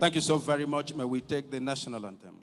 Thank you so very much. May we take the national anthem.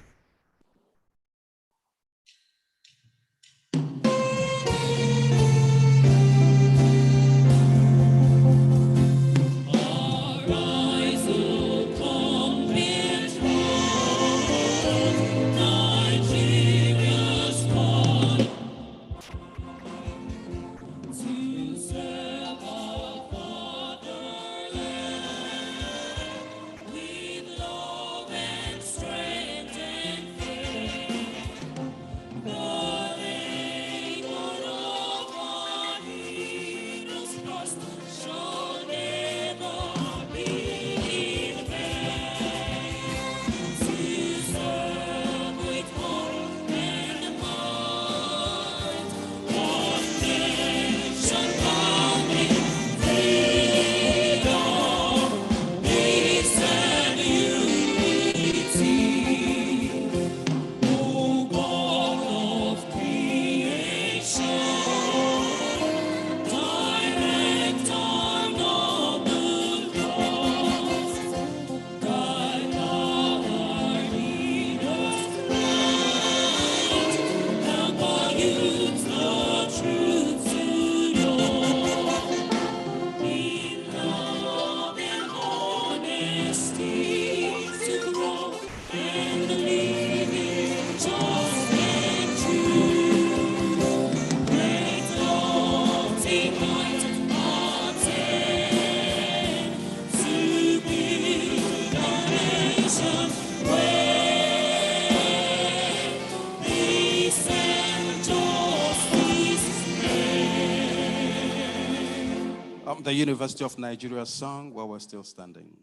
The University of Nigeria song while we're still standing.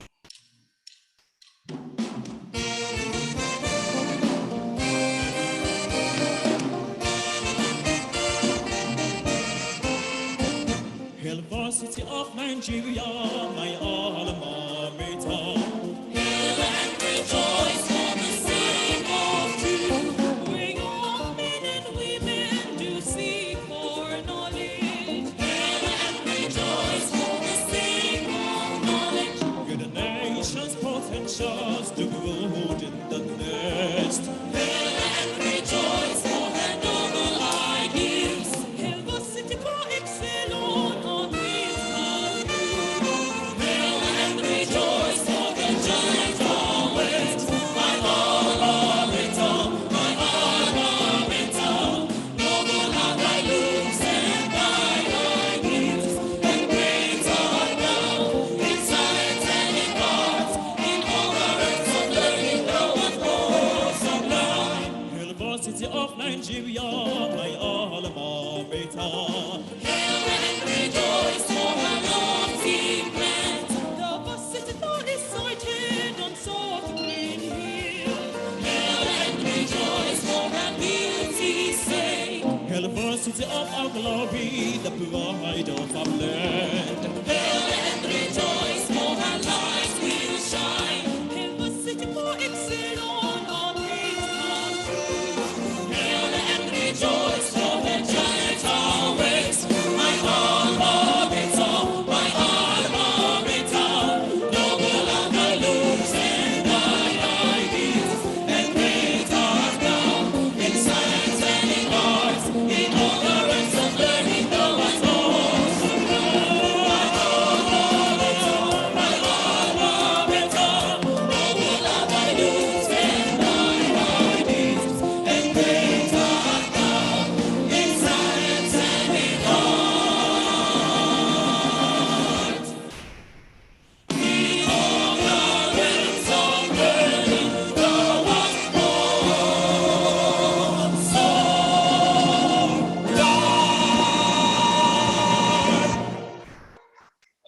University of Nigeria, my alma mater. Hail and rejoice for the sake of truth. Where young men and women do seek for knowledge. Hail and rejoice for the sake of knowledge. Where the nation's potentials do grow in the nest. Hail and rejoice for her noble ideals. University for excellence. Of Nigeria, my alma mater. Hail and rejoice for her lofty plant. The varsity floor is sighted on soft green hill. Hail and rejoice for her beauty's sake. Hail, varsity of our glory, the pride of our land. Hail and rejoice for her light will shine. Hail, varsity for excellence. Rejoice for the giant awaits. My alma mater, my alma mater. Noble are thy looks and thy ideals, and great art thou in science and in arts, in all the ranks of learning thou art awesome. My alma mater, my alma mater. Noble are thy looks and thy ideals, and great art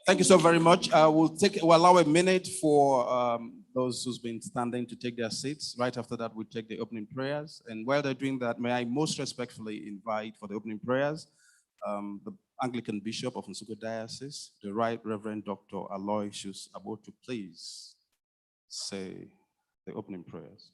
Thank you so very much. We'll allow a minute for those who's been standing to take their seats. Right after that, we'll take the opening prayers. And while they're doing that, may I most respectfully invite for the opening prayers the Anglican Bishop of Nsukka Diocese, the Right Reverend Dr. Aloysius Abo, to please say the opening prayers.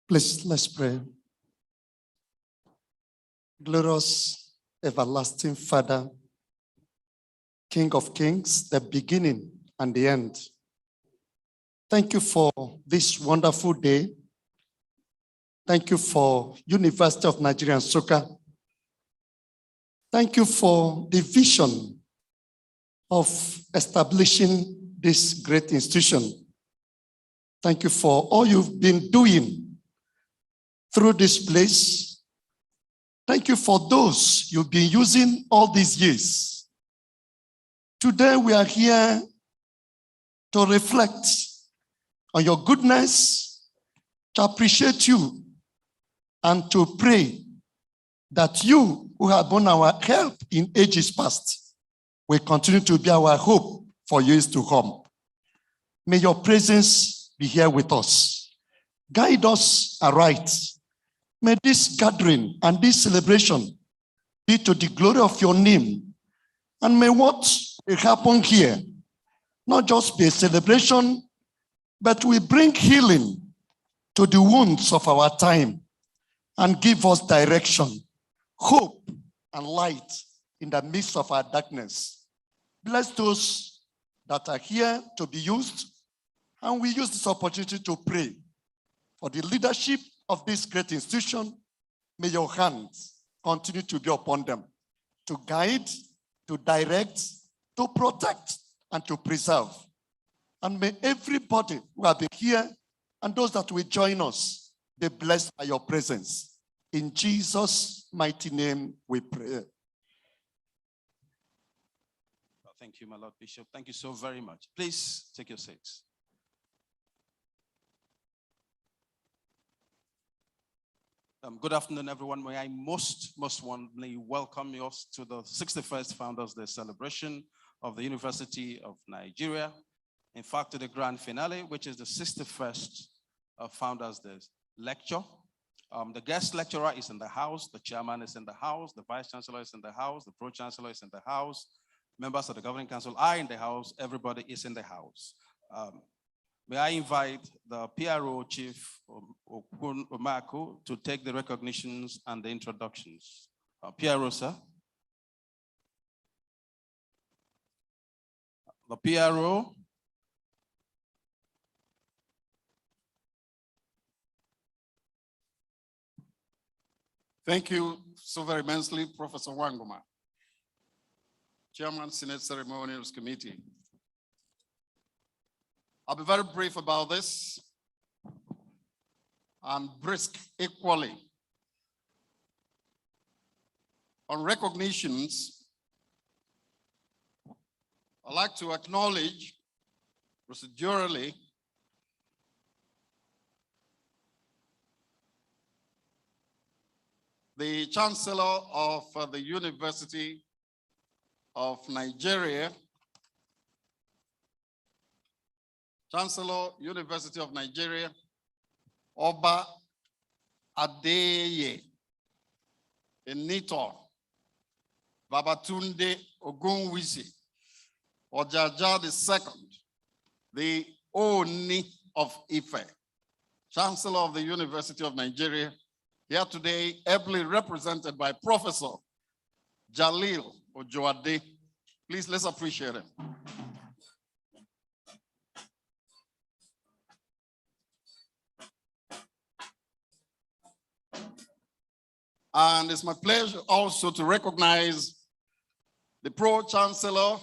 Please, let's pray. Glorious, everlasting Father, King of Kings, the beginning and the end. Thank you for this wonderful day. Thank you for University of Nigeria, Nsukka. Thank you for the vision of establishing this great institution. Thank you for all you've been doing through this place. Thank you for those you've been using all these years. Today we are here to reflect on your goodness, to appreciate you, and to pray that you who have been our help in ages past will continue to be our hope for years to come. May your presence be here with us. Guide us aright. May this gathering and this celebration be to the glory of your name. And may what will happen here not just be a celebration, but will bring healing to the wounds of our time and give us direction, hope, and light in the midst of our darkness. Bless those that are here to be used, and we use this opportunity to pray for the leadership of this great institution. May your hands continue to be upon them, to guide, to direct, to protect, and to preserve. And may everybody who have been here and those that will join us be blessed by your presence. In Jesus' mighty name we pray. Thank you, my Lord Bishop. Thank you so very much. Please take your seats. Good afternoon, everyone. May I most warmly welcome you to the 61st Founders Day celebration of the University of Nigeria. In fact, to the grand finale, which is the 61st Founders Day lecture. The guest lecturer is in the house, the chairman is in the house, the vice chancellor is in the house, the pro-chancellor is in the house, members of the governing council are in the house, everybody is in the house. May I invite the PRO Chief Okun Omaku to take the recognitions and the introductions. PRO, sir. The PRO. Thank you so very immensely, Professor Wanguma, Chairman, Senate Ceremonials Committee. I'll be very brief about this and brisk equally. On recognitions, I'd like to acknowledge procedurally the Chancellor of the University of Nigeria, Chancellor, University of Nigeria, Oba Adeye Enito Babatunde Ogunwusi Ojaja II, the Oni of Ife, Chancellor of the University of Nigeria, here today, ably represented by Professor Jalil Ojoade. Please, let's appreciate him. And it's my pleasure also to recognize the Pro-Chancellor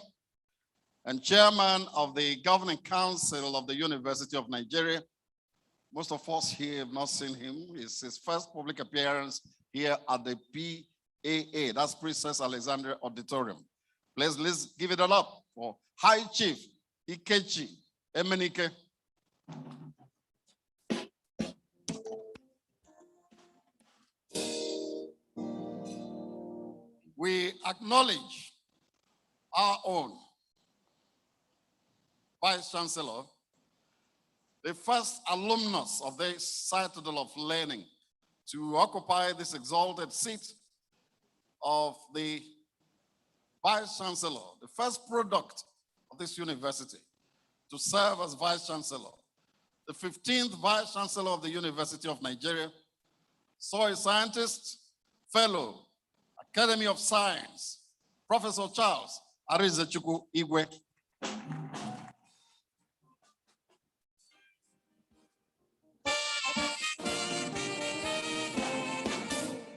and Chairman of the Governing Council of the University of Nigeria. Most of us here have not seen him. It's his first public appearance here at the PAA, that's Princess Alexandra Auditorium. Let's give it up for High Chief Ikechi Emenike. We acknowledge our own Vice Chancellor, the first alumnus of this Citadel of Learning to occupy this exalted seat of the Vice Chancellor, the first product of this university to serve as Vice Chancellor, the 15th Vice Chancellor of the University of Nigeria, soil scientist, fellow, Academy of Science, Professor Charles Arizechukwu Igwe.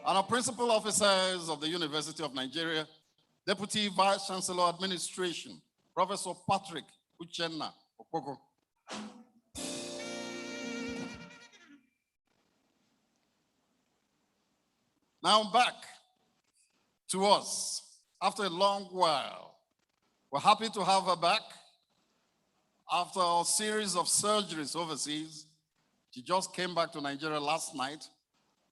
And our principal officers of the University of Nigeria, Deputy Vice Chancellor Administration, Professor Patrick Uchenna Okoko. Now back to us after a long while. We're happy to have her back after a series of surgeries overseas. She just came back to Nigeria last night,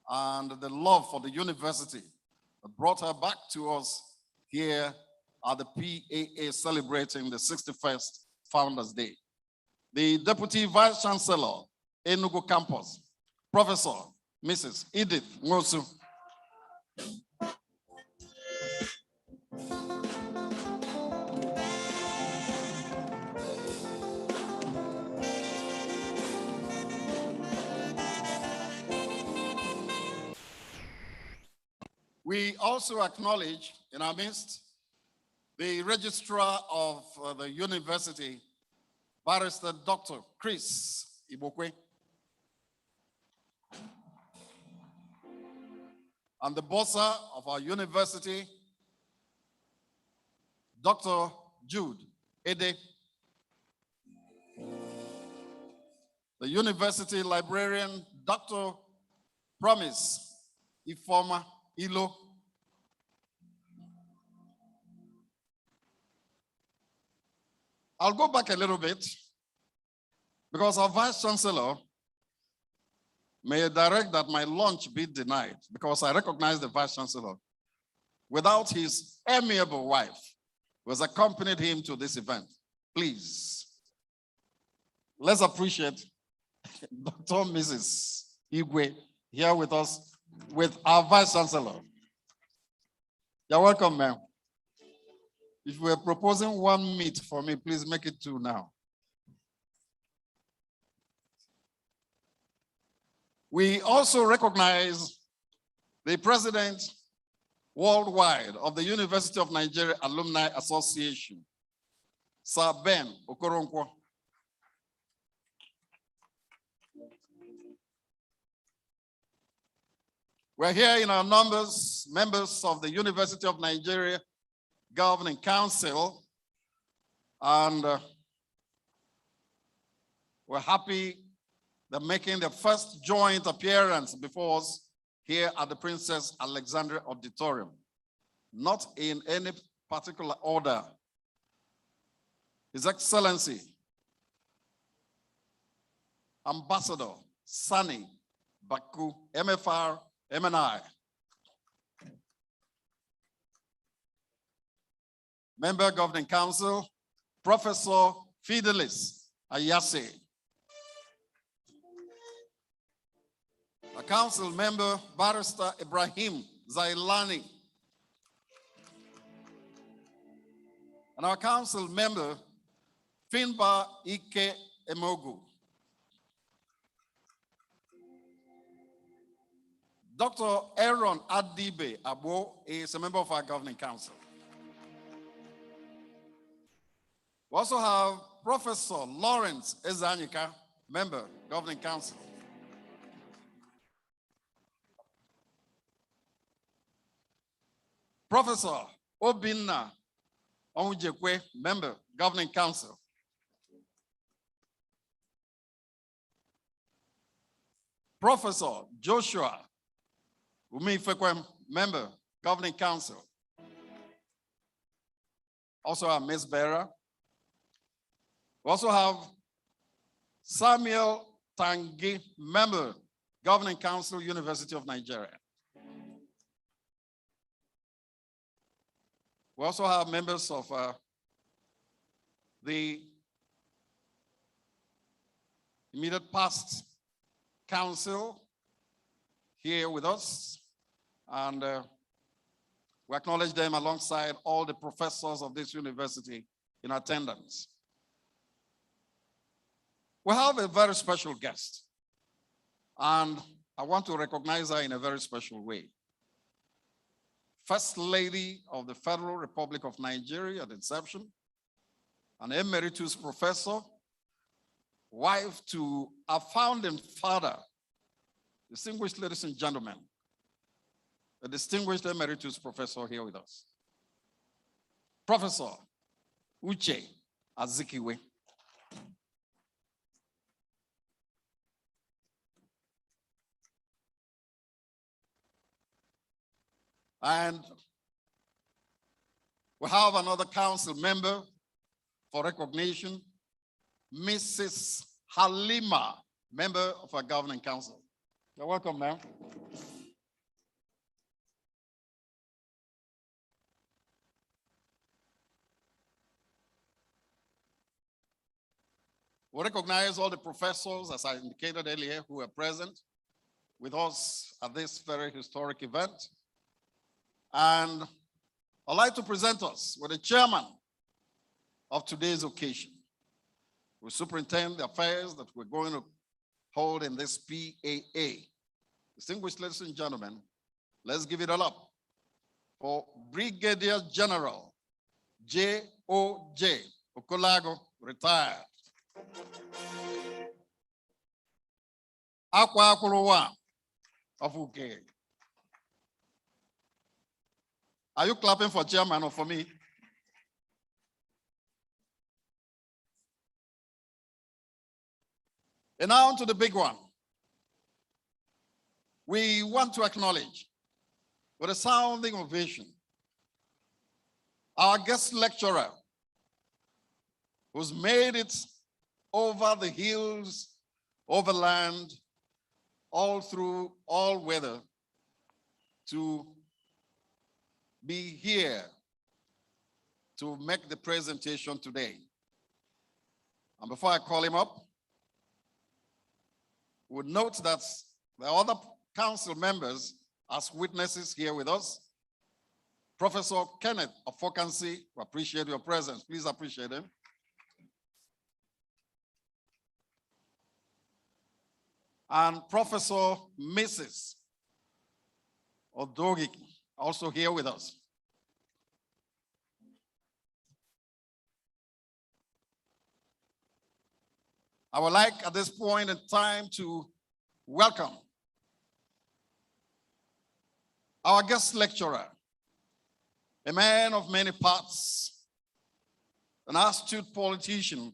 and the love for the university brought her back to us here at the PAA celebrating the 61st Founders Day. The Deputy Vice Chancellor, Enugu Campus, Professor Mrs. Edith Nwosu. We also acknowledge in our midst the Registrar of the University, Barrister Dr. Chris Ibokwe, and the Bossa of our university, Dr. Jude Ede, the University Librarian, Dr. Promise Ifoma Ilo, I'll go back a little bit because our Vice Chancellor may direct that my lunch be denied because I recognize the Vice Chancellor without his amiable wife who has accompanied him to this event. Please, let's appreciate Dr. Mrs. Igwe here with us with our Vice Chancellor. You're welcome, ma'am. If you were proposing one meat for me, please make it two now. We also recognize the president worldwide of the University of Nigeria Alumni Association, Sir Ben Okoronkwo. We're here in our numbers, members of the University of Nigeria Governing Council, and we're happy they're making their first joint appearance before us here at the Princess Alexandra Auditorium, not in any particular order. His Excellency, Ambassador Sani Baku, MFR, MNI, Member Governing Council, Professor Fidelis Ayase, a council member, Barrister Ibrahim Zailani, and our council member, Finba Ike Emogu. Dr. Aaron Adibe Abo is a member of our governing council. We also have Professor Lawrence Ezanyika, member, governing council. Professor Obinna Onjekwe, member, governing council. Professor Joshua Umifekwem, member, governing council. Also our Miss Bearer. We also have Samuel Tangi, member, Governing Council, University of Nigeria. We also have members of the immediate past council here with us, and we acknowledge them alongside all the professors of this university in attendance. We have a very special guest, and I want to recognize her in a very special way. First Lady of the Federal Republic of Nigeria at inception, an emeritus professor, wife to our founding father, distinguished ladies and gentlemen, a distinguished emeritus professor here with us, Professor Uche Azikiwe. And we have another council member for recognition, Mrs. Halima, member of our governing council. You're welcome, ma'am. We recognize all the professors, as I indicated earlier, who are present with us at this very historic event. And I'd like to present us with the chairman of today's occasion, who superintend the affairs that we're going to hold in this PAA. Distinguished ladies and gentlemen, let's give it all up for Brigadier General J.O.J. Okolago, retired. Akwa Akuruwa of Uke. Are you clapping for chairman or for me? And now on to the big one. We want to acknowledge with a sounding ovation our guest lecturer who's made it over the hills, over land, all through all weather to be here to make the presentation today. And before I call him up, would note that the other council members as witnesses here with us. Professor Kenneth Afokansi, we appreciate your presence. Please appreciate him. And Professor Mrs. Odogi, also here with us. I would like at this point in time to welcome our guest lecturer, a man of many parts, an astute politician,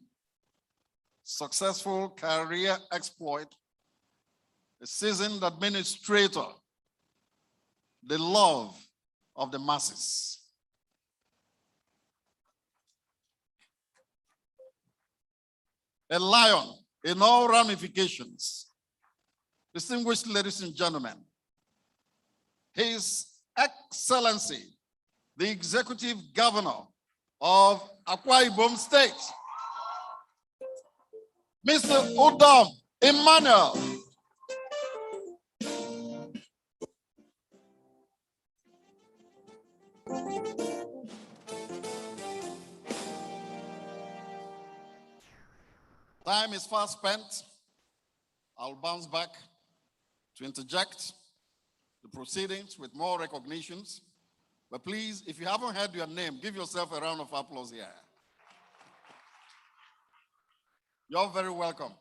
successful career exploit, a seasoned administrator, the love of the masses. A lion in all ramifications. Distinguished ladies and gentlemen, His Excellency, the Executive Governor of Aquarium State, Mr. Udom Emmanuel. Time is fast spent. I'll bounce back to interject the proceedings with more recognitions. But please, if you haven't heard your name, give yourself a round of applause here. You're very welcome.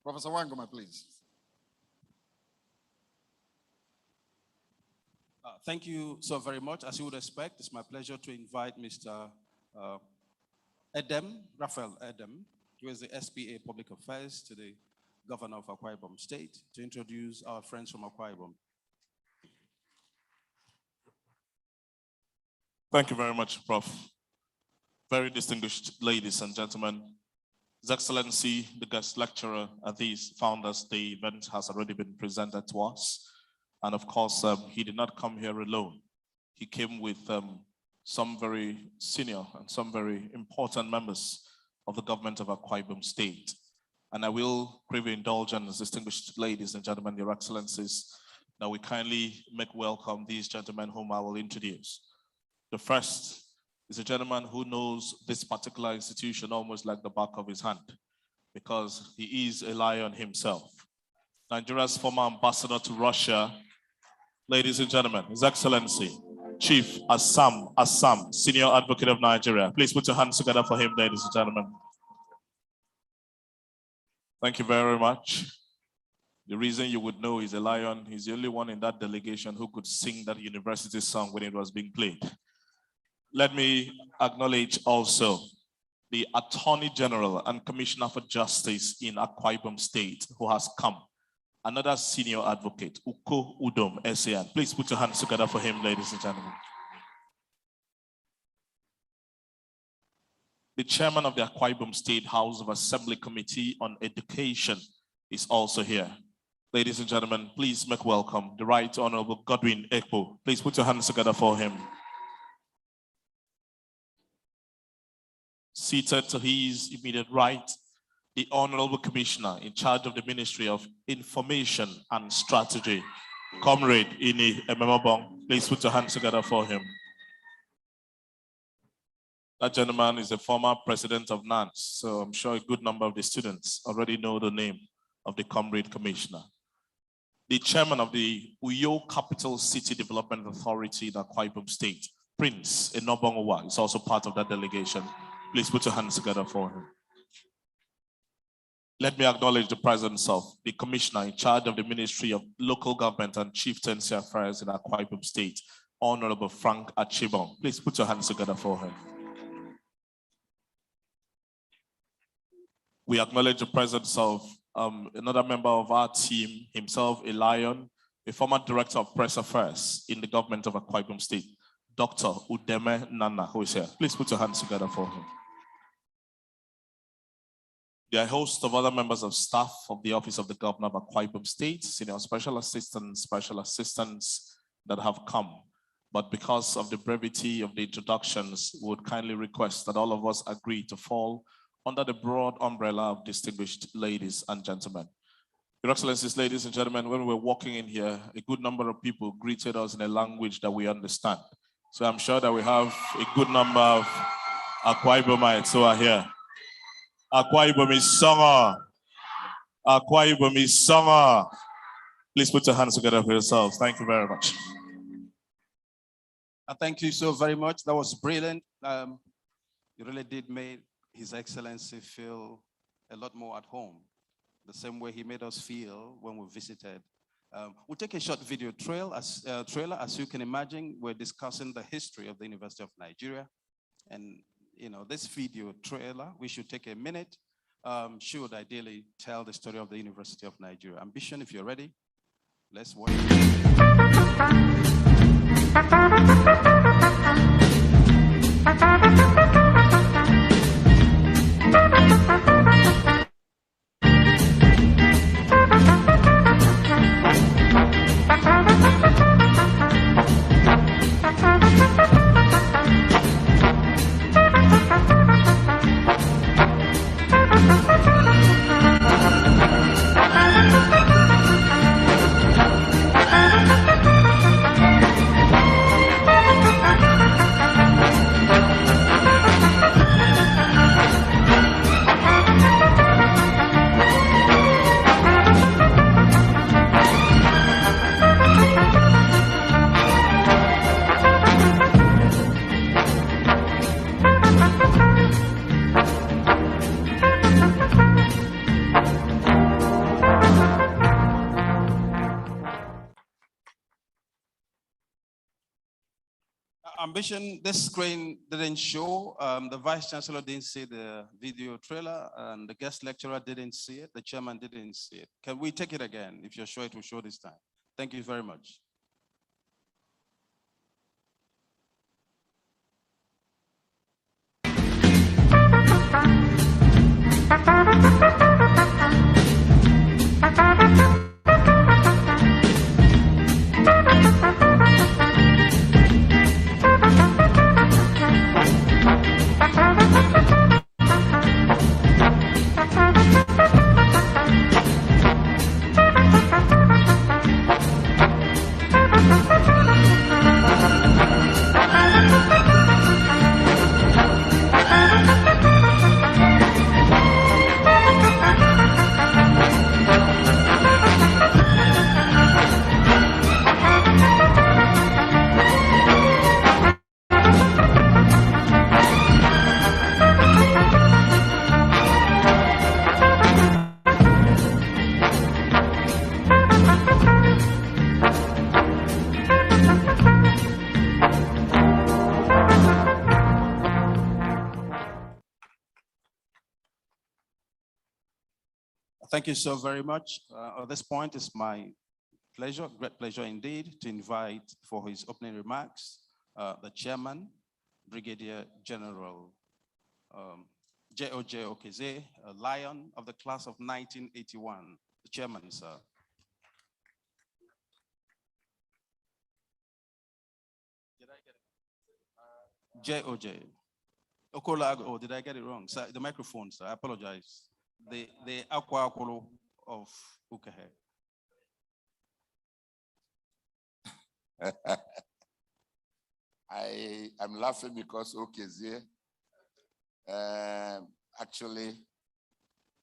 Professor Wangoma, please. Thank you so very much. As you would expect, it's my pleasure to invite Mr. Raphael Edem, who is the SPA Public Affairs to the Governor of Aquarium State, to introduce our friends from Aquarium. Thank you very much, Prof. Very distinguished ladies and gentlemen, His Excellency, the guest lecturer at these founders, the event has already been presented to us. And of course, he did not come here alone. He came with some very senior and some very important members of the government of Aquarium State. And I will crave your indulgence, distinguished ladies and gentlemen, your excellencies, that we kindly make welcome these gentlemen whom I will introduce. The first is a gentleman who knows this particular institution almost like the back of his hand. because he is a lion himself. Nigeria's former ambassador to Russia, ladies and gentlemen, His Excellency, Chief Assam, Senior Advocate of Nigeria. Please put your hands together for him, ladies and gentlemen. Thank you very much. The reason you would know he's a lion, he's the only one in that delegation who could sing that university song when it was being played. Let me acknowledge also the Attorney General and Commissioner for Justice in Akwa Ibom State who has come. Another senior advocate, Uko Udom, SAN. Please put your hands together for him, ladies and gentlemen. The chairman of the Akwa Ibom State House of Assembly Committee on Education is also here. Ladies and gentlemen, please make welcome the Right Honorable Godwin Ekpo. Please put your hands together for him. Seated to his immediate right, the Honorable Commissioner in charge of the Ministry of Information and Strategy, Comrade Ini Ememobong. Please put your hands together for him. That gentleman is a former president of NANS, so I'm sure a good number of the students already know the name of the Comrade Commissioner. The chairman of the Uyo Capital City Development Authority in Akwa Ibom State, Prince Enobongowa, is also part of that delegation. Please put your hands together for him. Let me acknowledge the presence of the commissioner in charge of the Ministry of Local Government and Chieftaincy Affairs in Akwa Ibom State, Honorable Frank Achibong. Please put your hands together for him. We acknowledge the presence of another member of our team, himself a lion, a former director of press affairs in the government of Akwa Ibom State, Dr. Udeme Nana, who is here. Please put your hands together for him. There are a host of other members of staff of the Office of the Governor of Akwa Ibom State, senior special assistants that have come. But because of the brevity of the introductions, we would kindly request that all of us agree to fall under the broad umbrella of distinguished ladies and gentlemen. Your Excellencies, ladies and gentlemen, when we were walking in here, a good number of people greeted us in a language that we understand. So I'm sure that we have a good number of Akwa Ibomites who are here. Akwa Ibom is Songa. Akwa Ibom is Songa. Please put your hands together for yourselves. Thank you very much. Thank you so very much. That was brilliant. You really did make His Excellency feel a lot more at home, the same way he made us feel when we visited. We'll take a short video trailer. As you can imagine, we're discussing the history of the University of Nigeria. And this video trailer, we should take a minute, should ideally tell the story of the University of Nigeria. Ambition, if you're ready, let's watch. Ambition, this screen didn't show. The Vice Chancellor didn't see the video trailer, and the guest lecturer didn't see it. The chairman didn't see it. Can we take it again? If you're sure it will show this time. Thank you very much. Thank you so very much. At this point, it's my pleasure, great pleasure indeed, to invite for his opening remarks the chairman, Brigadier General J.O.J. Okeze, a lion of the class of 1981. The chairman, sir. Did I get it? J.O.J. Okolago, oh, did I get it wrong? Sir, the microphone, sir, I apologize. The Aqua of Ukehe. I'm laughing because Okeze, actually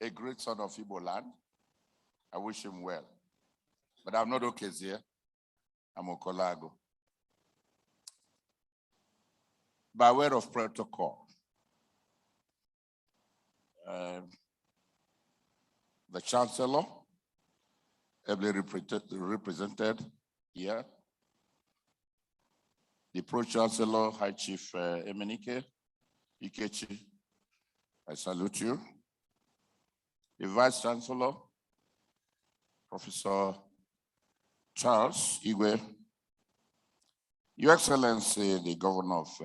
a great son of Igbo land. I wish him well. But I'm not Okeze, I'm Okolago. By way of protocol, the Chancellor, ably represented here, the Pro-Chancellor, High Chief Emenike Ikechi, I salute you. The Vice-Chancellor, Professor Charles Igwe, Your Excellency, the Governor of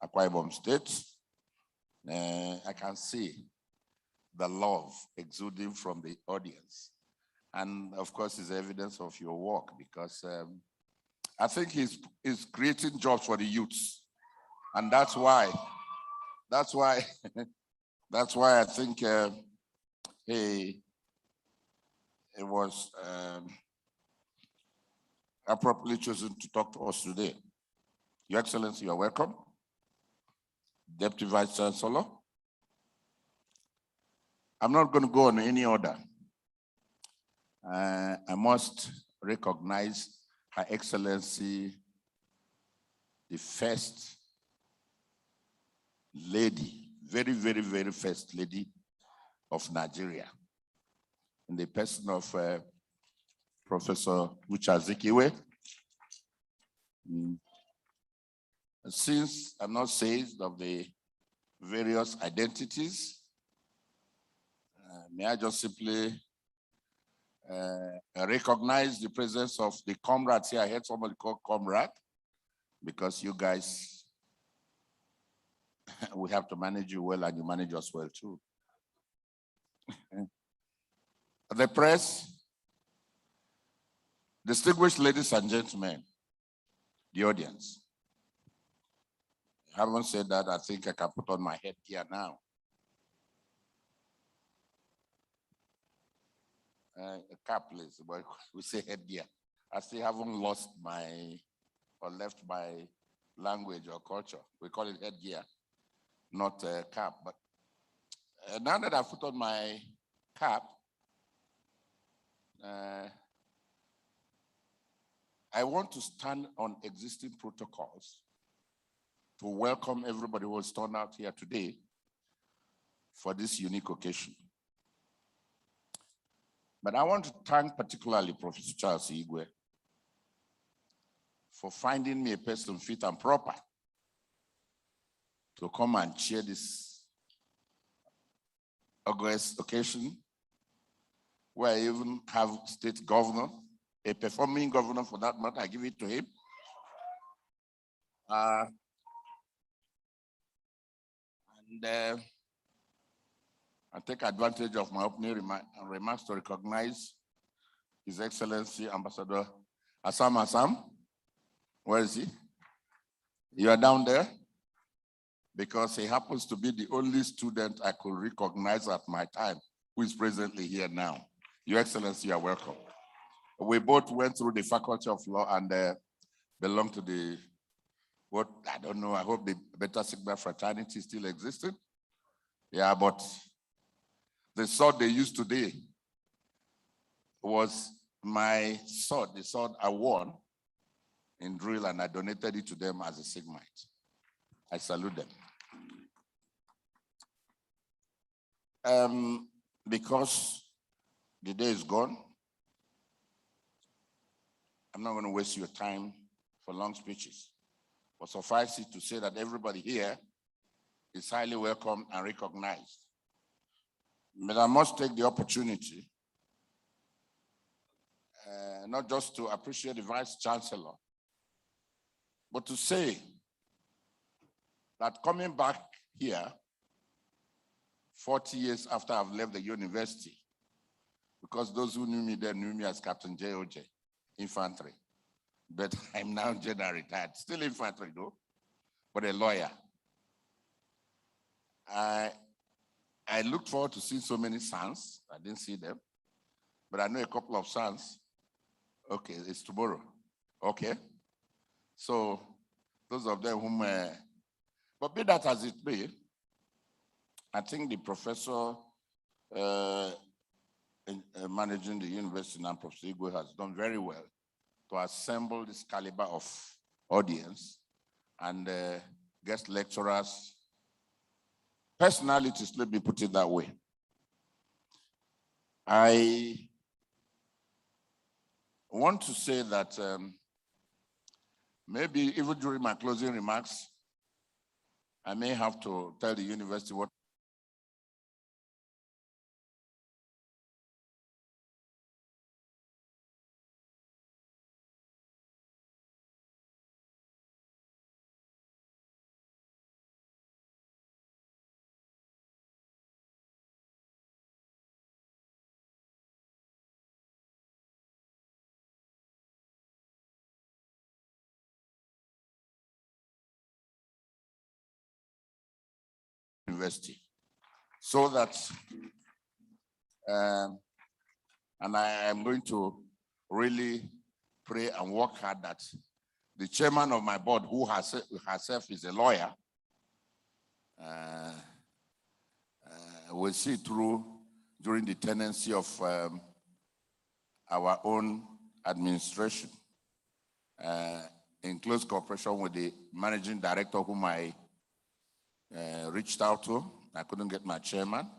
Aquarium State, I can see the love exuding from the audience. And of course, it's evidence of your work because I think he's creating jobs for the youths. And that's why I think he was appropriately chosen to talk to us today. Your Excellency, you are welcome. Deputy Vice Chancellor. I'm not going to go on any order. I must recognize Her Excellency, the first lady, very, very, very first lady of Nigeria, in the person of Professor Uchazikiwe. Since I'm not seized of the various identities, may I just simply recognize the presence of the comrades here. I heard somebody called comrade, because you guys, we have to manage you well and you manage us well too. The press, distinguished ladies and gentlemen, the audience. Having said that, I think I can put on my headgear now. A cap, please, but we say headgear. I still haven't lost my, or left my language or culture. We call it headgear, not a cap. But now that I've put on my cap, I want to stand on existing protocols to welcome everybody who has turned out here today for this unique occasion. But I want to thank particularly Professor Charles Igwe for finding me a person fit and proper to come and chair this august occasion, where I even have state governor, a performing governor for that matter. I give it to him. I take advantage of my opening remarks to recognize His Excellency Ambassador Assam. Where is he? You are down there? Because he happens to be the only student I could recognize at my time who is presently here now. Your Excellency, you are welcome. We both went through the Faculty of Law and belong to the, what, I don't know, I hope the Beta Sigma fraternity still existed. Yeah, but the sword they used today was my sword, the sword I won in drill, and I donated it to them as a Sigmite. I salute them. Because the day is gone, I'm not going to waste your time for long speeches, but suffice it to say that everybody here is highly welcome and recognized. But I must take the opportunity not just to appreciate the Vice Chancellor, but to say that coming back here 40 years after I've left the university, because those who knew me then knew me as Captain J.O.J., infantry. But I'm now general retired, still infantry though, but a lawyer. I looked forward to seeing so many sons. I didn't see them, but I know a couple of sons. Okay, it's tomorrow. Okay. So those of them whom, but be that as it may, I think the professor managing the university now, Professor Igwe, has done very well to assemble this caliber of audience and guest lecturers, personalities, let me put it that way. I want to say that maybe even during my closing remarks, I may have to tell the university what university, so that, and I am going to really pray and work hard that the chairman of my board, who herself is a lawyer, will see through during the tenancy of our own administration, in close cooperation with the managing director whom I reached out to. I couldn't get my chairman,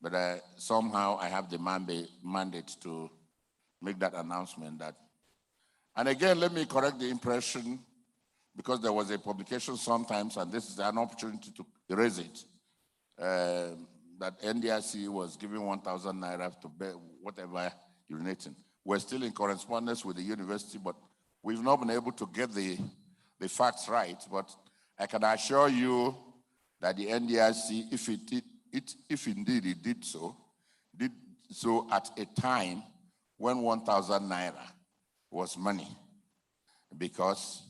but somehow I have the mandate to make that announcement. That, and again, let me correct the impression, because there was a publication sometimes, and this is an opportunity to erase it, that NDIC was giving 1,000 naira to bear whatever urinating. We're still in correspondence with the university, but we've not been able to get the facts right. But I can assure you that the NDIC, if indeed it did so at a time when 1,000 naira was money. Because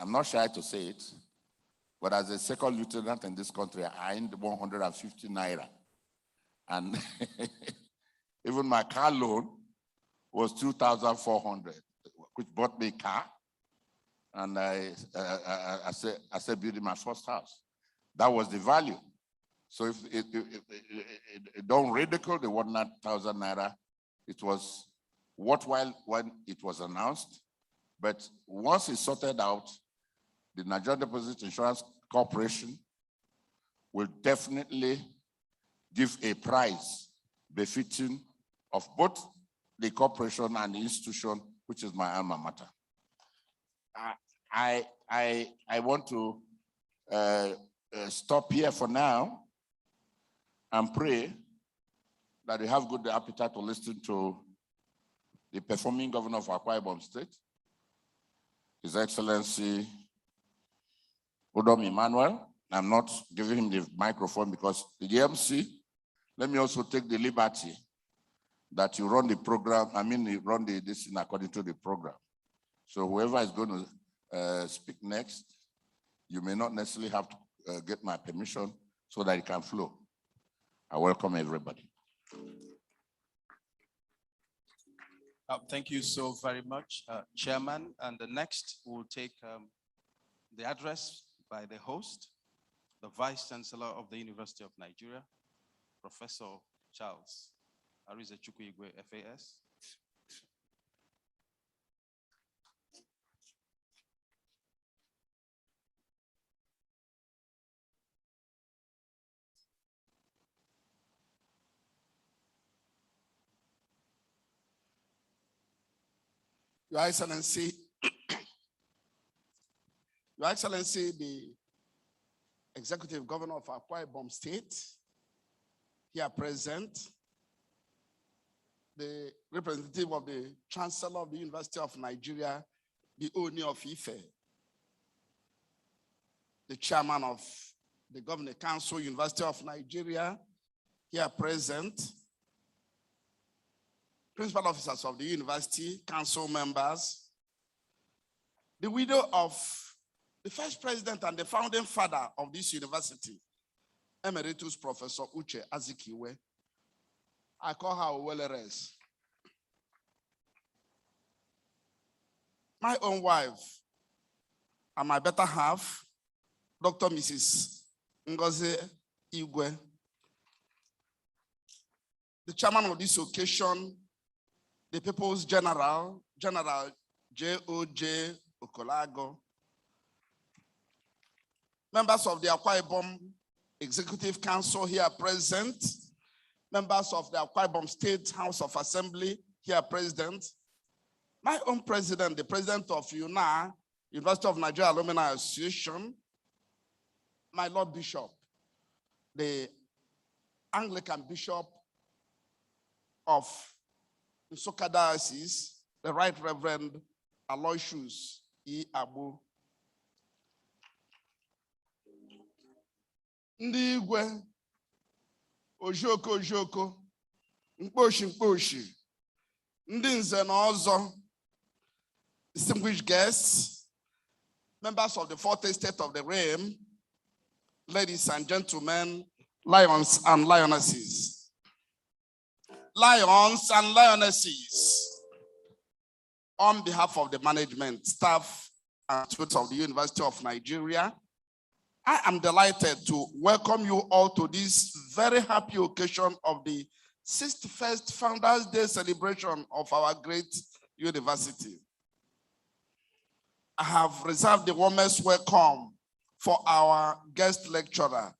I'm not shy to say it, but as a second lieutenant in this country, I earned 150 naira. And even my car loan was 2,400, which bought me a car. And I said building my first house. That was the value. So if don't ridicule the 1,000 naira, it was worthwhile when it was announced. But once it's sorted out, the Nigerian Deposit Insurance Corporation will definitely give a prize befitting of both the corporation and the institution, which is my alma mater. I want to stop here for now and pray that you have good appetite to listen to the performing governor of Akwa Ibom State, His Excellency Udom Emmanuel. I'm not giving him the microphone because the MC, let me also take the liberty that you run the program, you run this in according to the program. So whoever is going to speak next, you may not necessarily have to get my permission so that it can flow. I welcome everybody. Thank you so very much, Chairman. And the next will take the address by the host, the Vice Chancellor of the University of Nigeria, Professor Charles Arizechukwu Igwe, FAS. Your Excellency, Your Excellency, the Executive Governor of Aqua Ibom State, here present, the representative of the Chancellor of the University of Nigeria, the Oni of Ife, the chairman of the Governing Council, University of Nigeria, here present, principal officers of the university, council members, the widow of the first president and the founding father of this university, Emeritus Professor Uche Azikiwe. I call her Oweleres. My own wife and my better half, Dr. Mrs. Ngozi Igwe. The chairman of this occasion, the People's General, General J.O.J. Okolago. Members of the Akwa Ibom Executive Council here present. Members of the Akwa Ibom State House of Assembly here present. My own president, the president of UNA, University of Nigeria Alumni Association. My Lord Bishop, the Anglican Bishop of Nsukka Diocese, the Right Reverend Aloysius E. Abu. Ndị Igwe, Ojoko, Mkposhi, Ndị Nze na Ọzọ, distinguished guests, members of the Fourth Estate of the Realm, ladies and gentlemen, lions and lionesses. Lions and lionesses, on behalf of the management, staff, and students of the University of Nigeria, I am delighted to welcome you all to this very happy occasion of the 61st Founders Day celebration of our great university. I have reserved the warmest welcome for our guest lecturer,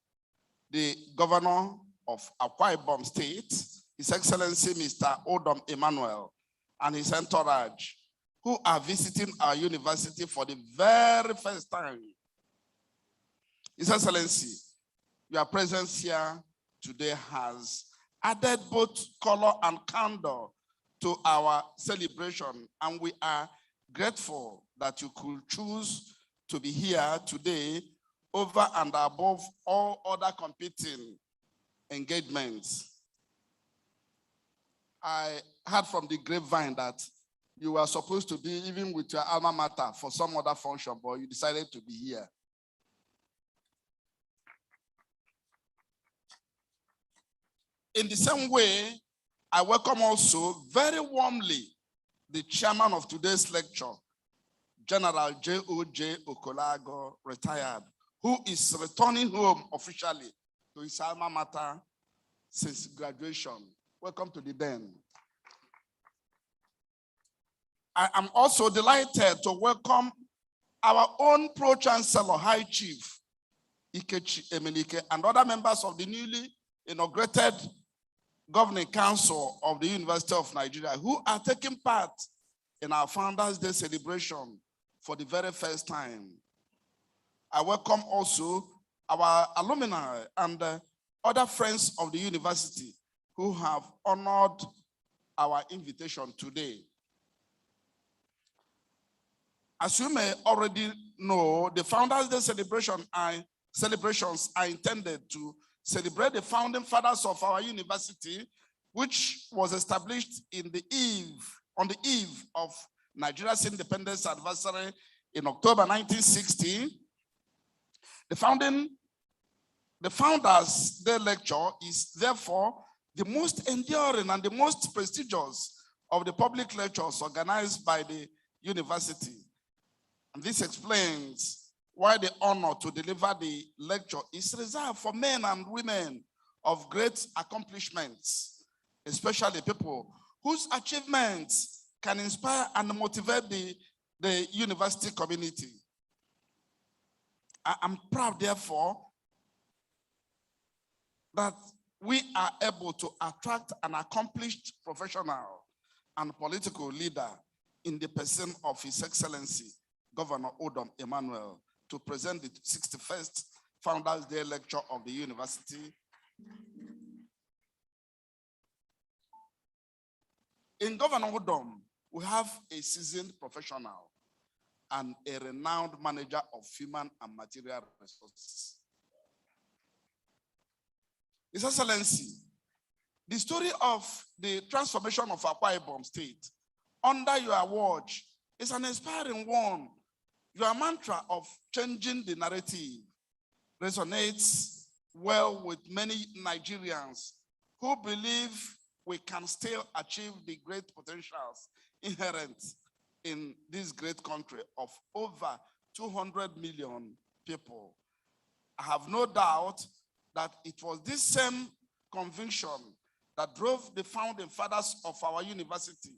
the Governor of Akwa Ibom State, His Excellency Mr. Odom Emmanuel, and his entourage, who are visiting our university for the very first time. His Excellency, your presence here today has added both color and candor to our celebration, and we are grateful that you could choose to be here today over and above all other competing engagements. I heard from the grapevine that you were supposed to be even with your alma mater for some other function, but you decided to be here. In the same way, I welcome also very warmly the chairman of today's lecture, General J.O.J. Okolago, retired, who is returning home officially to his alma mater since graduation. Welcome to the den. I am also delighted to welcome our own Pro-Chancellor, High Chief Ikechi Emenike, and other members of the newly inaugurated Governing Council of the University of Nigeria, who are taking part in our Founders Day celebration for the very first time. I welcome also our alumni and other friends of the university who have honored our invitation today. As you may already know, the Founders Day celebrations are intended to celebrate the founding fathers of our university, which was established on the eve of Nigeria's independence anniversary in October 1960. The Founders Day lecture is therefore the most enduring and the most prestigious of the public lectures organized by the university. And this explains why the honor to deliver the lecture is reserved for men and women of great accomplishments, especially people whose achievements can inspire and motivate the university community. I am proud, therefore, that we are able to attract an accomplished professional and political leader in the person of His Excellency, Governor Odom Emmanuel, to present the 61st Founders Day lecture of the university. In Governor Udom, we have a seasoned professional and a renowned manager of human and material resources. His Excellency, the story of the transformation of Akwa Ibom State under your watch is an inspiring one. Your mantra of changing the narrative resonates well with many Nigerians who believe we can still achieve the great potentials inherent in this great country of over 200 million people. I have no doubt that it was this same conviction that drove the founding fathers of our university,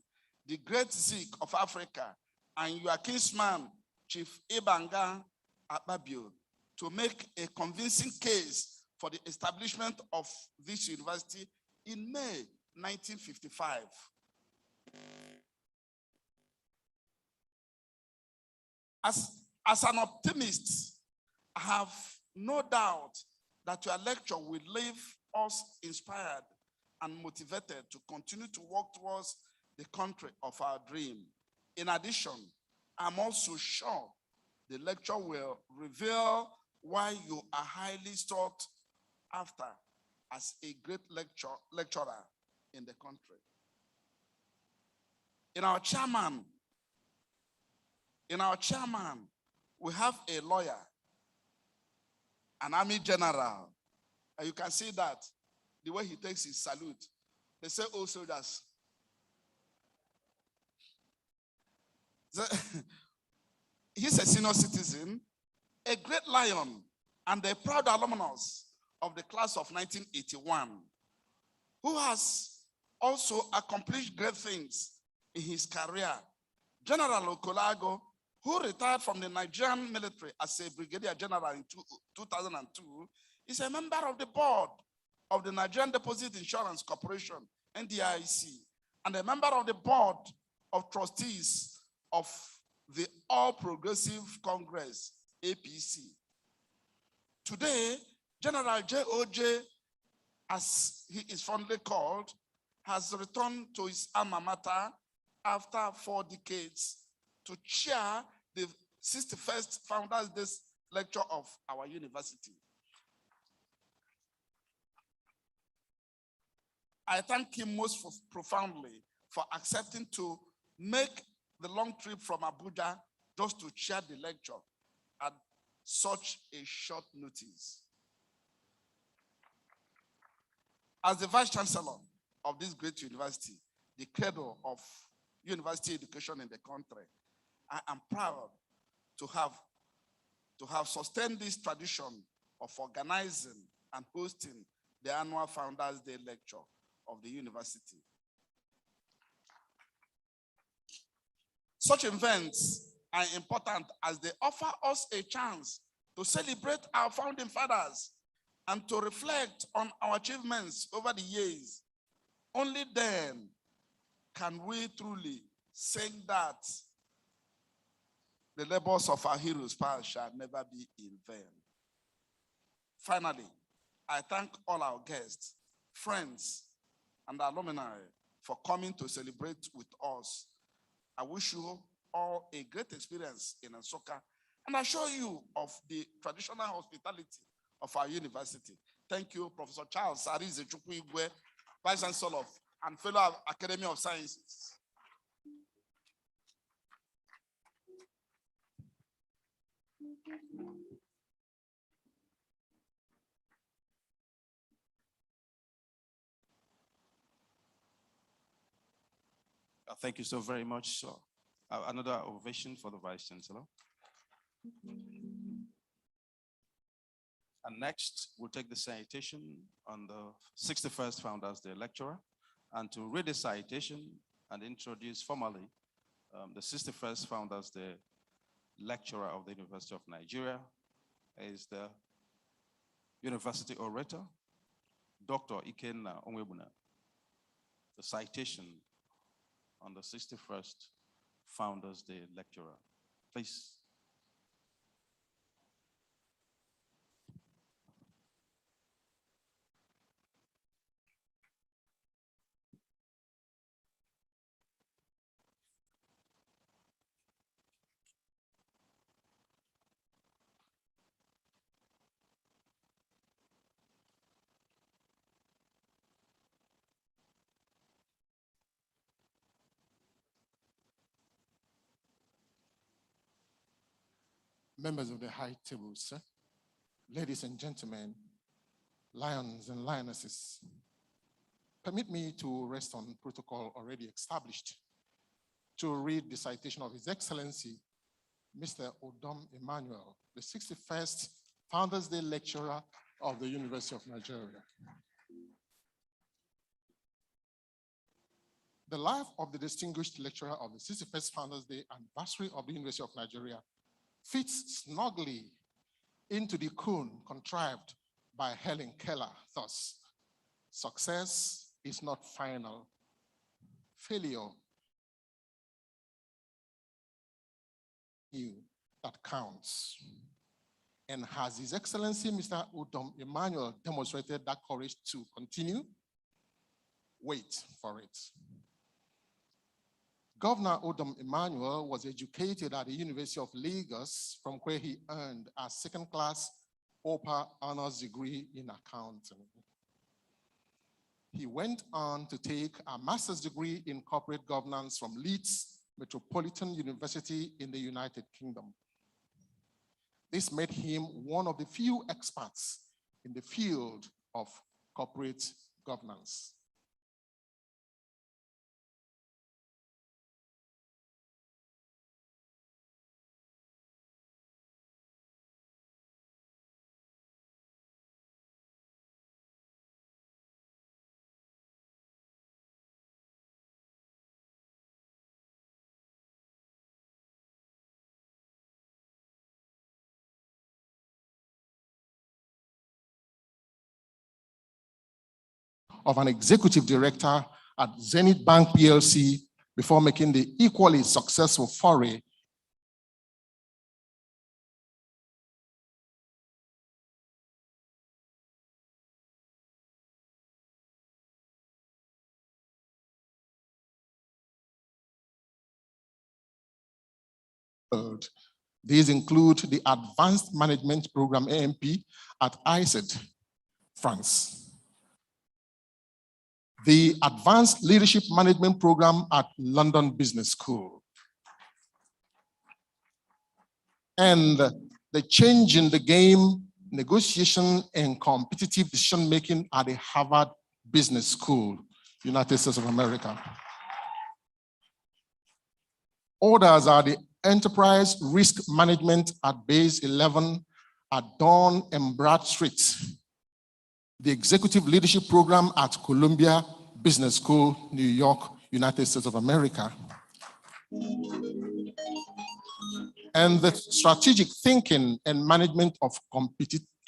the great Zeke of Africa, and your kinsman, Chief Ibanga Akpabio, to make a convincing case for the establishment of this university in May 1955. As an optimist, I have no doubt that your lecture will leave us inspired and motivated to continue to work towards the country of our dream. In addition, I'm also sure the lecture will reveal why you are highly sought after as a great lecturer in the country. In our chairman, we have a lawyer, an army general, and you can see that the way he takes his salute. They say, "Oh, soldiers." He's a senior citizen, a great lion, and a proud alumnus of the class of 1981, who has also accomplished great things in his career. General Okolago, who retired from the Nigerian military as a brigadier general in 2002, is a member of the board of the Nigerian Deposit Insurance Corporation, NDIC, and a member of the board of trustees of the All Progressive Congress, APC. Today, General J.O.J., as he is fondly called, has returned to his alma mater after 4 decades to chair the 61st Founders Day lecture of our university. I thank him most profoundly for accepting to make the long trip from Abuja just to chair the lecture at such a short notice. As the Vice Chancellor of this great university, the cradle of university education in the country, I am proud to have sustained this tradition of organizing and hosting the annual Founders Day lecture of the university. Such events are important as they offer us a chance to celebrate our founding fathers and to reflect on our achievements over the years. Only then can we truly sing that the labors of our heroes past shall never be in vain. Finally, I thank all our guests, friends, and alumni for coming to celebrate with us. I wish you all a great experience in Nsukka and assure you of the traditional hospitality of our university. Thank you, Professor Charles Arize Chukwuigwe, Vice Chancellor and Fellow of Academy of Sciences. Thank you so very much, sir. Another ovation for the Vice Chancellor. And next, we'll take the citation on the 61st Founders Day lecturer. And to read the citation and introduce formally the 61st Founders Day lecturer of the University of Nigeria is the University orator, Dr. Ikenna Onwebuna. The citation on the 61st Founders Day lecturer. Please. members of the high tables, ladies and gentlemen, lions and lionesses, permit me to rest on protocol already established to read the citation of His Excellency, Mr. Udom Emmanuel, the 61st Founders Day Lecturer of the University of Nigeria. The life of the distinguished lecturer of the 61st Founders Day anniversary of the University of Nigeria fits snugly into the cocoon contrived by Helen Keller. Thus, success is not final. Failure that counts. And has His Excellency Mr. Udom Emmanuel demonstrated that courage to continue? Wait for it. Governor Udom Emmanuel was educated at the University of Lagos, from where he earned a second-class upper honors degree in accounting. He went on to take a master's degree in corporate governance from Leeds Metropolitan University in the United Kingdom. This made him one of the few experts in the field of corporate governance. Of an executive director at Zenith Bank PLC before making the equally successful foray These include the Advanced Management Program AMP at ICED, France, the Advanced Leadership Management Program at London Business School, and the Change in the Game, Negotiation and Competitive Decision-Making at the Harvard Business School, United States of America. Others are the Enterprise Risk Management at Base 11 at Dawn and Bradstreet, the Executive Leadership Program at Columbia Business School, New York, United States of America, and the Strategic Thinking and Management of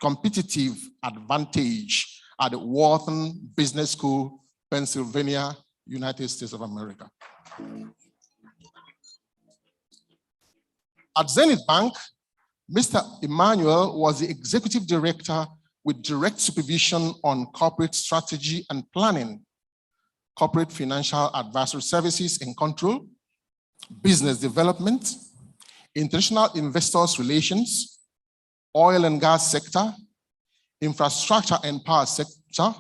Competitive Advantage at Wharton Business School, Pennsylvania, United States of America. At Zenith Bank, Mr. Emmanuel was the executive director with direct supervision on corporate strategy and planning, corporate financial advisory services and control, business development, international investors relations, oil and gas sector, infrastructure and power sector,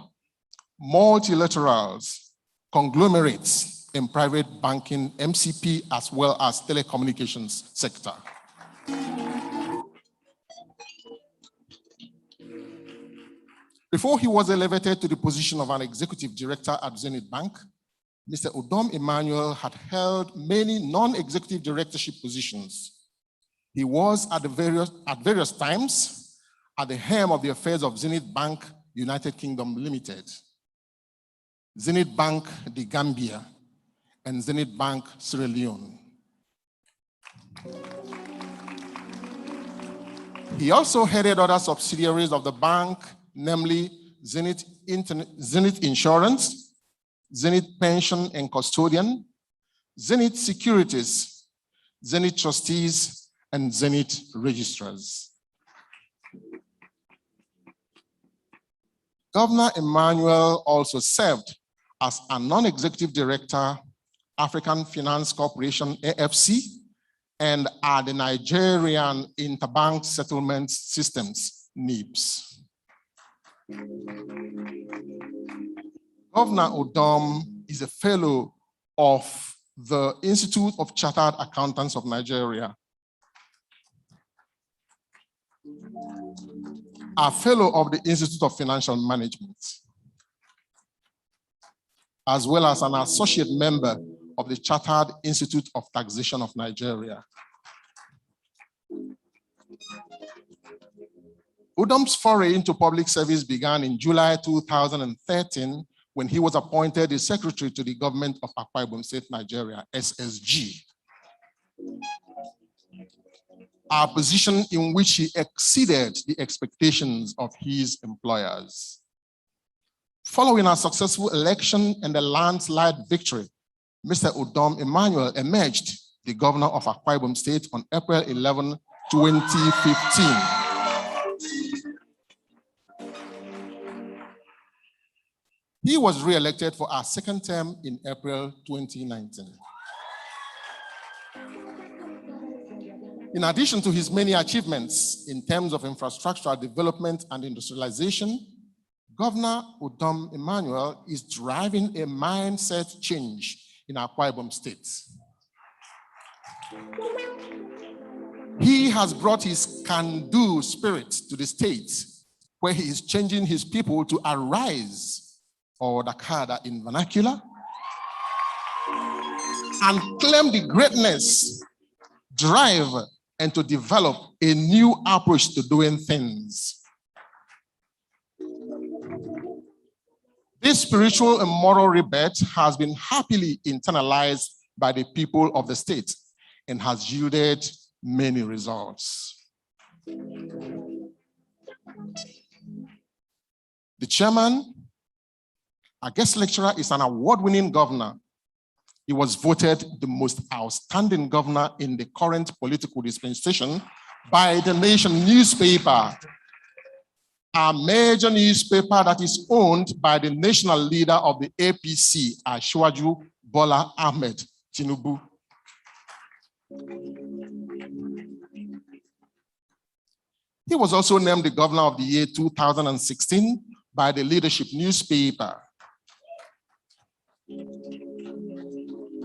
multilaterals, conglomerates, in private banking, MCP, as well as telecommunications sector. Before he was elevated to the position of an executive director at Zenith Bank, Mr. Udom Emmanuel had held many non-executive directorship positions. He was at various times at the helm of the affairs of Zenith Bank, United Kingdom Limited, Zenith Bank, the Gambia, and Zenith Bank, Sierra Leone. He also headed other subsidiaries of the bank, namely Zenith Insurance, Zenith Pension and Custodian, Zenith Securities, Zenith Trustees, and Zenith Registrars. Governor Emmanuel also served as a non-executive director, African Finance Corporation, AFC, and at the Nigerian Interbank Settlement Systems, NIBS. Governor Udom is a fellow of the Institute of Chartered Accountants of Nigeria. a fellow of the Institute of Financial Management, as well as an associate member of the Chartered Institute of Taxation of Nigeria. Udom's foray into public service began in July 2013 when he was appointed the secretary to the government of Akwa Ibom State, Nigeria, SSG. A position in which he exceeded the expectations of his employers. Following a successful election and a landslide victory, Mr. Udom Emmanuel emerged the governor of Akwa Ibom State on April 11, 2015. He was re-elected for a second term in April 2019. In addition to his many achievements in terms of infrastructural development and industrialization, Governor Udom Emmanuel is driving a mindset change in Akwa Ibom State. He has brought his can-do spirit to the state, where he is changing his people to arise, or Dakada in vernacular, and claim the greatness, drive, and to develop a new approach to doing things. This spiritual and moral rebirth has been happily internalized by the people of the state and has yielded many results. The chairman, a guest lecturer, is an award-winning governor. He was voted the most outstanding governor in the current political dispensation by the Nation newspaper, a major newspaper that is owned by the national leader of the APC, Asiwaju Bola Ahmed Tinubu. He was also named the governor of the year 2016 by the Leadership newspaper.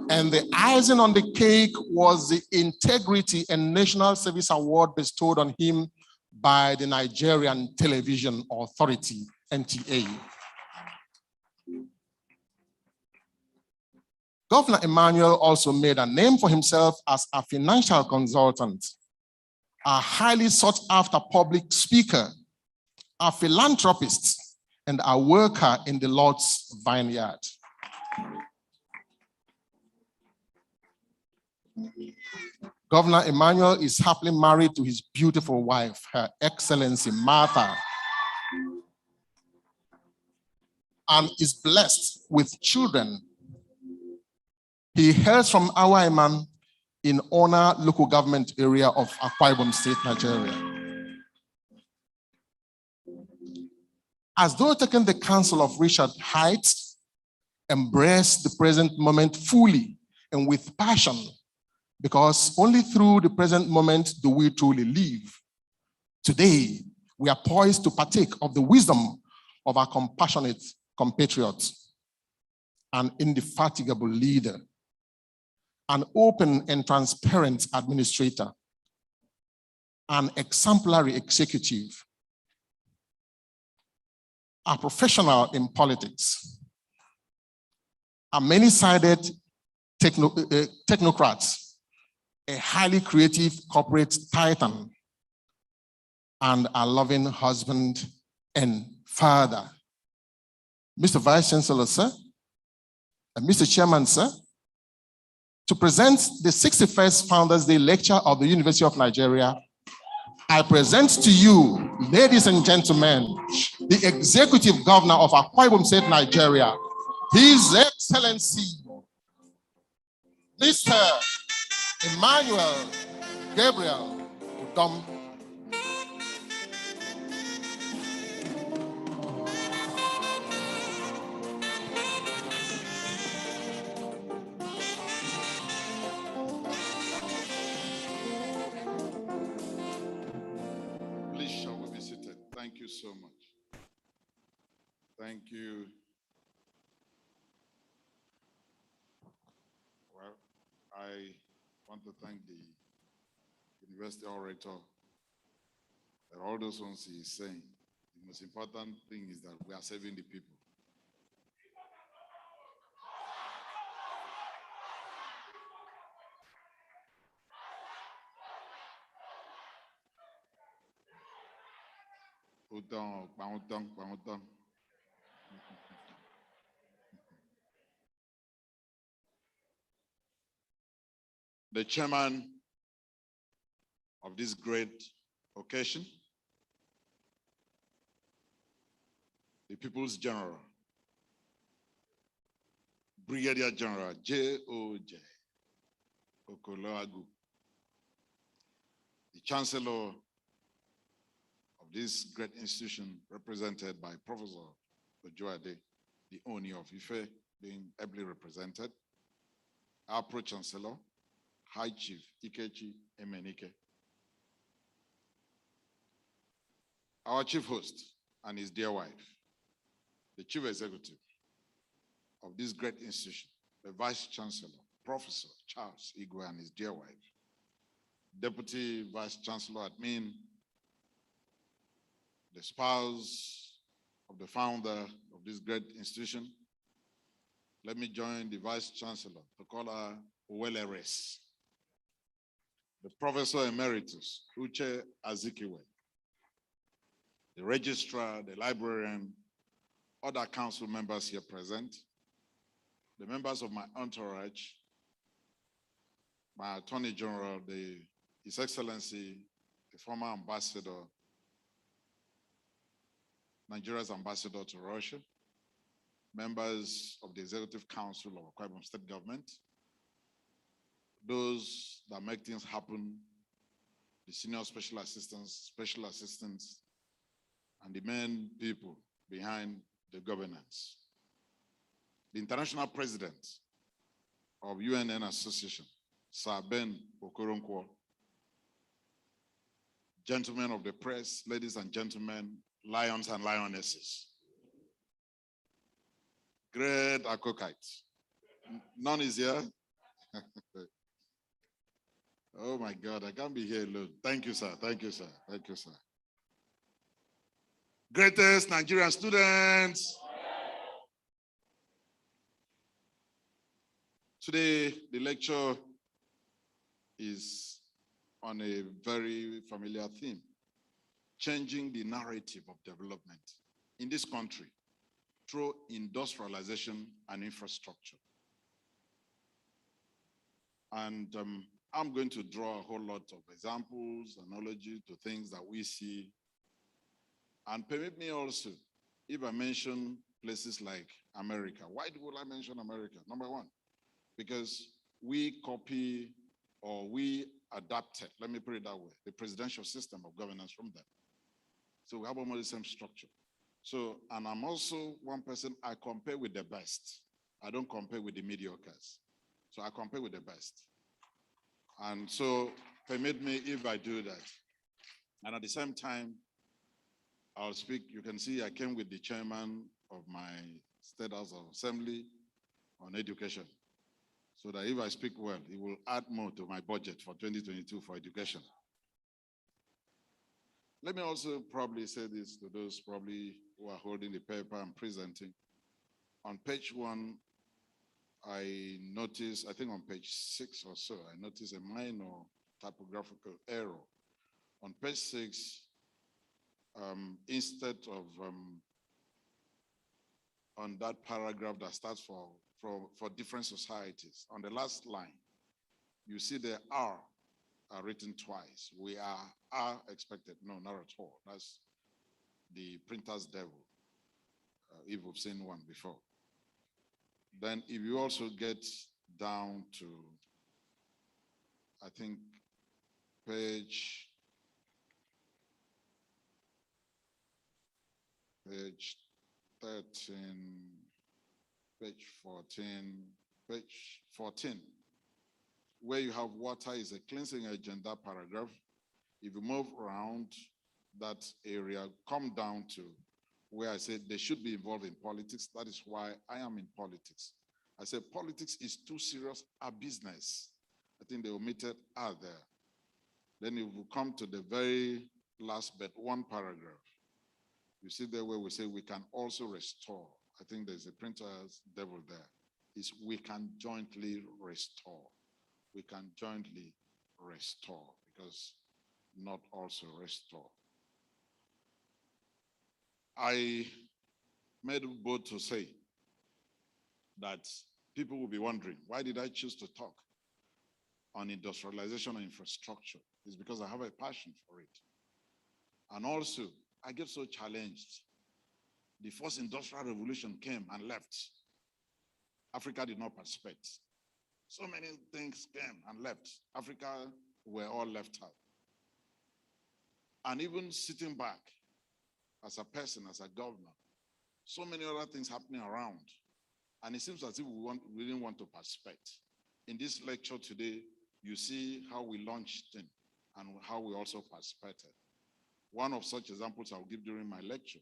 And the icing on the cake was the Integrity and National Service Award bestowed on him by the Nigerian Television Authority, NTA. Governor Emmanuel also made a name for himself as a financial consultant, a highly sought after public speaker, a philanthropist, and a worker in the Lord's vineyard. Governor Emmanuel is happily married to his beautiful wife, Her Excellency Martha, and is blessed with children. He hails from Awaiman in Ona local government area of Akwa Ibom State, Nigeria. As though taking the counsel of Richard Height, embrace the present moment fully and with passion, because only through the present moment do we truly live. Today, we are poised to partake of the wisdom of our compassionate compatriot, an indefatigable leader, an open and transparent administrator, an exemplary executive, a professional in politics, a many-sided technocrat, a highly creative corporate titan, and a loving husband and father. Mr. Vice Chancellor, sir, and Mr. Chairman, sir, to present the 61st Founders Day lecture of the University of Nigeria, I present to you, ladies and gentlemen, the Executive Governor of Akwa Ibom State, Nigeria, His Excellency, Mr. Emmanuel Gabriel Udom. Please shall we be seated. Thank you so much. Thank you. Well, I want to thank the University Orator There are all those ones he is saying. The most important thing is that we are saving the people. The chairman of this great occasion, the People's General, Brigadier General J.O.J. Okoloagu, the Chancellor of this great institution, represented by Professor Ojoade, the Oni of Ife, being ably represented, our Pro-Chancellor, High Chief Ikechi Emenike, our chief host and his dear wife, the chief executive of this great institution, the Vice Chancellor, Professor Charles Igwe and his dear wife, Deputy Vice Chancellor Admin, the spouse of the founder of this great institution. Let me join the Vice Chancellor to call her Uweleres, the Professor Emeritus, Uche Azikiwe, the Registrar, the Librarian, other council members here present, the members of my entourage, my Attorney General, His Excellency, the former ambassador, Nigeria's ambassador to Russia, members of the Executive Council of Aquarium State Government, those that make things happen, the senior special assistants, and the main people behind the governance. The international president of UNN Association, Sir Ben Okoronkwo, gentlemen of the press, ladies and gentlemen, lions and lionesses, great Akokites. None is here. Oh my God, I can't be here alone. Thank you, sir. Thank you, sir. Thank you, sir. Greatest Nigerian students. Today, the lecture is on a very familiar theme, changing the narrative of development in this country through industrialization and infrastructure. And I'm going to draw a whole lot of examples, analogies to things that we see. And permit me also, if I mention places like America, why would I mention America? Number one, because we copy or we adapted, let me put it that way, the presidential system of governance from them. So we have almost the same structure. So, and I'm also one person, I compare with the best. I don't compare with the mediocres. So I compare with the best. And so permit me if I do that. And at the same time, I'll speak, you can see I came with the chairman of my State House of Assembly on education. So that if I speak well, it will add more to my budget for 2022 for education. Let me also probably say this to those probably who are holding the paper and presenting. On page 1, I noticed, I think on page 6 or so, I noticed a minor typographical error. On page 6, instead of on that paragraph that starts for different societies, on the last line, you see the are written twice. We are expected. No, not at all. That's the printer's devil, if we've seen one before. Then if you also get down to, I think, page 13, page 14, where you have water is a cleansing agent, that paragraph. If you move around that area, come down to where I said they should be involved in politics. That is why I am in politics. I said politics is too serious a business. I think they omitted are there. Then if you come to the very last but one paragraph. You see there where we say we can also restore. I think there's a printer's devil there. Is we can jointly restore. We can jointly restore, because not also restore. I made a bold to say that people will be wondering, why did I choose to talk on industrialization and infrastructure? It's because I have a passion for it. And also, I get so challenged. The first industrial revolution came and left. Africa did not participate. So many things came and left. Africa were all left out. And even sitting back as a person, as a governor, so many other things happening around. And it seems as if we didn't want to participate. In this lecture today, you see how we launched in and how we also participated. One of such examples I'll give during my lecture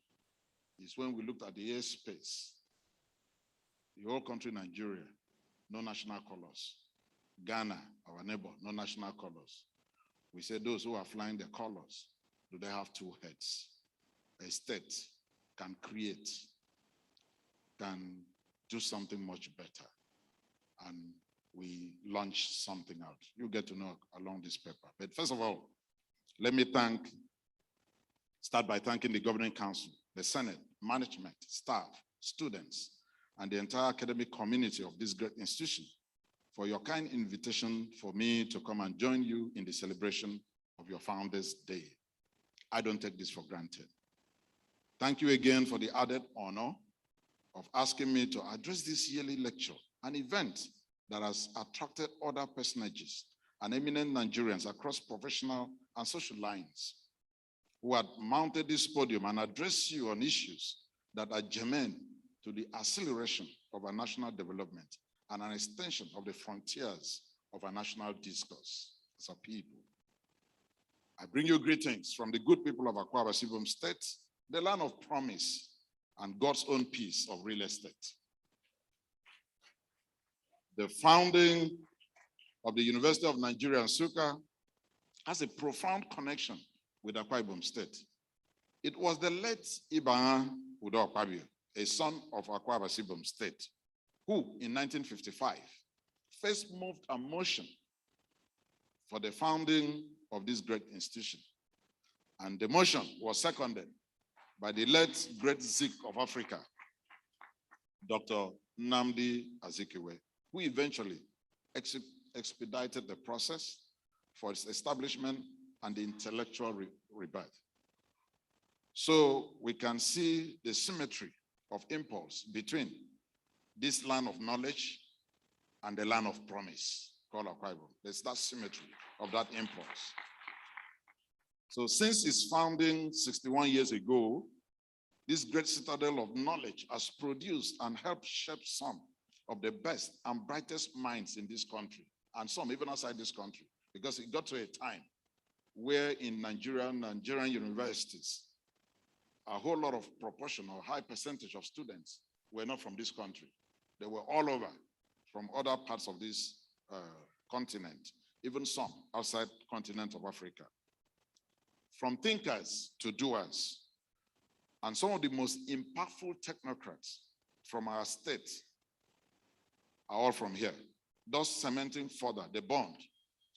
is when we looked at the airspace. The whole country, Nigeria, no national colors. Ghana, our neighbor, no national colors. We said those who are flying the colors, do they have two heads? A state can create, can do something much better. And we launched something out. You get to know along this paper. But first of all, let me start by thanking the Governing Council, the Senate, management, staff, students, and the entire academic community of this great institution for your kind invitation for me to come and join you in the celebration of your Founders' Day. I don't take this for granted. Thank you again for the added honor of asking me to address this yearly lecture, an event that has attracted other personages and eminent Nigerians across professional and social lines who had mounted this podium and addressed you on issues that are germane to the acceleration of our national development and an extension of the frontiers of our national discourse as a people. I bring you greetings from the good people of Aquarium State, the land of promise and God's own piece of real estate. The founding of the University of Nigeria, Nsukka, has a profound connection with Aquarium State. It was the late Iban Udo Akpabio, a son of Aquarium State, who in 1955 first moved a motion for the founding of this great institution. And the motion was seconded by the late great Zik of Africa, Dr. Nnamdi Azikiwe, who eventually expedited the process for its establishment and the intellectual rebirth. So we can see the symmetry of impulse between this land of knowledge and the land of promise called Aquarium. There's that symmetry of that impulse. So since its founding 61 years ago, this great citadel of knowledge has produced and helped shape some of the best and brightest minds in this country, and some even outside this country, because it got to a time where in Nigerian universities, a whole lot of proportion or high percentage of students were not from this country. They were all over from other parts of this continent, even some outside the continent of Africa. From thinkers to doers, and some of the most impactful technocrats from our state are all from here, thus cementing further the bond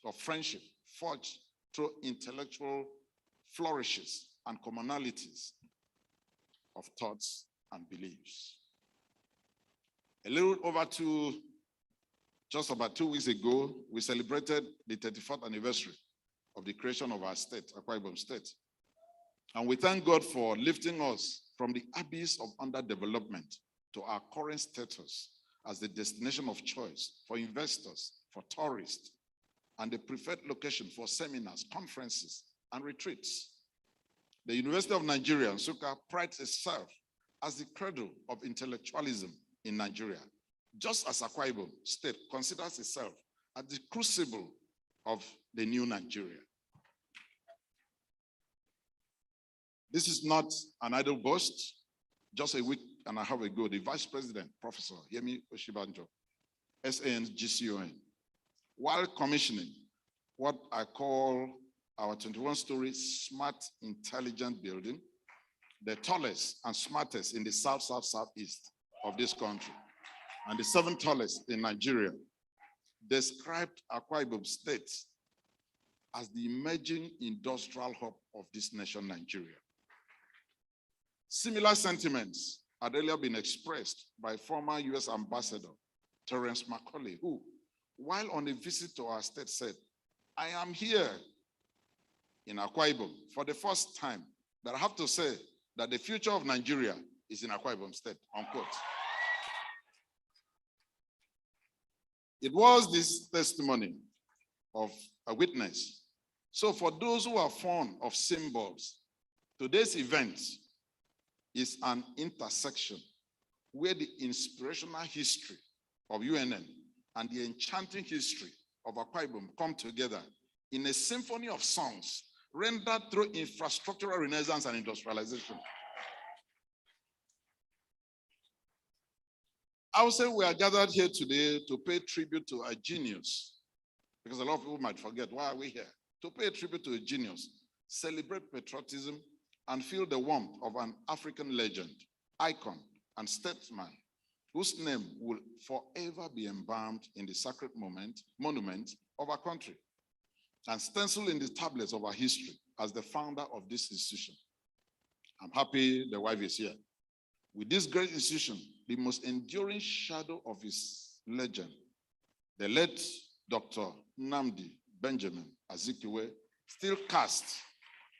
of friendship forged through intellectual flourishes and commonalities of thoughts and beliefs. Just about 2 weeks ago, we celebrated the 34th anniversary of the creation of our state, Aquarium State. And we thank God for lifting us from the abyss of underdevelopment to our current status as the destination of choice for investors, for tourists, and the preferred location for seminars, conferences, and retreats. The University of Nigeria, Nsukka, prides itself as the cradle of intellectualism in Nigeria, just as Aquarium State considers itself as the crucible of the new Nigeria. This is not an idle boast. Just a week and a half ago, the Vice President, Professor Yemi Oshibanjo, SAN GCON, while commissioning what I call our 21-story smart, intelligent building, the tallest and smartest in the southeast of this country, and the 7th tallest in Nigeria, described Akwa Ibom State as the emerging industrial hub of this nation, Nigeria. Similar sentiments had earlier been expressed by former US Ambassador Terence McCauley, who, while on a visit to our state, said, "I am here in Akwa Ibom for the first time, but I have to say that the future of Nigeria is in Akwa Ibom State," unquote. It was this testimony of a witness. So for those who are fond of symbols, today's event is an intersection where the inspirational history of UNN and the enchanting history of Akwa Ibom come together in a symphony of songs rendered through infrastructural renaissance and industrialization. I would say we are gathered here today to pay tribute to a genius, because a lot of people might forget, why are we here? To pay a tribute to a genius, celebrate patriotism, and feel the warmth of an African legend, icon, and statesman, whose name will forever be embalmed in the sacred monument of our country, and stenciled in the tablets of our history as the founder of this institution. I'm happy the wife is here. With this great institution, the most enduring shadow of his legend, the late Dr. Nnamdi Benjamin Azikiwe, still casts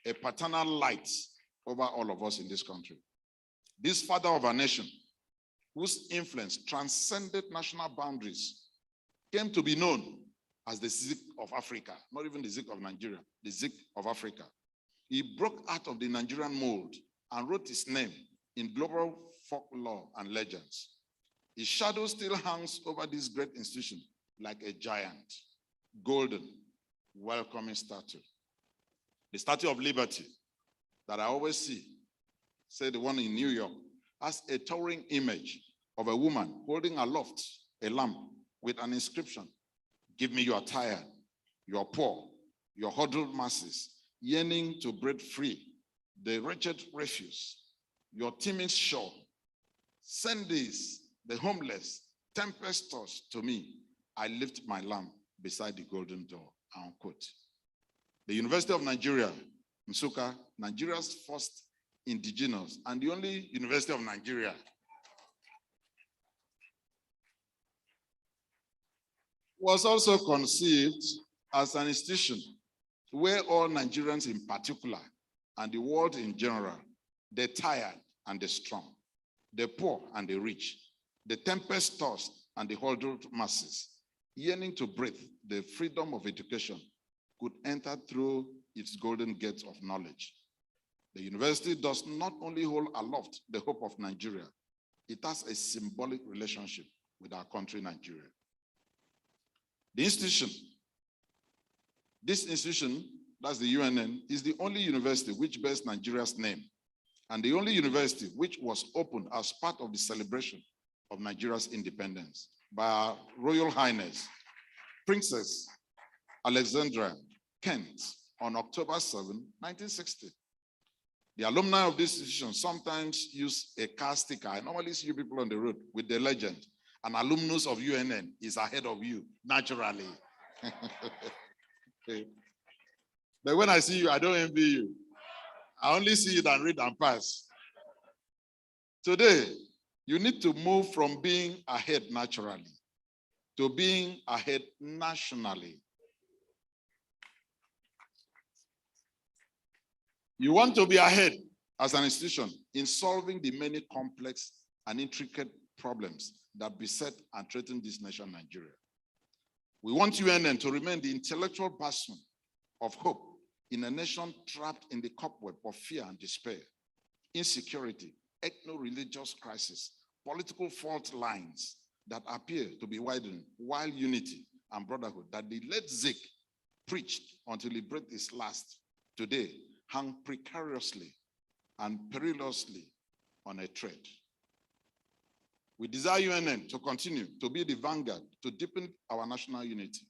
a paternal light over all of us in this country. This father of our nation, whose influence transcended national boundaries, came to be known as the Zik of Africa, not even the Zik of Nigeria, the Zik of Africa. He broke out of the Nigerian mold and wrote his name in global folklore and legends. His shadow still hangs over this great institution like a giant, golden, welcoming statue. The Statue of Liberty that I always see, say the one in New York, has a towering image of a woman holding aloft a lamp with an inscription: "Give me your tired, your poor, your huddled masses, yearning to break free, the wretched refuse, your teeming shore. Send these, the homeless, tempest-tossed to me. I lift my lamp beside the golden door," unquote. The University of Nigeria, Nsukka, Nigeria's first indigenous and the only university of Nigeria, was also conceived as an institution where all Nigerians in particular and the world in general, the tired and the strong, the poor and the rich, the tempest-tossed and the huddled masses, yearning to breathe the freedom of education, could enter through its golden gates of knowledge. The university does not only hold aloft the hope of Nigeria, it has a symbolic relationship with our country, Nigeria. This institution, that's the UNN, is the only university which bears Nigeria's name, and the only university which was opened as part of the celebration of Nigeria's independence by our Royal Highness, Princess Alexandra Kent, on October 7, 1960. The alumni of this institution sometimes use a car sticker. I normally see you people on the road with the legend: "An alumnus of UNN is ahead of you, naturally." But when I see you, I don't envy you. I only see it and read and pass. Today, you need to move from being ahead naturally to being ahead nationally. You want to be ahead as an institution in solving the many complex and intricate problems that beset and threaten this nation, Nigeria. We want UNN to remain the intellectual bastion of hope in a nation trapped in the cobweb of fear and despair, insecurity, ethno-religious crisis, political fault lines that appear to be widening, while unity and brotherhood that the late Zik preached until he breathed his last, today hang precariously and perilously on a thread. We desire UNN to continue to be the vanguard, to deepen our national unity,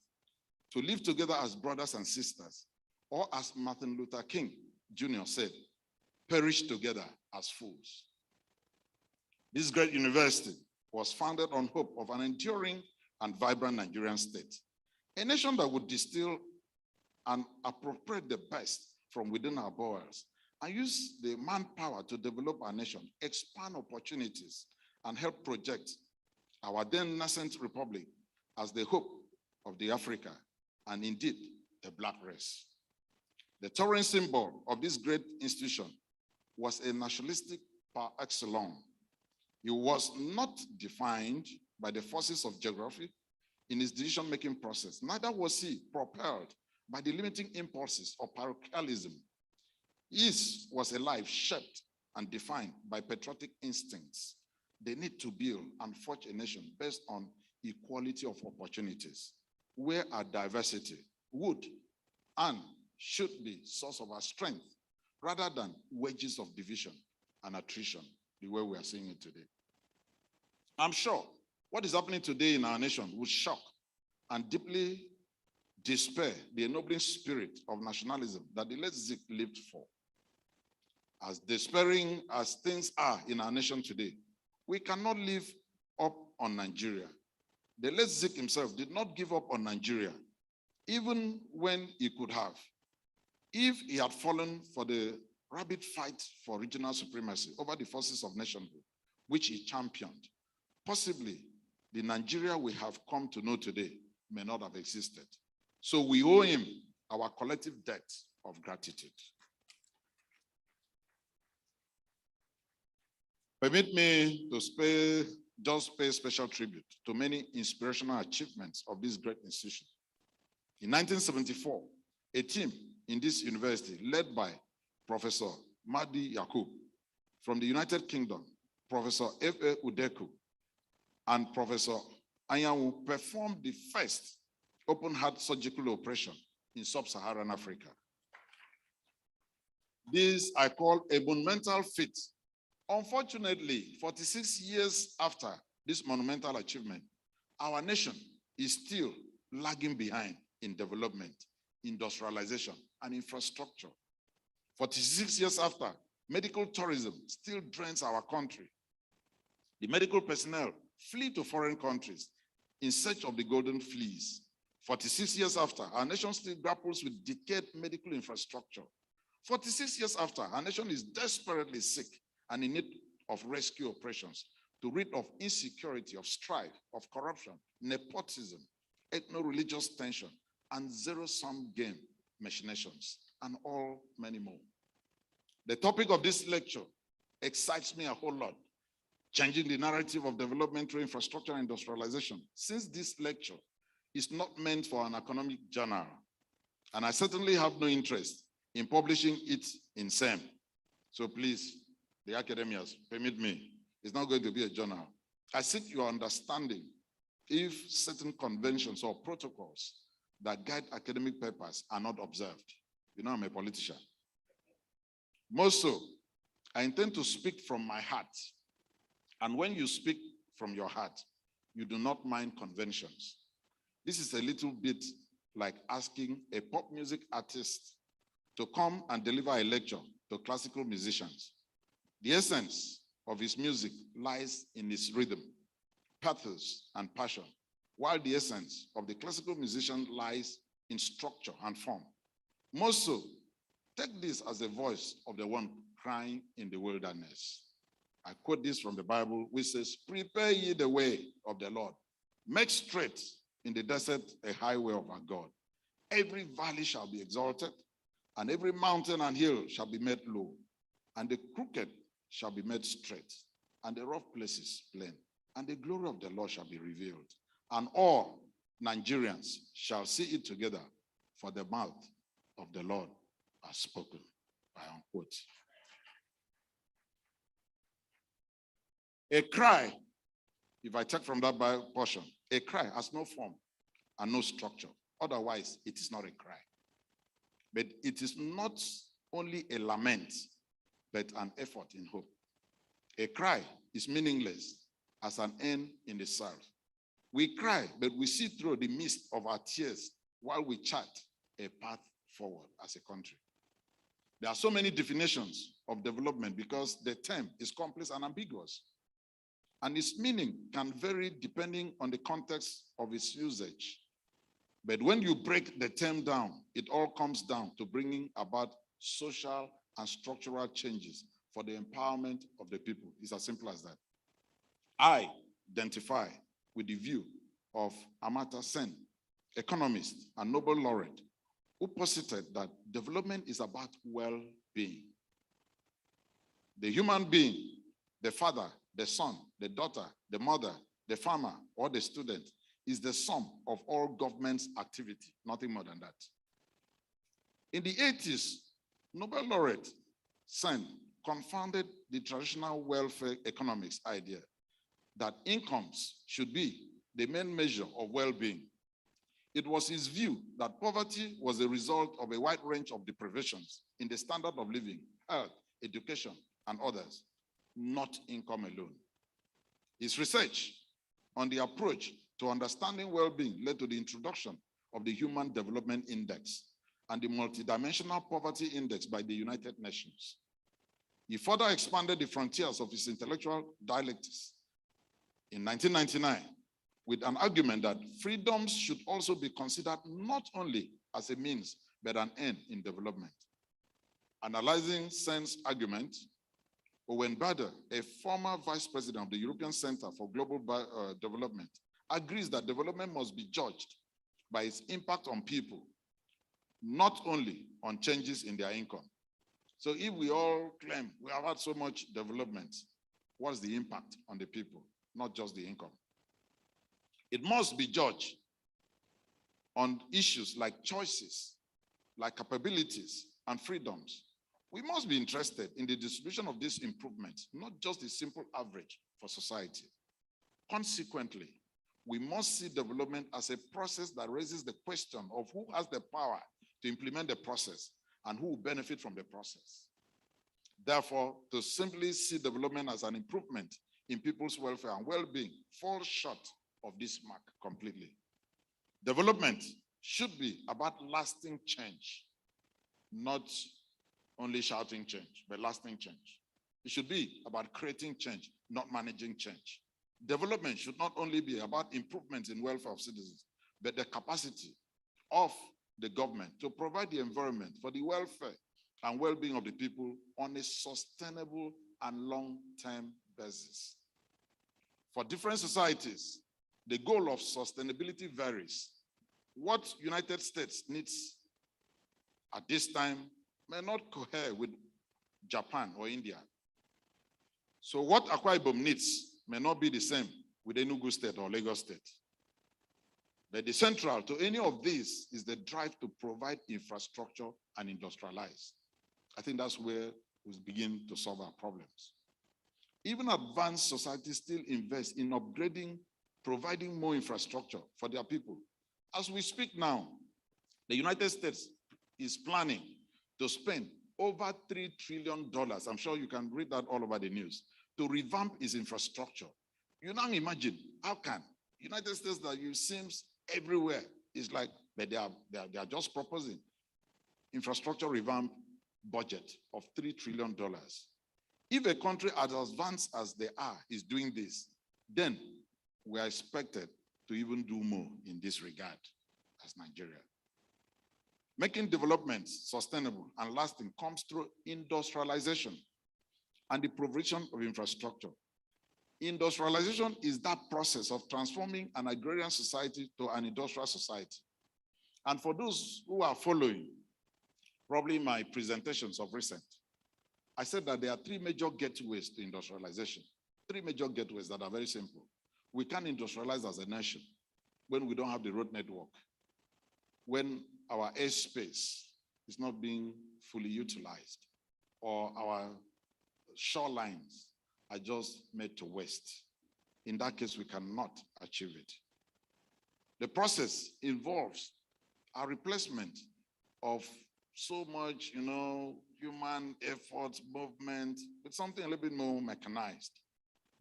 to live together as brothers and sisters, Or as Martin Luther King Jr. said, perish together as fools. This great university was founded on hope of an enduring and vibrant Nigerian state, a nation that would distill and appropriate the best from within our borders and use the manpower to develop our nation, expand opportunities, and help project our then nascent republic as the hope of the Africa and indeed the Black race. The towering symbol of this great institution was a nationalistic par excellence. It was not defined by the forces of geography in its decision-making process. Neither was he propelled by the limiting impulses of parochialism. His was a life shaped and defined by patriotic instincts. They need to build and forge a nation based on equality of opportunities, where our diversity would and should be source of our strength, rather than wages of division and attrition, the way we are seeing it today. I'm sure what is happening today in our nation would shock and deeply despair the ennobling spirit of nationalism that the late Zik lived for. As despairing as things are in our nation today, we cannot live up on Nigeria. The late Zik himself did not give up on Nigeria, even when he could have. If he had fallen for the rabid fight for regional supremacy over the forces of nationhood, which he championed, possibly the Nigeria we have come to know today may not have existed. So we owe him our collective debt of gratitude. Permit me to pay special tribute to many inspirational achievements of this great institution. In 1974, a team in this university led by Professor Mahdi Yakub from the United Kingdom, Professor F.A. Udeku, and Professor Anyanwu performed the first open-heart surgical operation in sub-Saharan Africa. This I call a monumental feat. Unfortunately, 46 years after this monumental achievement, our nation is still lagging behind in development, industrialization, and infrastructure. 46 years after, medical tourism still drains our country. The medical personnel flee to foreign countries in search of the golden fleece. 46 years after, our nation still grapples with decayed medical infrastructure. 46 years after, our nation is desperately sick and in need of rescue operations to rid of insecurity, of strife, of corruption, nepotism, ethno-religious tension, and zero-sum game machinations, and all many more. The topic of this lecture excites me a whole lot, changing the narrative of development through infrastructure and industrialization. Since this lecture is not meant for an economic journal, and I certainly have no interest in publishing it in SEM. So please, the academias, permit me. It's not going to be a journal. I seek your understanding if certain conventions or protocols that guide academic papers are not observed. You know, I'm a politician. Most so, I intend to speak from my heart. And when you speak from your heart, you do not mind conventions. This is a little bit like asking a pop music artist to come and deliver a lecture to classical musicians. The essence of his music lies in its rhythm, pathos, and passion, while the essence of the classical musician lies in structure and form. Most so, take this as the voice of the one crying in the wilderness. I quote this from the Bible, which says, "Prepare ye the way of the Lord. Make straight in the desert a highway of our God. Every valley shall be exalted, and every mountain and hill shall be made low, and the crooked shall be made straight, and the rough places plain, and the glory of the Lord shall be revealed. And all Nigerians shall see it together, for the mouth of the Lord has spoken." Unquote. A cry, if I take from that Bible portion, a cry has no form and no structure. Otherwise, it is not a cry. But it is not only a lament, but an effort in hope. A cry is meaningless as an end in itself. We cry, but we see through the mist of our tears while we chart a path forward as a country. There are so many definitions of development because the term is complex and ambiguous, and its meaning can vary depending on the context of its usage. But when you break the term down, it all comes down to bringing about social and structural changes for the empowerment of the people. It's as simple as that. I identify with the view of Amartya Sen, economist and Nobel laureate, who posited that development is about well-being. The human being, the father, the son, the daughter, the mother, the farmer, or the student is the sum of all government's activity, nothing more than that. In the 80s, Nobel laureate Sen confounded the traditional welfare economics idea that incomes should be the main measure of well-being. It was his view that poverty was a result of a wide range of deprivations in the standard of living, health, education, and others, not income alone. His research on the approach to understanding well-being led to the introduction of the Human Development Index and the Multidimensional Poverty Index by the United Nations. He further expanded the frontiers of his intellectual dialectics in 1999 with an argument that freedoms should also be considered not only as a means, but an end in development. Analyzing Sen's argument, Owen Bader, a former vice president of the European Center for Global Development, agrees that development must be judged by its impact on people, not only on changes in their income. So if we all claim we have had so much development, what's the impact on the people, not just the income? It must be judged on issues like choices, like capabilities and freedoms. We must be interested in the distribution of these improvements, not just the simple average for society. Consequently, we must see development as a process that raises the question of who has the power to implement the process and who will benefit from the process. Therefore, to simply see development as an improvement in people's welfare and well-being falls short of this mark completely. Development should be about lasting change, not only shouting change, but lasting change. It should be about creating change, not managing change. Development should not only be about improvements in welfare of citizens, but the capacity of the government to provide the environment for the welfare and well-being of the people on a sustainable and long-term basis. For different societies, the goal of sustainability varies. What United States needs at this time may not cohere with Japan or India. So what Akwa Ibom needs may not be the same with Enugu State or Lagos State. But the central to any of these is the drive to provide infrastructure and industrialize. I think that's where we begin to solve our problems. Even advanced societies still invest in upgrading, providing more infrastructure for their people. As we speak now, the United States is planning to spend over $3 trillion. I'm sure you can read that all over the news, to revamp its infrastructure. You now imagine, how can United States that you seems everywhere is like, but they are just proposing infrastructure revamp budget of $3 trillion. If a country as advanced as they are is doing this, then we are expected to even do more in this regard as Nigeria. Making development sustainable and lasting comes through industrialization and the provision of infrastructure. Industrialization is that process of transforming an agrarian society to an industrial society. And for those who are following, probably my presentations of recent, I said that there are three major gateways to industrialization. Three major gateways that are very simple. We can't industrialize as a nation when we don't have the road network, when our airspace is not being fully utilized, or our shorelines are just made to waste. In that case, we cannot achieve it. The process involves a replacement of so much, human effort, movement, with something a little bit more mechanized.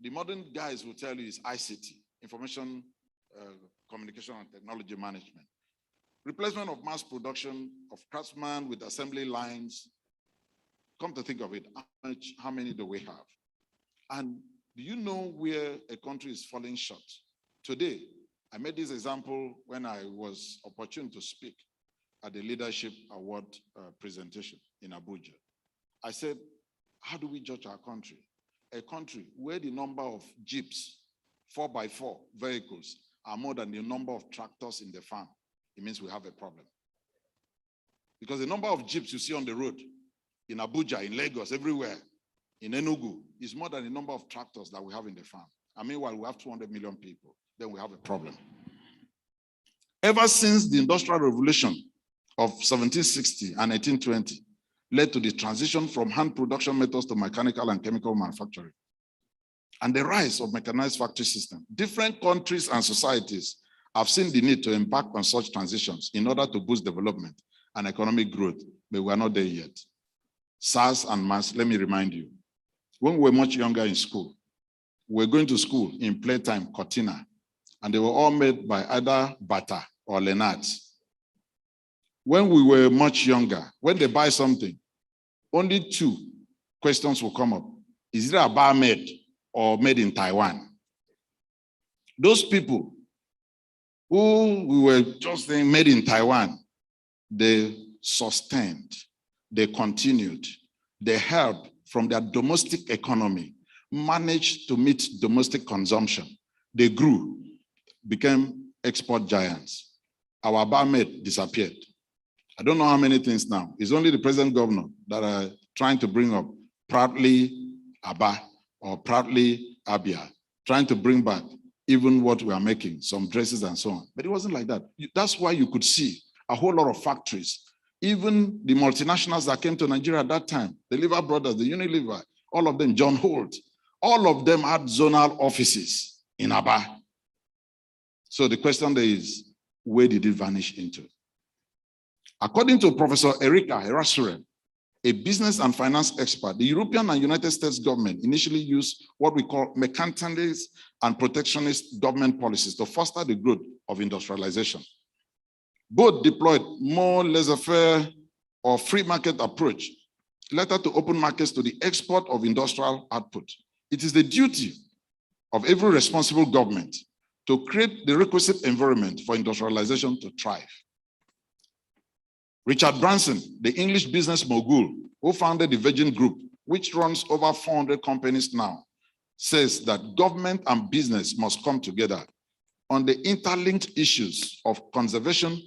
The modern guys will tell you is ICT, information, communication and technology management. Replacement of mass production of craftsmen with assembly lines. Come to think of it, how many do we have? And do you know where a country is falling short? Today, I made this example when I was opportune to speak at the Leadership Award presentation in Abuja. I said, how do we judge our country? A country where the number of jeeps, 4x4 vehicles, are more than the number of tractors in the farm. It means we have a problem. Because the number of jeeps you see on the road, in Abuja, in Lagos, everywhere, in Enugu, is more than the number of tractors that we have in the farm. And meanwhile, we have 200 million people. Then we have a problem. Ever since the Industrial Revolution of 1760 and 1820 led to the transition from hand production methods to mechanical and chemical manufacturing, and the rise of mechanized factory systems, different countries and societies have seen the need to embark on such transitions in order to boost development and economic growth, but we are not there yet. SARS and MAS, let me remind you, when we were much younger in school, we were going to school in playtime, Cortina, and they were all made by either Bata or Leonard. When we were much younger, when they buy something, only two questions will come up. Is it a bar made or made in Taiwan? Those people who we were just saying made in Taiwan, they sustained, they continued, they helped from their domestic economy, managed to meet domestic consumption. They grew, became export giants. Our barmaid disappeared. I don't know how many things now. It's only the present governor that are trying to bring up proudly Aba or proudly Abia, trying to bring back even what we are making, some dresses and so on. But it wasn't like that. That's why you could see a whole lot of factories. Even the multinationals that came to Nigeria at that time, the Lever Brothers, the Unilever, all of them, John Holt, all of them had zonal offices in Aba. So the question there is, where did it vanish into? According to Professor Erika Erasure, a business and finance expert, the European and United States government initially used what we call mercantilist and protectionist government policies to foster the growth of industrialization. Both deployed more laissez-faire or free market approach, later to open markets to the export of industrial output. It is the duty of every responsible government to create the requisite environment for industrialization to thrive. Richard Branson, the English business mogul who founded the Virgin Group, which runs over 400 companies now, says that government and business must come together on the interlinked issues of conservation,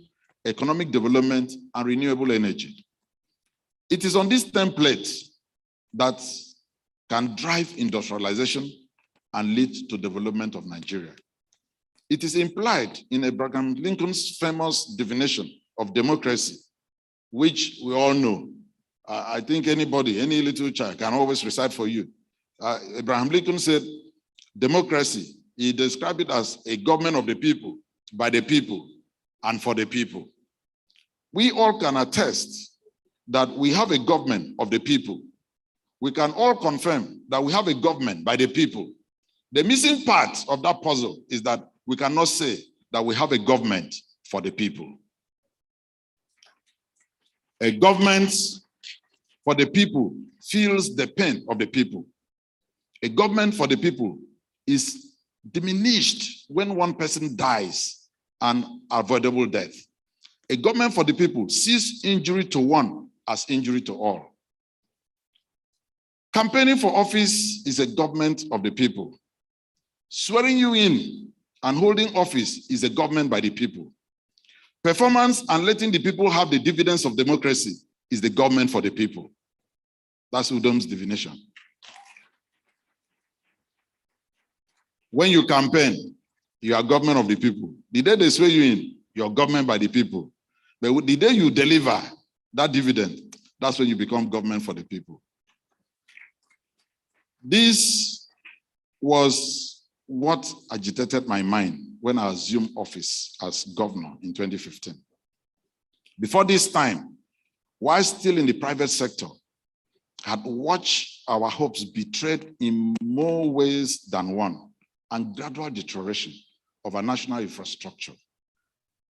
economic development, and renewable energy. It is on this template that can drive industrialization and lead to development of Nigeria. It is implied in Abraham Lincoln's famous definition of democracy, which we all know. I think anybody, any little child can always recite for you. Abraham Lincoln said, democracy, he described it as a government of the people, by the people, and for the people. We all can attest that we have a government of the people. We can all confirm that we have a government by the people. The missing part of that puzzle is that we cannot say that we have a government for the people. A government for the people feels the pain of the people. A government for the people is diminished when one person dies an avoidable death. A government for the people sees injury to one as injury to all. Campaigning for office is a government of the people. Swearing you in and holding office is a government by the people. Performance and letting the people have the dividends of democracy is the government for the people. That's Udom's definition. When you campaign, you are government of the people. The day they swear you in, you're government by the people. But the day you deliver that dividend, that's when you become government for the people. This was what agitated my mind when I assumed office as governor in 2015. Before this time, while still in the private sector, I had watched our hopes betrayed in more ways than one, and gradual deterioration of our national infrastructure.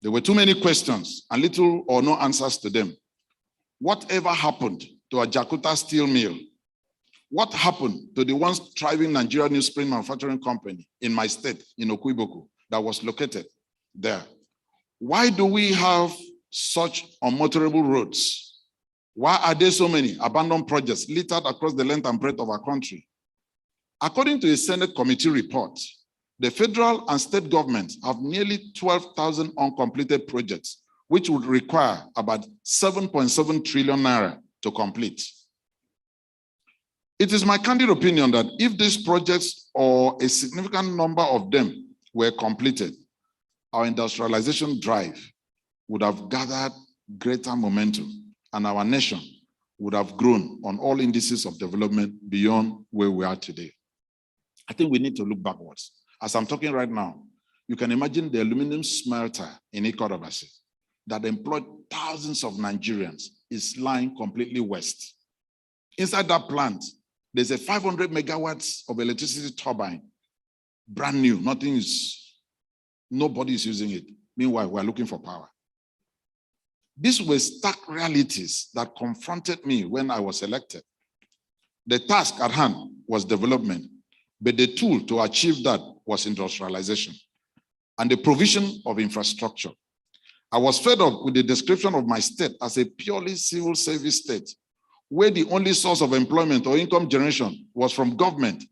There were too many questions and little or no answers to them. Whatever happened to a Jakarta steel mill? What happened to the once thriving Nigeria newsprint manufacturing company in my state, in Okuiboku, that was located there? Why do we have such unmotorable roads? Why are there so many abandoned projects littered across the length and breadth of our country? According to a Senate committee report, the federal and state governments have nearly 12,000 uncompleted projects, which would require about 7.7 trillion naira to complete. It is my candid opinion that if these projects or a significant number of them were completed, our industrialization drive would have gathered greater momentum and our nation would have grown on all indices of development beyond where we are today. I think we need to look backwards. As I'm talking right now, you can imagine the aluminum smelter in Ikorobasi that employed thousands of Nigerians is lying completely west. Inside that plant, there's a 500 megawatts of electricity turbine, brand new, nobody is using it. Meanwhile, we're looking for power. These were stark realities that confronted me when I was elected. The task at hand was development, but the tool to achieve that was industrialization and the provision of infrastructure. I was fed up with the description of my state as a purely civil service state, where the only source of employment or income generation was from government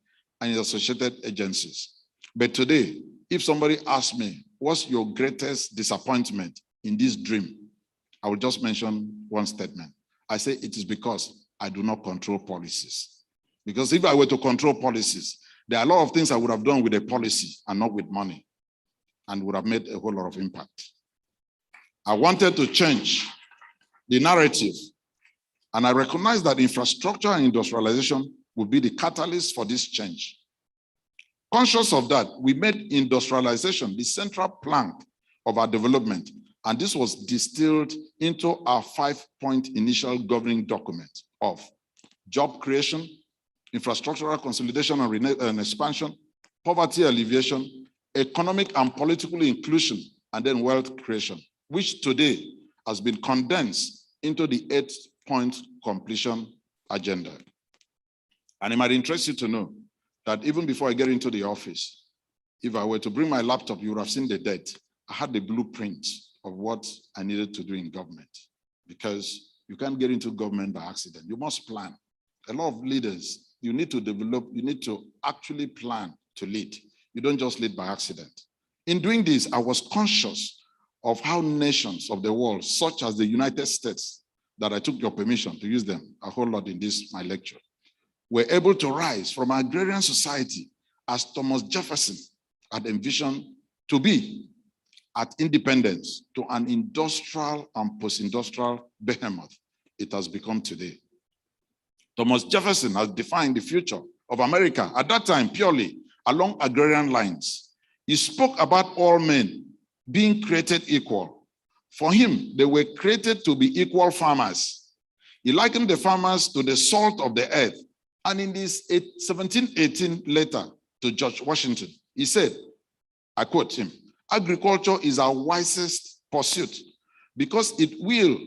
and its associated agencies. But today, if somebody asks me, what's your greatest disappointment in this dream? I will just mention one statement. I say it is because I do not control policies. Because if I were to control policies, there are a lot of things I would have done with a policy and not with money, and would have made a whole lot of impact. I wanted to change the narrative, and I recognize that infrastructure and industrialization would be the catalyst for this change. Conscious of that, we made industrialization the central plank of our development, and this was distilled into our 5-point initial governing document of job creation, infrastructural consolidation and expansion, poverty alleviation, economic and political inclusion, and then wealth creation, which today has been condensed into the 8-point completion agenda. And it might interest you to know that even before I get into the office, if I were to bring my laptop, you would have seen the date. I had the blueprint of what I needed to do in government, because you can't get into government by accident. You must plan. A lot of leaders, you need to develop, you need to actually plan to lead. You don't just lead by accident. In doing this, I was conscious of how nations of the world, such as the United States, that I took your permission to use them a whole lot in this, my lecture, were able to rise from an agrarian society as Thomas Jefferson had envisioned to be, at independence, to an industrial and post-industrial behemoth it has become today. Thomas Jefferson has defined the future of America at that time purely along agrarian lines. He spoke about all men being created equal. For him, they were created to be equal farmers. He likened the farmers to the salt of the earth. And in this 1718 letter to George Washington, he said, I quote him, agriculture is our wisest pursuit because it will,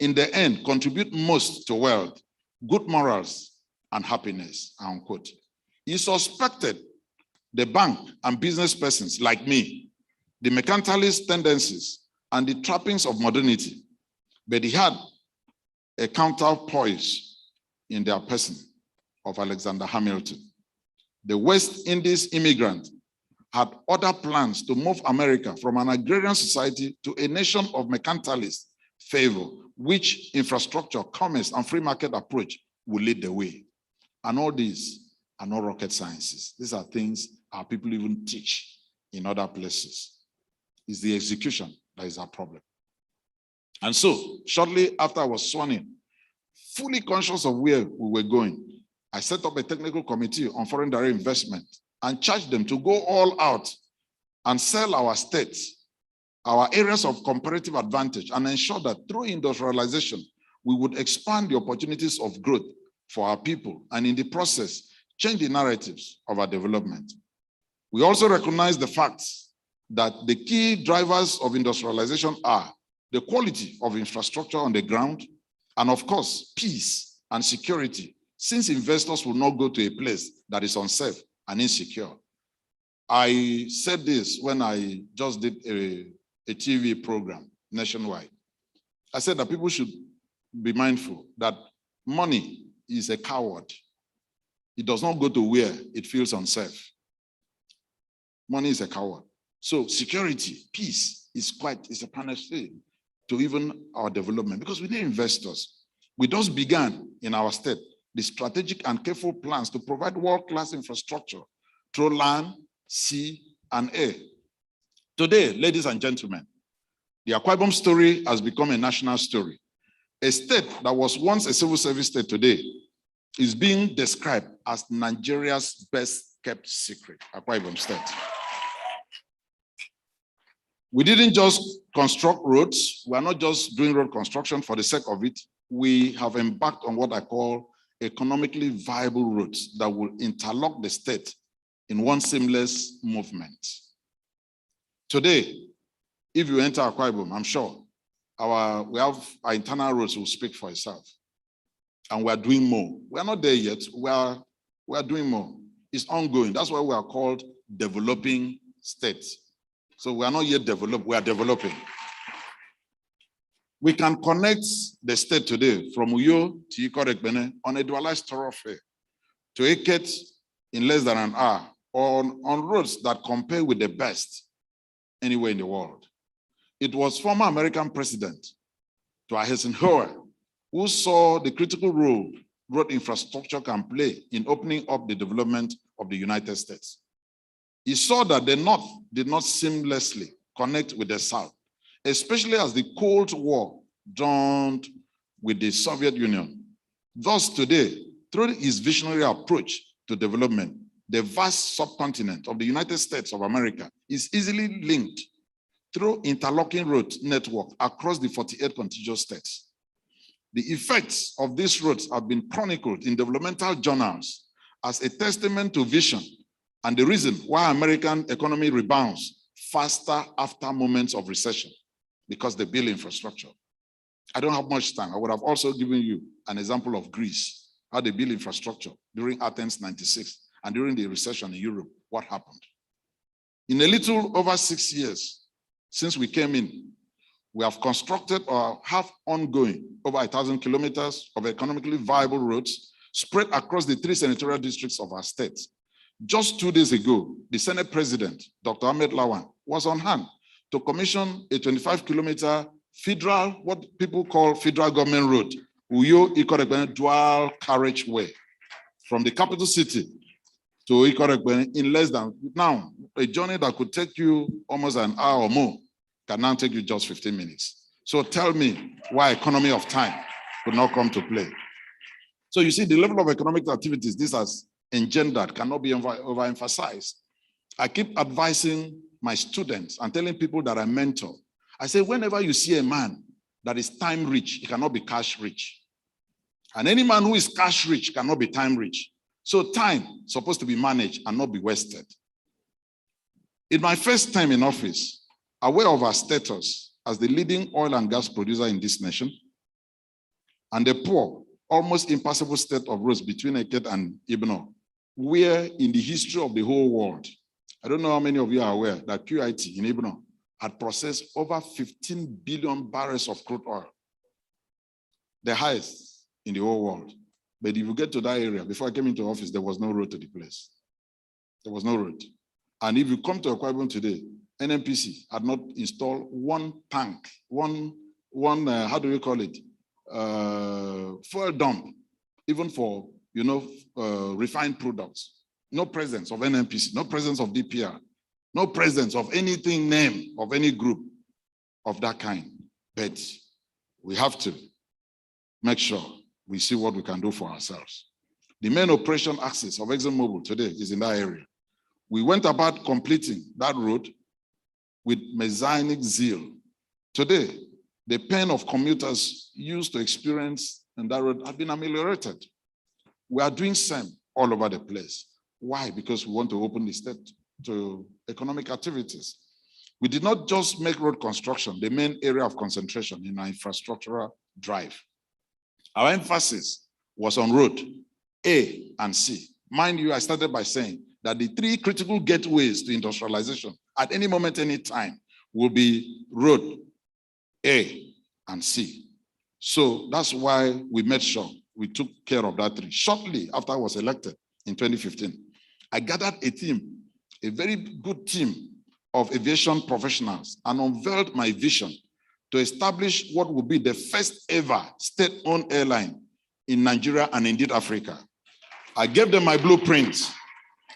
in the end, contribute most to wealth, good morals, and happiness, unquote. He suspected the bank and business persons like me, the mercantilist tendencies and the trappings of modernity, but he had a counterpoise in their person of Alexander Hamilton. The West Indies immigrant had other plans to move America from an agrarian society to a nation of mercantilist favor, which infrastructure, commerce, and free market approach will lead the way. And all these are not rocket sciences. These are things our people even teach in other places. It's the execution that is our problem. And so, shortly after I was sworn in, fully conscious of where we were going, I set up a technical committee on foreign direct investment and charged them to go all out and sell our states, our areas of comparative advantage, and ensure that through industrialization, we would expand the opportunities of growth for our people, and in the process, change the narratives of our development. We also recognize the facts that the key drivers of industrialization are the quality of infrastructure on the ground, and of course, peace and security, since investors will not go to a place that is unsafe and insecure. I said this when I just did a TV program nationwide. I said that people should be mindful that money is a coward. It does not go to where it feels unsafe. Money is a coward. So security, peace is a panacea to even our development, because we need investors. We just began in our state the strategic and careful plans to provide world-class infrastructure through land, sea, and air. Today, ladies and gentlemen, the Akwa Ibom story has become a national story. A state that was once a civil service state today is being described as Nigeria's best kept secret, Akwa Ibom State. We didn't just construct roads. We are not just doing road construction for the sake of it. We have embarked on what I call economically viable roads that will interlock the state in one seamless movement. Today, if you enter Akwa Ibom, I'm sure our internal roads will speak for itself. And we are doing more. We are not there yet. We are doing more. It's ongoing. That's why we are called developing states. So we are not yet developed, we are developing. We can connect the state today from Uyo to Ikorekbene on a dualized thoroughfare to Eket in less than an hour, on roads that compare with the best anywhere in the world. It was former American President Dwight Eisenhower who saw the critical role road infrastructure can play in opening up the development of the United States. He saw that the North did not seamlessly connect with the South, especially as the Cold War dawned with the Soviet Union. Thus today, through his visionary approach to development, the vast subcontinent of the United States of America is easily linked through interlocking road network across the 48 contiguous states. The effects of these roads have been chronicled in developmental journals as a testament to vision and the reason why American economy rebounds faster after moments of recession, because they build infrastructure. I don't have much time. I would have also given you an example of Greece, how they build infrastructure during Athens 96 and during the recession in Europe, what happened. In a little over 6 years since we came in, we have constructed or have ongoing over 1,000 kilometers of economically viable roads spread across the 3 senatorial districts of our state. Just 2 days ago, the Senate President, Dr. Ahmed Lawan, was on hand to commission a 25-kilometer federal, what people call federal government road, Uyo Ikorekbene dual carriageway, from the capital city to Ikorekbene in less than, now, a journey that could take you almost an hour or more can now take you just 15 minutes. So tell me why economy of time could not come to play. So you see the level of economic activities this has engendered cannot be overemphasized. I keep advising my students and telling people that I mentor. I say, whenever you see a man that is time rich, he cannot be cash rich. And any man who is cash rich cannot be time rich. So time is supposed to be managed and not be wasted. In my first time in office, aware of our status as the leading oil and gas producer in this nation, and the poor, almost impassable state of roads between Eket and Ibno, where in the history of the whole world, I don't know how many of you are aware that QIT in Ibno had processed over 15 billion barrels of crude oil, the highest in the whole world. But if you get to that area, before I came into office, there was no road to the place. There was no road. And if you come to Akwa Ibom today, NNPC had not installed one tank, how do you call it? Fuel dump, even for, refined products. No presence of NNPC, no presence of DPR, no presence of anything named of any group of that kind. But we have to make sure we see what we can do for ourselves. The main operation axis of ExxonMobil today is in that area. We went about completing that road with messianic zeal. Today, the pain of commuters used to experience in that road have been ameliorated. We are doing same all over the place. Why? Because we want to open the state to economic activities. We did not just make road construction the main area of concentration in our infrastructural drive. Our emphasis was on road A and C. Mind you, I started by saying that the three critical gateways to industrialization at any moment, any time, will be road A and C. So that's why we made sure we took care of that three. Shortly after I was elected in 2015, I gathered a team, a very good team of aviation professionals, and unveiled my vision to establish what would be the first ever state-owned airline in Nigeria and indeed Africa. I gave them my blueprint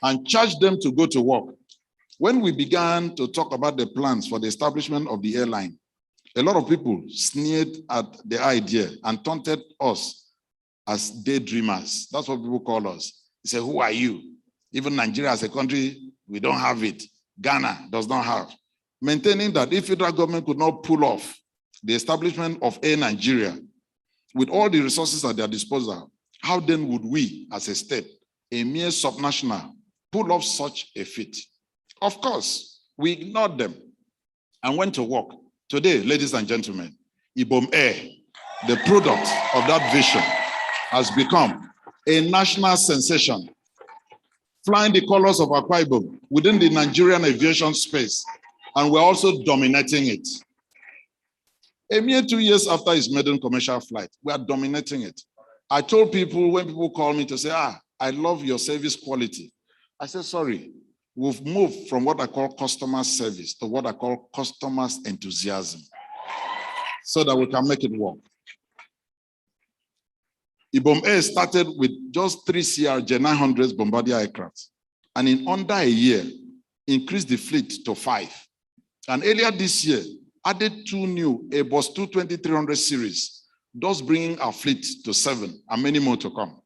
and charged them to go to work. When we began to talk about the plans for the establishment of the airline, a lot of people sneered at the idea and taunted us as daydreamers. That's what people call us. They say, who are you? Even Nigeria as a country, we don't have it. Ghana does not have. Maintaining that if federal government could not pull off the establishment of Air Nigeria with all the resources at their disposal, how then would we as a state, a mere subnational, pull off such a feat? Of course, we ignored them and went to work. Today, ladies and gentlemen, Ibom Air, the product of that vision, has become a national sensation, flying the colors of Akwa Ibom within the Nigerian aviation space, and we're also dominating it. A mere 2 years after its maiden commercial flight, we are dominating it. I told people, when people call me to say, I love your service quality, I said, sorry, we've moved from what I call customer service to what I call customers enthusiasm, so that we can make it work. Ibom Air started with just 3 CRJ-900 Bombardier aircraft, and in under a year, increased the fleet to 5. And earlier this year, added 2 new Airbus 220-300 series, thus bringing our fleet to 7, and many more to come.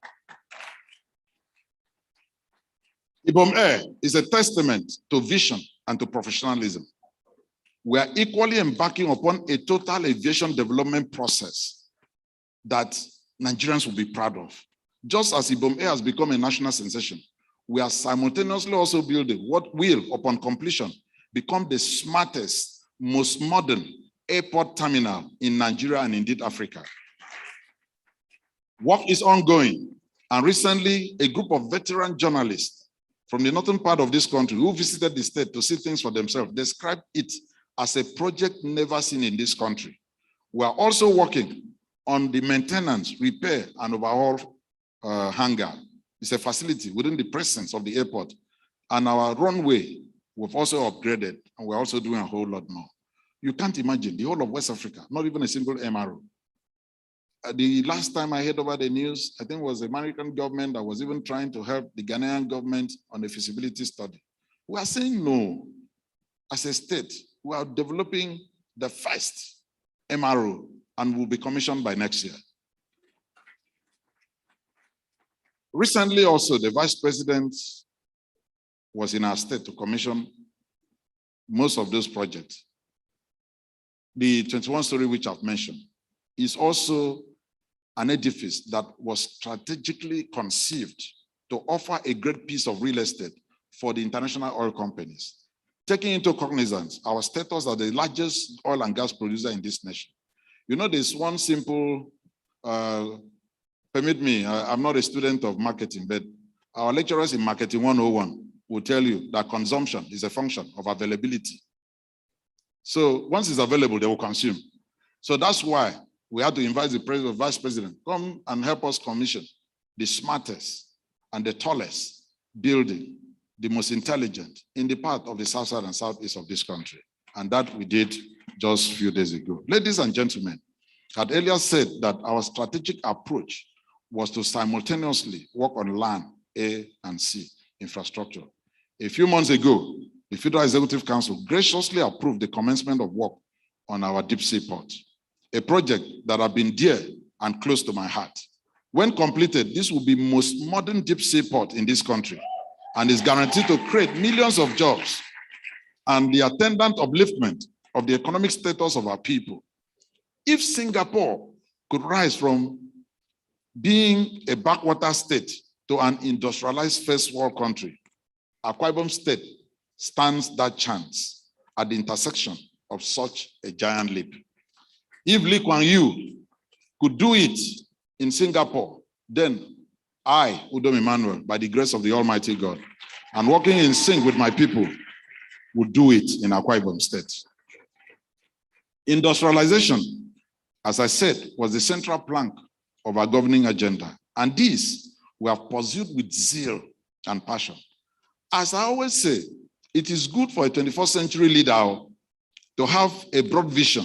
Ibom Air is a testament to vision and to professionalism. We are equally embarking upon a total aviation development process that Nigerians will be proud of. Just as Ibom Air has become a national sensation, we are simultaneously also building what will, upon completion, become the smartest, most modern airport terminal in Nigeria and indeed Africa. Work is ongoing, and recently a group of veteran journalists from the northern part of this country who visited the state to see things for themselves described it as a project never seen in this country. We are also working on the maintenance, repair, and overhaul hangar. It's a facility within the presence of the airport. And our runway, we've also upgraded, and we're also doing a whole lot more. You can't imagine the whole of West Africa, not even a single MRO. The last time I heard about the news, I think it was the American government that was even trying to help the Ghanaian government on a feasibility study. We are saying no. As a state, we are developing the first MRO and will be commissioned by next year. Recently also, the Vice President was in our state to commission most of those projects. The 21-story which I've mentioned is also an edifice that was strategically conceived to offer a great piece of real estate for the international oil companies, taking into cognizance our status as the largest oil and gas producer in this nation. You know, there's one simple, permit me, I'm not a student of marketing, but our lecturers in Marketing 101 will tell you that consumption is a function of availability. So once it's available, they will consume. So that's why we had to invite the president, vice president, come and help us commission the smartest and the tallest building, the most intelligent in the part of the south side and southeast of this country. And that we did just a few days ago. Ladies and gentlemen, I had earlier said that our strategic approach was to simultaneously work on land, air, and sea infrastructure. A few months ago, the Federal Executive Council graciously approved the commencement of work on our deep sea port, a project that had been dear and close to my heart. When completed, this will be the most modern deep sea port in this country and is guaranteed to create millions of jobs and the attendant upliftment of the economic status of our people. If Singapore could rise from being a backwater state to an industrialized first world country, Aquarium State stands that chance. at the intersection of such a giant leap. If Lee Kuan Yew could do it in Singapore, then I, Udom Emmanuel, by the grace of the Almighty God, and working in sync with my people, would do it in Akwa Ibom State. Industrialization, as I said, was the central plank of our governing agenda. And this we have pursued with zeal and passion. As I always say, it is good for a 21st century leader to have a broad vision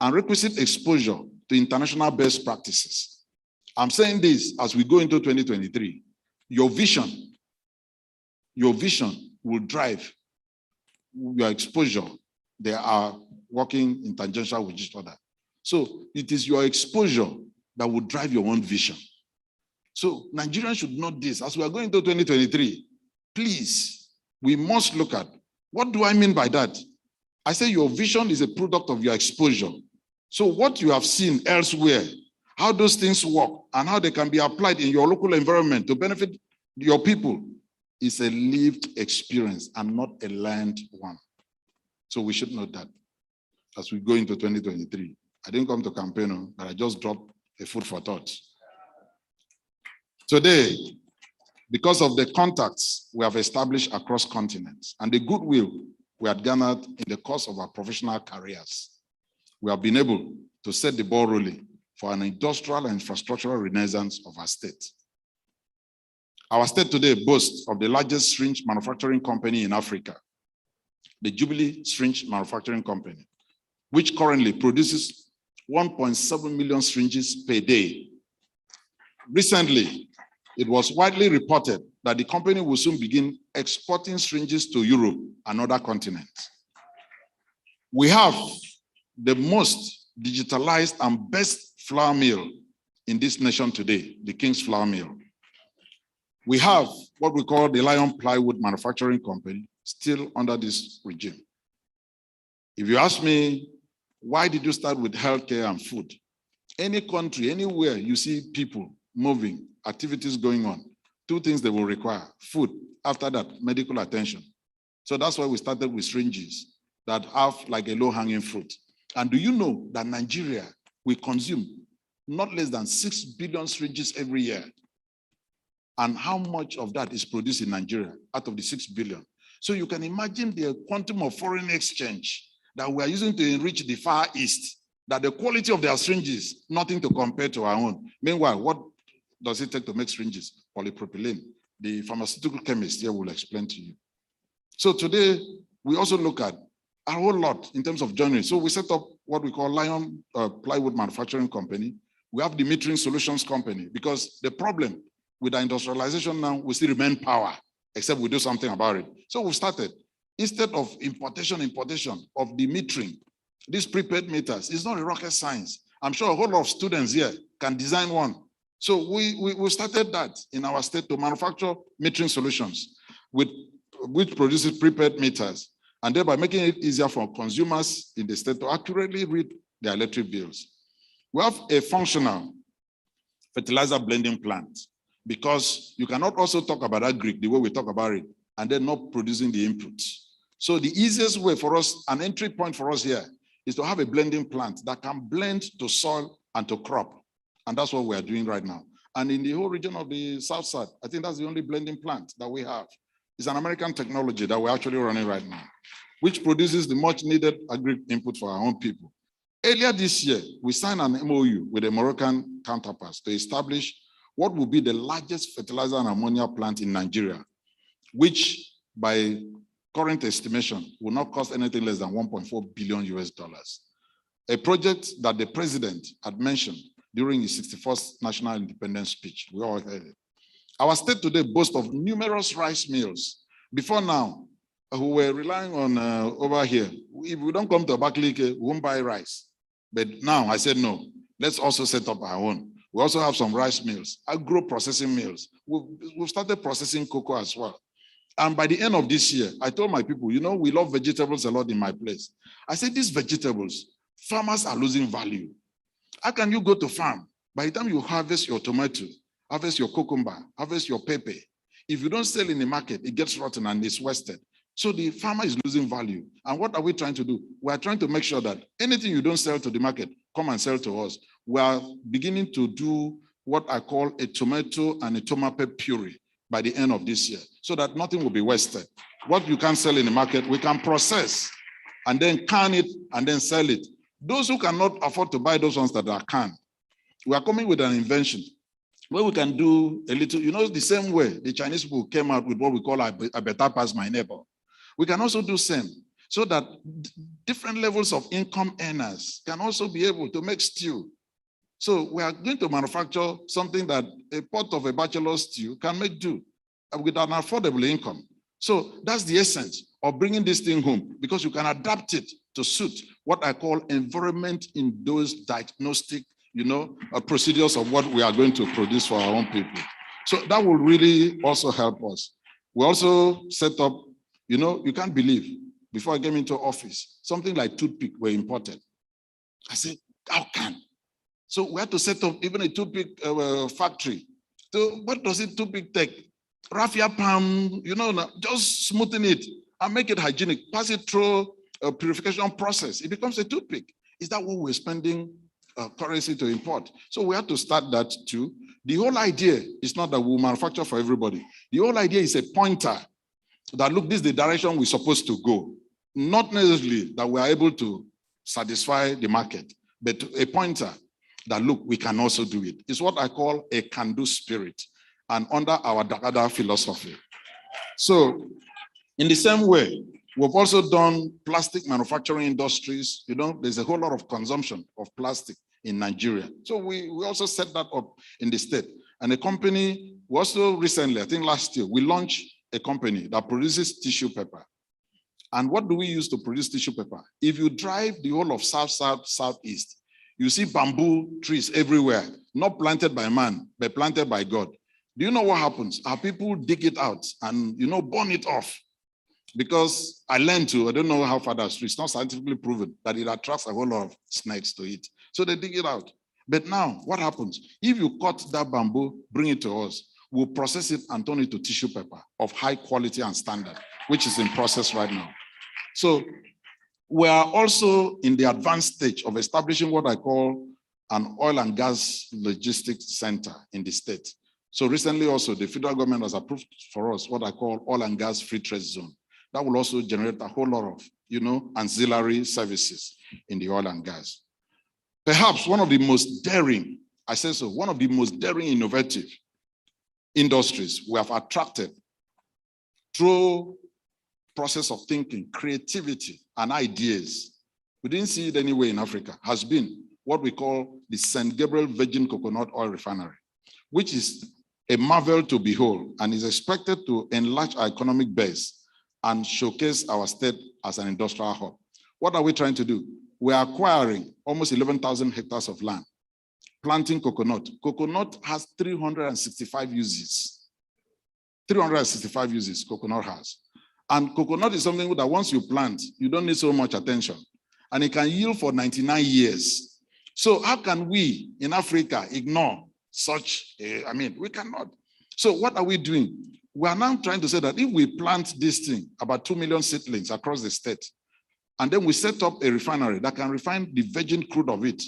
and requisite exposure to international best practices. I'm saying this as we go into 2023. Your vision will drive your exposure. They are working in tangential with each other. So it is your exposure that will drive your own vision. So Nigerians should note this. As we are going into 2023, please, we must look at, what do I mean by that? I say your vision is a product of your exposure. So what you have seen elsewhere, how those things work and how they can be applied in your local environment to benefit your people is a lived experience and not a learned one. So we should note that as we go into 2023. I didn't come to campaign, but I just dropped a food for thought. Today, because of the contacts we have established across continents and the goodwill we had garnered in the course of our professional careers, we have been able to set the ball rolling for an industrial and infrastructural renaissance of our state. Our state today boasts of the largest syringe manufacturing company in Africa, the Jubilee Syringe Manufacturing Company, which currently produces 1.7 million syringes per day. Recently, it was widely reported that the company will soon begin exporting syringes to Europe and other continents. We have the most digitalized and best flour mill in this nation today, the King's Flour Mill. We have what we call the Lion Plywood Manufacturing Company, still under this regime. If you ask me, why did you start with healthcare and food? Any country, anywhere you see people moving, activities going on, two things they will require: food, after that, medical attention. So that's why we started with syringes that have like a low-hanging fruit. And do you know that Nigeria, we consume not less than 6 billion syringes every year? And how much of that is produced in Nigeria out of the 6 billion? So you can imagine the quantum of foreign exchange that we are using to enrich the Far East, that the quality of their syringes, nothing to compare to our own. Meanwhile, what does it take to make syringes? Polypropylene. The pharmaceutical chemist here will explain to you. So today, we also look at a whole lot in terms of journey. So we set up what we call Lion Plywood Manufacturing Company. We have the Metering Solutions Company, because the problem with our industrialization now, we still remain power, except we do something about it. So we started, instead of importation of the metering, these prepaid meters, it's not a rocket science. I'm sure a whole lot of students here can design one. So we started that in our state to manufacture metering solutions, which produces prepaid meters, and thereby making it easier for consumers in the state to accurately read their electric bills. We have a functional fertilizer blending plant, because you cannot also talk about agri the way we talk about it and then not producing the inputs. So the easiest way for us, an entry point for us here, is to have a blending plant that can blend to soil and to crop. And that's what we are doing right now. And in the whole region of the South Side, I think that's the only blending plant that we have. It's an American technology that we're actually running right now, which produces the much needed agri input for our own people. Earlier this year, we signed an MOU with a Moroccan counterparts to establish what will be the largest fertilizer and ammonia plant in Nigeria, which by current estimation will not cost anything less than $1.4 billion US. A project that the president had mentioned during his 61st national independence speech. We all heard it. Our state today boasts of numerous rice mills. Before now, who were relying on over here, if we don't come to Abakaliki, we won't buy rice. But now I said, no, let's also set up our own. We also have some rice mills, agro-processing mills. We've started processing cocoa as well. And by the end of this year, I told my people, you know, we love vegetables a lot in my place. I said, these vegetables, farmers are losing value. How can you go to farm? By the time you harvest your tomato, harvest your cucumber, harvest your pepper, if you don't sell in the market, it gets rotten and it's wasted. So the farmer is losing value. And what are we trying to do? We are trying to make sure that anything you don't sell to the market, come and sell to us. We are beginning to do what I call a tomato and a tomato puree by the end of this year, so that nothing will be wasted. What you can sell in the market, we can process and then can it and then sell it. Those who cannot afford to buy those ones that are canned, we are coming with an invention where we can do a little, the same way the Chinese people came out with what we call a better pass my neighbor. We can also do same, so that different levels of income earners can also be able to make stew. So we are going to manufacture something that a pot of a bachelor's stew can make do with an affordable income. So that's the essence of bringing this thing home, because you can adapt it to suit what I call environment in those diagnostic, procedures of what we are going to produce for our own people. So that will really also help us. We also set up, you can't believe, before I came into office, something like toothpick were imported. I said, how can? So we had to set up even a toothpick factory. So what does it toothpick take? Raffia palm, just smoothen it and make it hygienic. Pass it through a purification process. It becomes a toothpick. Is that what we're spending currency to import? So we had to start that too. The whole idea is not that we'll manufacture for everybody. The whole idea is a pointer that, look, this is the direction we're supposed to go. Not necessarily that we are able to satisfy the market, but a pointer that, look, we can also do it. It's what I call a can-do spirit, and under our Dagada philosophy. So in the same way, we've also done plastic manufacturing industries. There's a whole lot of consumption of plastic in Nigeria. So we also set that up in the state. And a company, we also recently, I think last year, we launched a company that produces tissue paper. And what do we use to produce tissue paper? If you drive the whole of southeast, you see bamboo trees everywhere, not planted by man, but planted by God. Do you know what happens? Our people dig it out and, burn it off. Because I learned I don't know how far that's true, it's not scientifically proven that it attracts a whole lot of snakes to it. So they dig it out. But now, what happens? If you cut that bamboo, bring it to us, we'll process it and turn it to tissue paper of high quality and standard, which is in process right now. So we are also in the advanced stage of establishing what I call an oil and gas logistics center in the state. So recently also, the federal government has approved for us what I call oil and gas free trade zone. That will also generate a whole lot of, ancillary services in the oil and gas. Perhaps one of the most daring, I say so, one of the most daring innovative industries we have attracted through process of thinking, creativity, and ideas. We didn't see it anywhere in Africa, has been what we call the St. Gabriel Virgin Coconut Oil Refinery, which is a marvel to behold and is expected to enlarge our economic base and showcase our state as an industrial hub. What are we trying to do? We are acquiring almost 11,000 hectares of land, planting coconut. Coconut has 365 uses. 365 uses coconut has. And coconut is something that once you plant, you don't need so much attention. And it can yield for 99 years. So how can we in Africa ignore such, we cannot. So what are we doing? We are now trying to say that if we plant this thing, about 2 million seedlings across the state, and then we set up a refinery that can refine the virgin crude of it,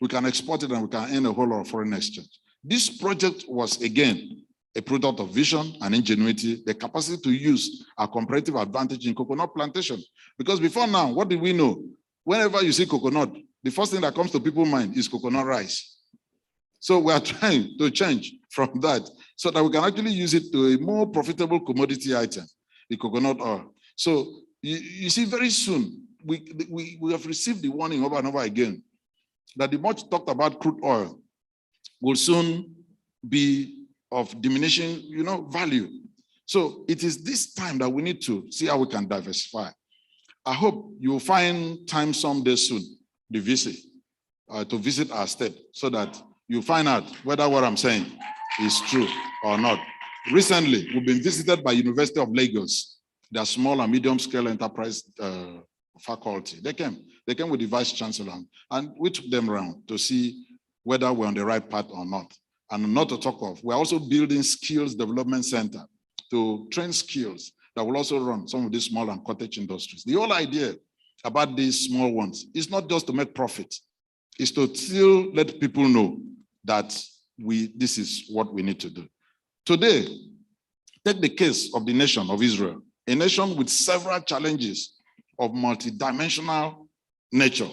we can export it and we can earn a whole lot of foreign exchange. This project was, again, a product of vision and ingenuity, the capacity to use our comparative advantage in coconut plantation. Because before now, what did we know? Whenever you see coconut, the first thing that comes to people's mind is coconut rice. So we are trying to change from that so that we can actually use it to a more profitable commodity item, the coconut oil. So you see, very soon, we have received the warning over and over again that the much talked about crude oil will soon be of diminishing, value. So it is this time that we need to see how we can diversify. I hope you'll find time someday soon to visit our state so that you find out whether what I'm saying is true or not. Recently, we've been visited by University of Lagos, their small and medium scale enterprise faculty. They came with the vice chancellor and we took them around to see whether we're on the right path or not. And not to talk of, we're also building skills development center to train skills that will also run some of these small and cottage industries. The whole idea about these small ones is not just to make profit, it's to still let people know that this is what we need to do. Today, take the case of the nation of Israel, a nation with several challenges of multidimensional nature.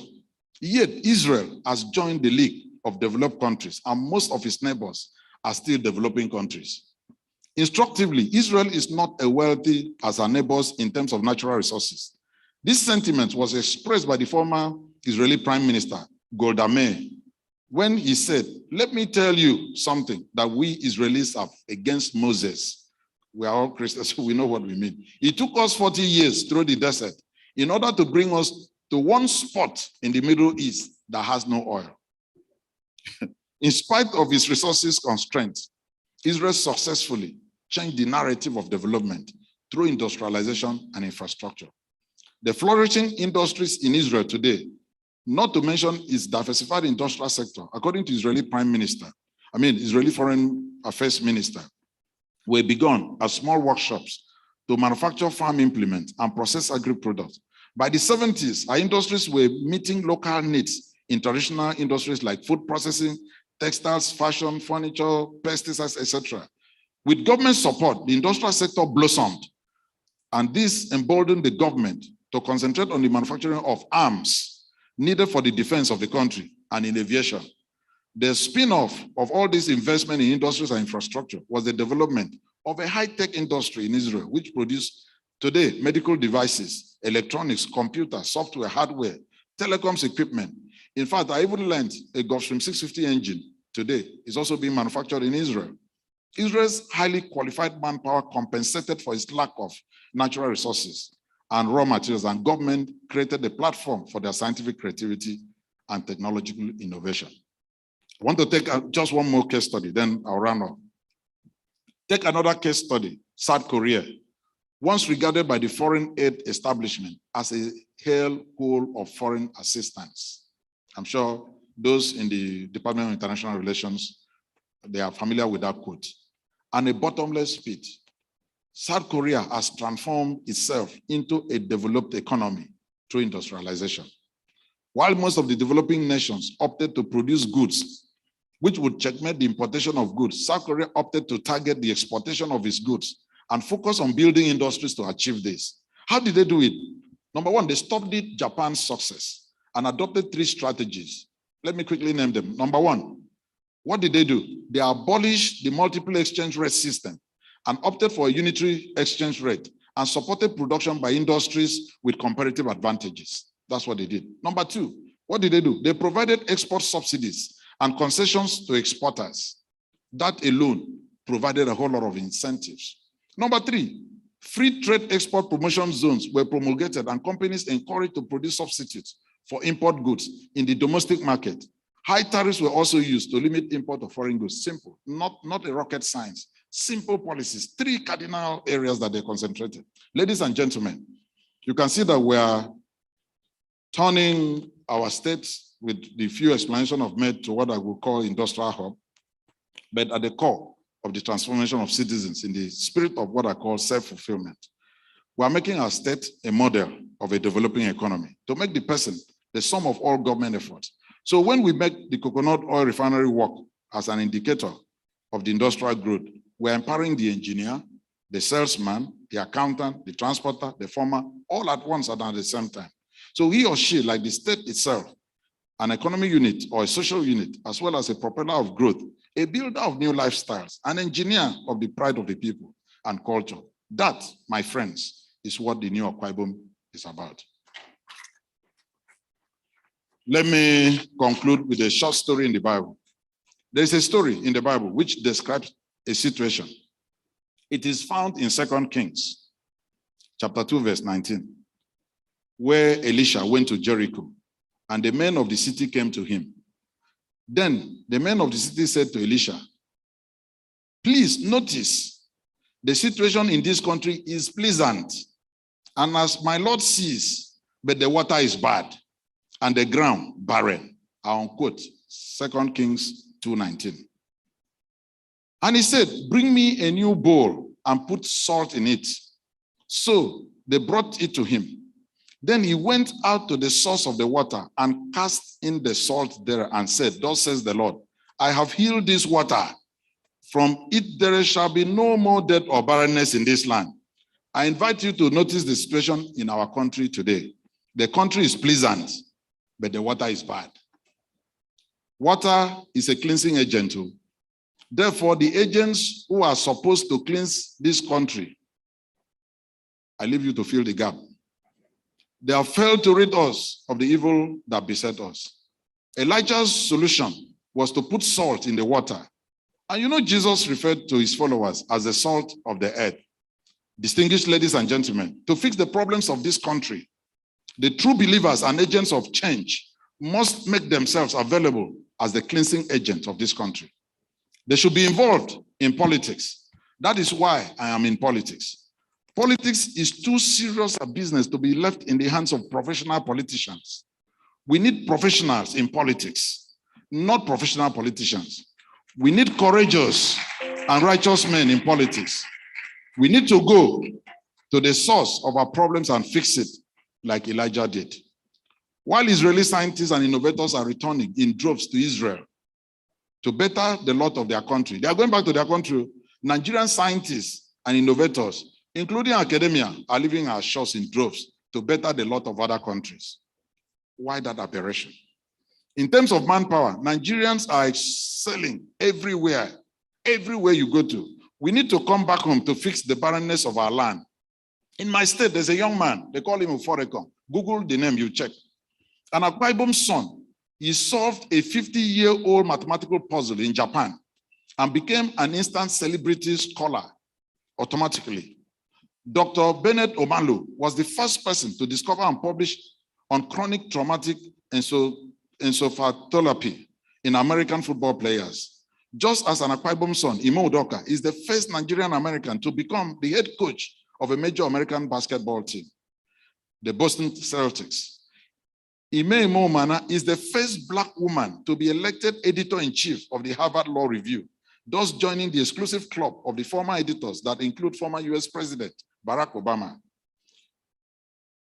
Yet Israel has joined the League of Developed Countries, and most of its neighbors are still developing countries. Instructively, Israel is not as wealthy as our neighbors in terms of natural resources. This sentiment was expressed by the former Israeli Prime Minister, Golda Meir, when he said, "Let me tell you something that we Israelis have against Moses." We are all Christians, so we know what we mean. It took us 40 years through the desert in order to bring us to one spot in the Middle East that has no oil. In spite of its resources constraints, Israel successfully changed the narrative of development through industrialization and infrastructure. The flourishing industries in Israel today, not to mention its diversified industrial sector, according to Israeli Israeli Foreign Affairs Minister, were begun as small workshops to manufacture farm implements and process agri-products. By the 70s, our industries were meeting local needs in traditional industries like food processing, textiles, fashion, furniture, pesticides, etc. With government support, the industrial sector blossomed, and this emboldened the government to concentrate on the manufacturing of arms needed for the defense of the country and in aviation. The spin-off of all this investment in industries and infrastructure was the development of a high-tech industry in Israel, which produced today medical devices, electronics, computers, software, hardware, telecoms equipment. In fact, I even learned a Gulfstream 650 engine today is also being manufactured in Israel. Israel's highly qualified manpower compensated for its lack of natural resources and raw materials, and government created a platform for their scientific creativity and technological innovation. I want to take just one more case study, then I'll round up. Take another case study, South Korea, once regarded by the foreign aid establishment as a hell hole of foreign assistance. I'm sure those in the Department of International Relations, they are familiar with that quote. And a bottomless pit. South Korea has transformed itself into a developed economy through industrialization. While most of the developing nations opted to produce goods which would checkmate the importation of goods, South Korea opted to target the exportation of its goods and focus on building industries to achieve this. How did they do it? Number one, they studied Japan's success and adopted 3 strategies. Let me quickly name them. Number one, what did they do? They abolished the multiple exchange rate system and opted for a unitary exchange rate and supported production by industries with comparative advantages. That's what they did. Number two, what did they do? They provided export subsidies and concessions to exporters. That alone provided a whole lot of incentives. Number three, free trade export promotion zones were promulgated and companies encouraged to produce substitutes for import goods in the domestic market. High tariffs were also used to limit import of foreign goods. Simple, not a rocket science. Simple policies, 3 cardinal areas that they concentrated. Ladies and gentlemen, you can see that we are turning our states with the few explanations I've made to what I would call industrial hub, but at the core of the transformation of citizens in the spirit of what I call self-fulfillment. We are making our state a model of a developing economy to make the person the sum of all government efforts. So when we make the coconut oil refinery work as an indicator of the industrial growth, we're empowering the engineer, the salesman, the accountant, the transporter, the farmer, all at once and at the same time. So he or she, like the state itself, an economic unit or a social unit, as well as a propeller of growth, a builder of new lifestyles, an engineer of the pride of the people and culture. That, my friends, is what the new Aquarium is about. Let me conclude with a short story in the Bible. There is a story in the Bible which describes a situation. It is found in 2 Kings, chapter 2, verse 19, where Elisha went to Jericho, and the men of the city came to him. Then the men of the city said to Elisha, "Please notice, the situation in this country is pleasant, and as my Lord sees, but the water is bad, and the ground barren." I unquote 2 Kings 2:19. And he said, "Bring me a new bowl and put salt in it." So they brought it to him. Then he went out to the source of the water and cast in the salt there and said, thus says the Lord, I have healed this water. From it there shall be no more death or barrenness in this land. I invite you to notice the situation in our country today. The country is pleasant, but the water is bad. Water is a cleansing agent too. Therefore, the agents who are supposed to cleanse this country, I leave you to fill the gap. They have failed to rid us of the evil that beset us. Elijah's solution was to put salt in the water. And you know, Jesus referred to his followers as the salt of the earth. Distinguished ladies and gentlemen, to fix the problems of this country, the true believers and agents of change must make themselves available as the cleansing agent of this country. They should be involved in politics. That is why I am in politics. Politics is too serious a business to be left in the hands of professional politicians. We need professionals in politics, not professional politicians. We need courageous and righteous men in politics. We need to go to the source of our problems and fix it like Elijah did. While Israeli scientists and innovators are returning in droves to Israel to better the lot of their country, they are going back to their country. Nigerian scientists and innovators, including academia, are leaving our shores in droves to better the lot of other countries. Why that aberration? In terms of manpower, Nigerians are excelling everywhere. Everywhere you go to. We need to come back home to fix the barrenness of our land. In my state, there's a young man, they call him Uforekon. Google the name, you check. An Akwa Ibom's son, he solved a 50-year-old mathematical puzzle in Japan and became an instant celebrity scholar automatically. Dr. Bennett Omalu was the first person to discover and publish on chronic traumatic encephalopathy in American football players. Just as an Akwa Ibom son, Imo Udoka is the first Nigerian American to become the head coach of a major American basketball team, the Boston Celtics. Ime Mana is the first Black woman to be elected editor-in-chief of the Harvard Law Review, thus joining the exclusive club of the former editors that include former US President Barack Obama.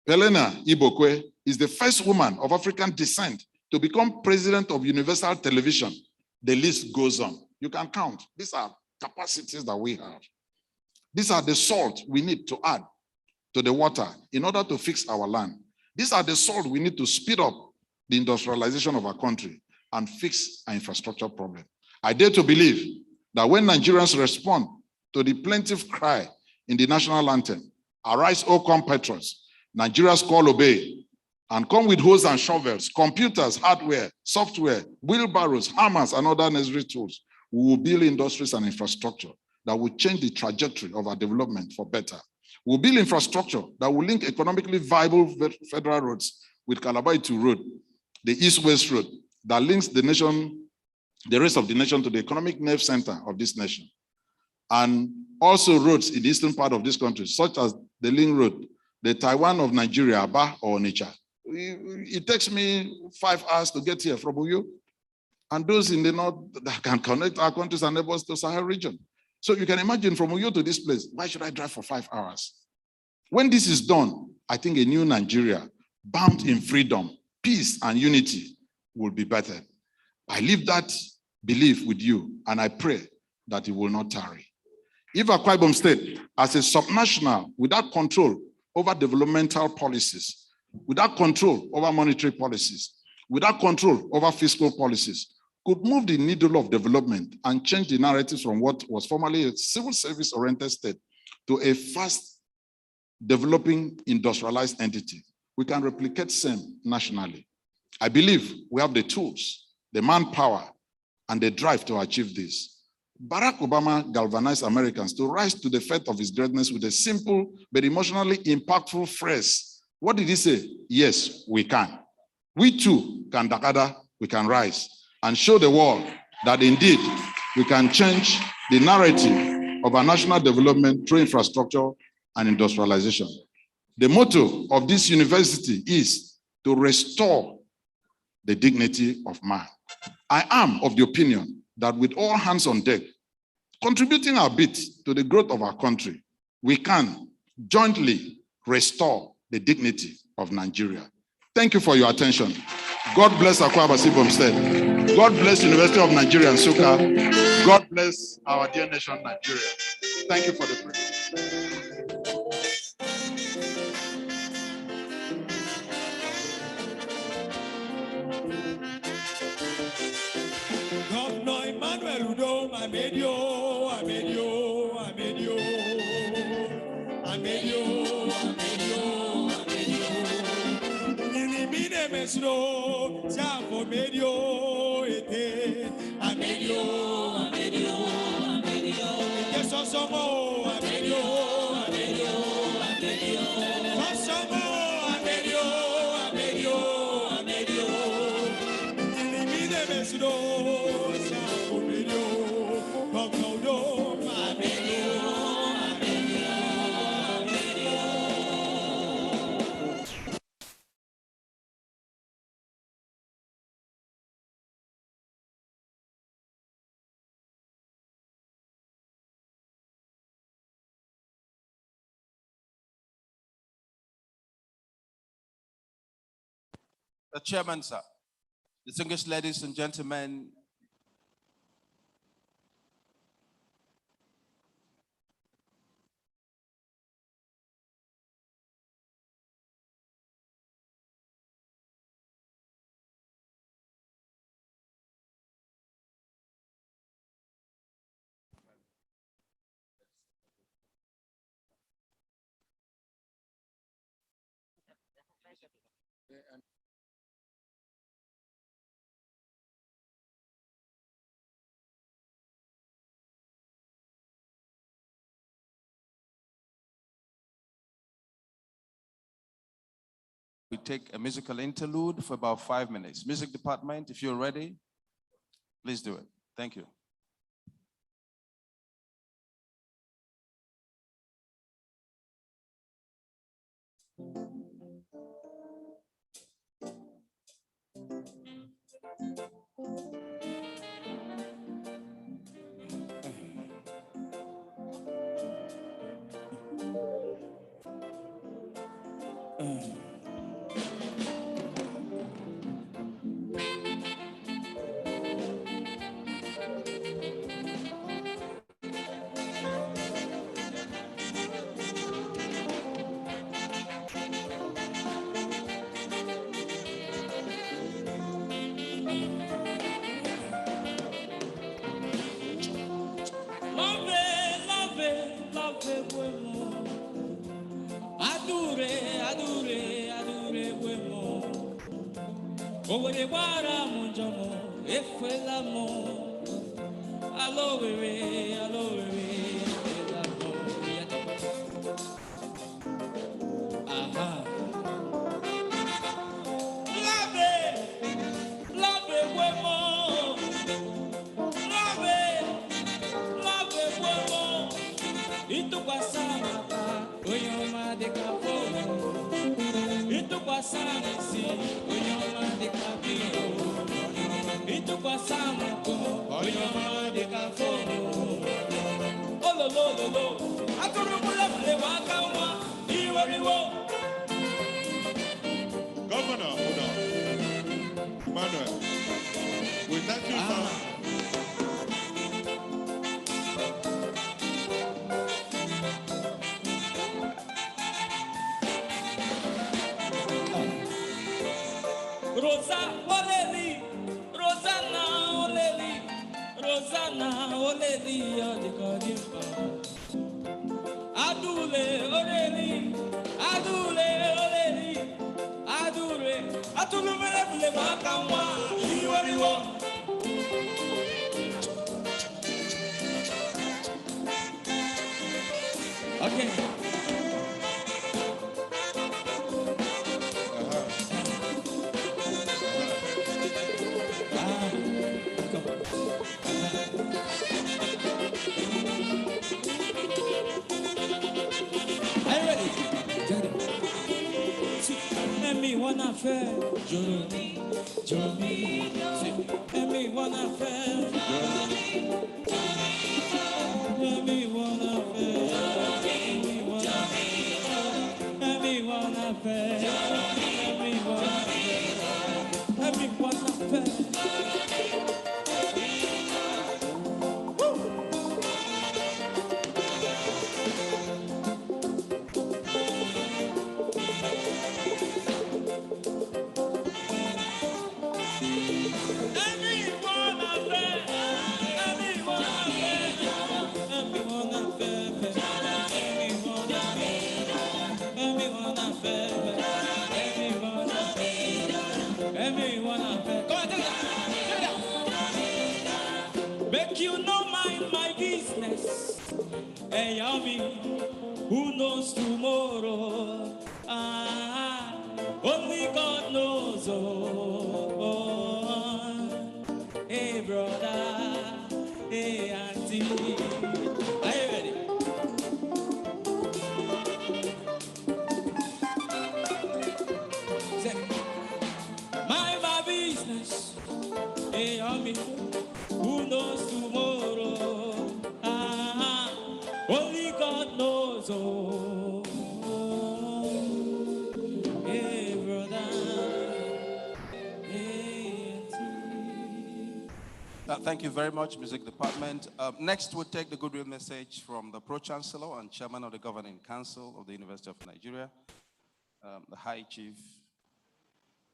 Helena Ibokwe is the first woman of African descent to become president of Universal Television. The list goes on. You can count. These are capacities that we have. These are the salt we need to add to the water in order to fix our land. These are the salt we need to speed up the industrialization of our country and fix our infrastructure problem. I dare to believe that when Nigerians respond to the plaintive cry in the national anthem, arise, O compatriots, Nigeria's call obey, and come with hoes and shovels, computers, hardware, software, wheelbarrows, hammers, and other necessary tools, we will build industries and infrastructure that will change the trajectory of our development for better. We'll build infrastructure that will link economically viable federal roads with Calabar to Road, the East-West Road that links the nation, the rest of the nation to the economic nerve center of this nation. And also roads in the eastern part of this country, such as the Ling Road, the Taiwan of Nigeria, Aba or Onitsha. It takes me 5 hours to get here from Uyo. And those in the north that can connect our countries and neighbors to Sahel region. So you can imagine from Uyo to this place, why should I drive for 5 hours? When this is done, I think a new Nigeria, bound in freedom, peace, and unity will be better. I leave that belief with you, and I pray that it will not tarry. If Akwa Ibom State, as a subnational, without control over developmental policies, without control over monetary policies, without control over fiscal policies, could move the needle of development and change the narrative from what was formerly a civil service-oriented state to a fast developing industrialized entity, we can replicate same nationally. I believe we have the tools, the manpower, and the drive to achieve this. Barack Obama galvanized Americans to rise to the fate of his greatness with a simple but emotionally impactful phrase. What did he say? Yes, we can. We too can dakada, we can rise and show the world that indeed we can change the narrative of our national development through infrastructure and industrialization. The motto of this university is to restore the dignity of man. I am of the opinion that with all hands on deck, contributing our bit to the growth of our country, we can jointly restore the dignity of Nigeria. Thank you for your attention. God bless Akwa Ibom State. God bless University of Nigeria and Nsukka. God bless our dear nation, Nigeria. Thank you for the prayer. Governor Emmanuel Udo, I made you, I made you, I made you, I made you, I made you, I made you. Nini mine mesno, Jambo made you, ete. I made you, I made you, I made you. Yes, so more, I made you, I made you, I made you. So more, I made you, I made you, I made you. Nini mine mesno. The chairman, sir. Distinguished ladies and gentlemen, we take a musical interlude for about 5 minutes. Music department, if you're ready, please do it. Thank you. Governor, hold on. Emmanuel, we thank you, sir. Rosa Oleli, Rosanna Oleli, Rosanna Oleli, Adikadimba. Adule Oleli, Adule Oleli, Adure, Atulumele Makamwa, Iwariwo. Okay. Are you ready? Let me wanna fair, Johnny, Johnny. Let me wanna fair, let me wanna fair, let me wanna fair. Make you no mind my business. Hey, Yami, who knows tomorrow? Ah, only God knows. Oh, hey, brother. Hey, auntie. Are you ready? Say, mind my business. Hey, Yami, who knows tomorrow? Ah, only God knows. Oh, hey, brother. Hey, auntie. Thank you very much, Music Department. Next, we'll take the goodwill message from the Pro-Chancellor and Chairman of the Governing Council of the University of Nigeria, the High Chief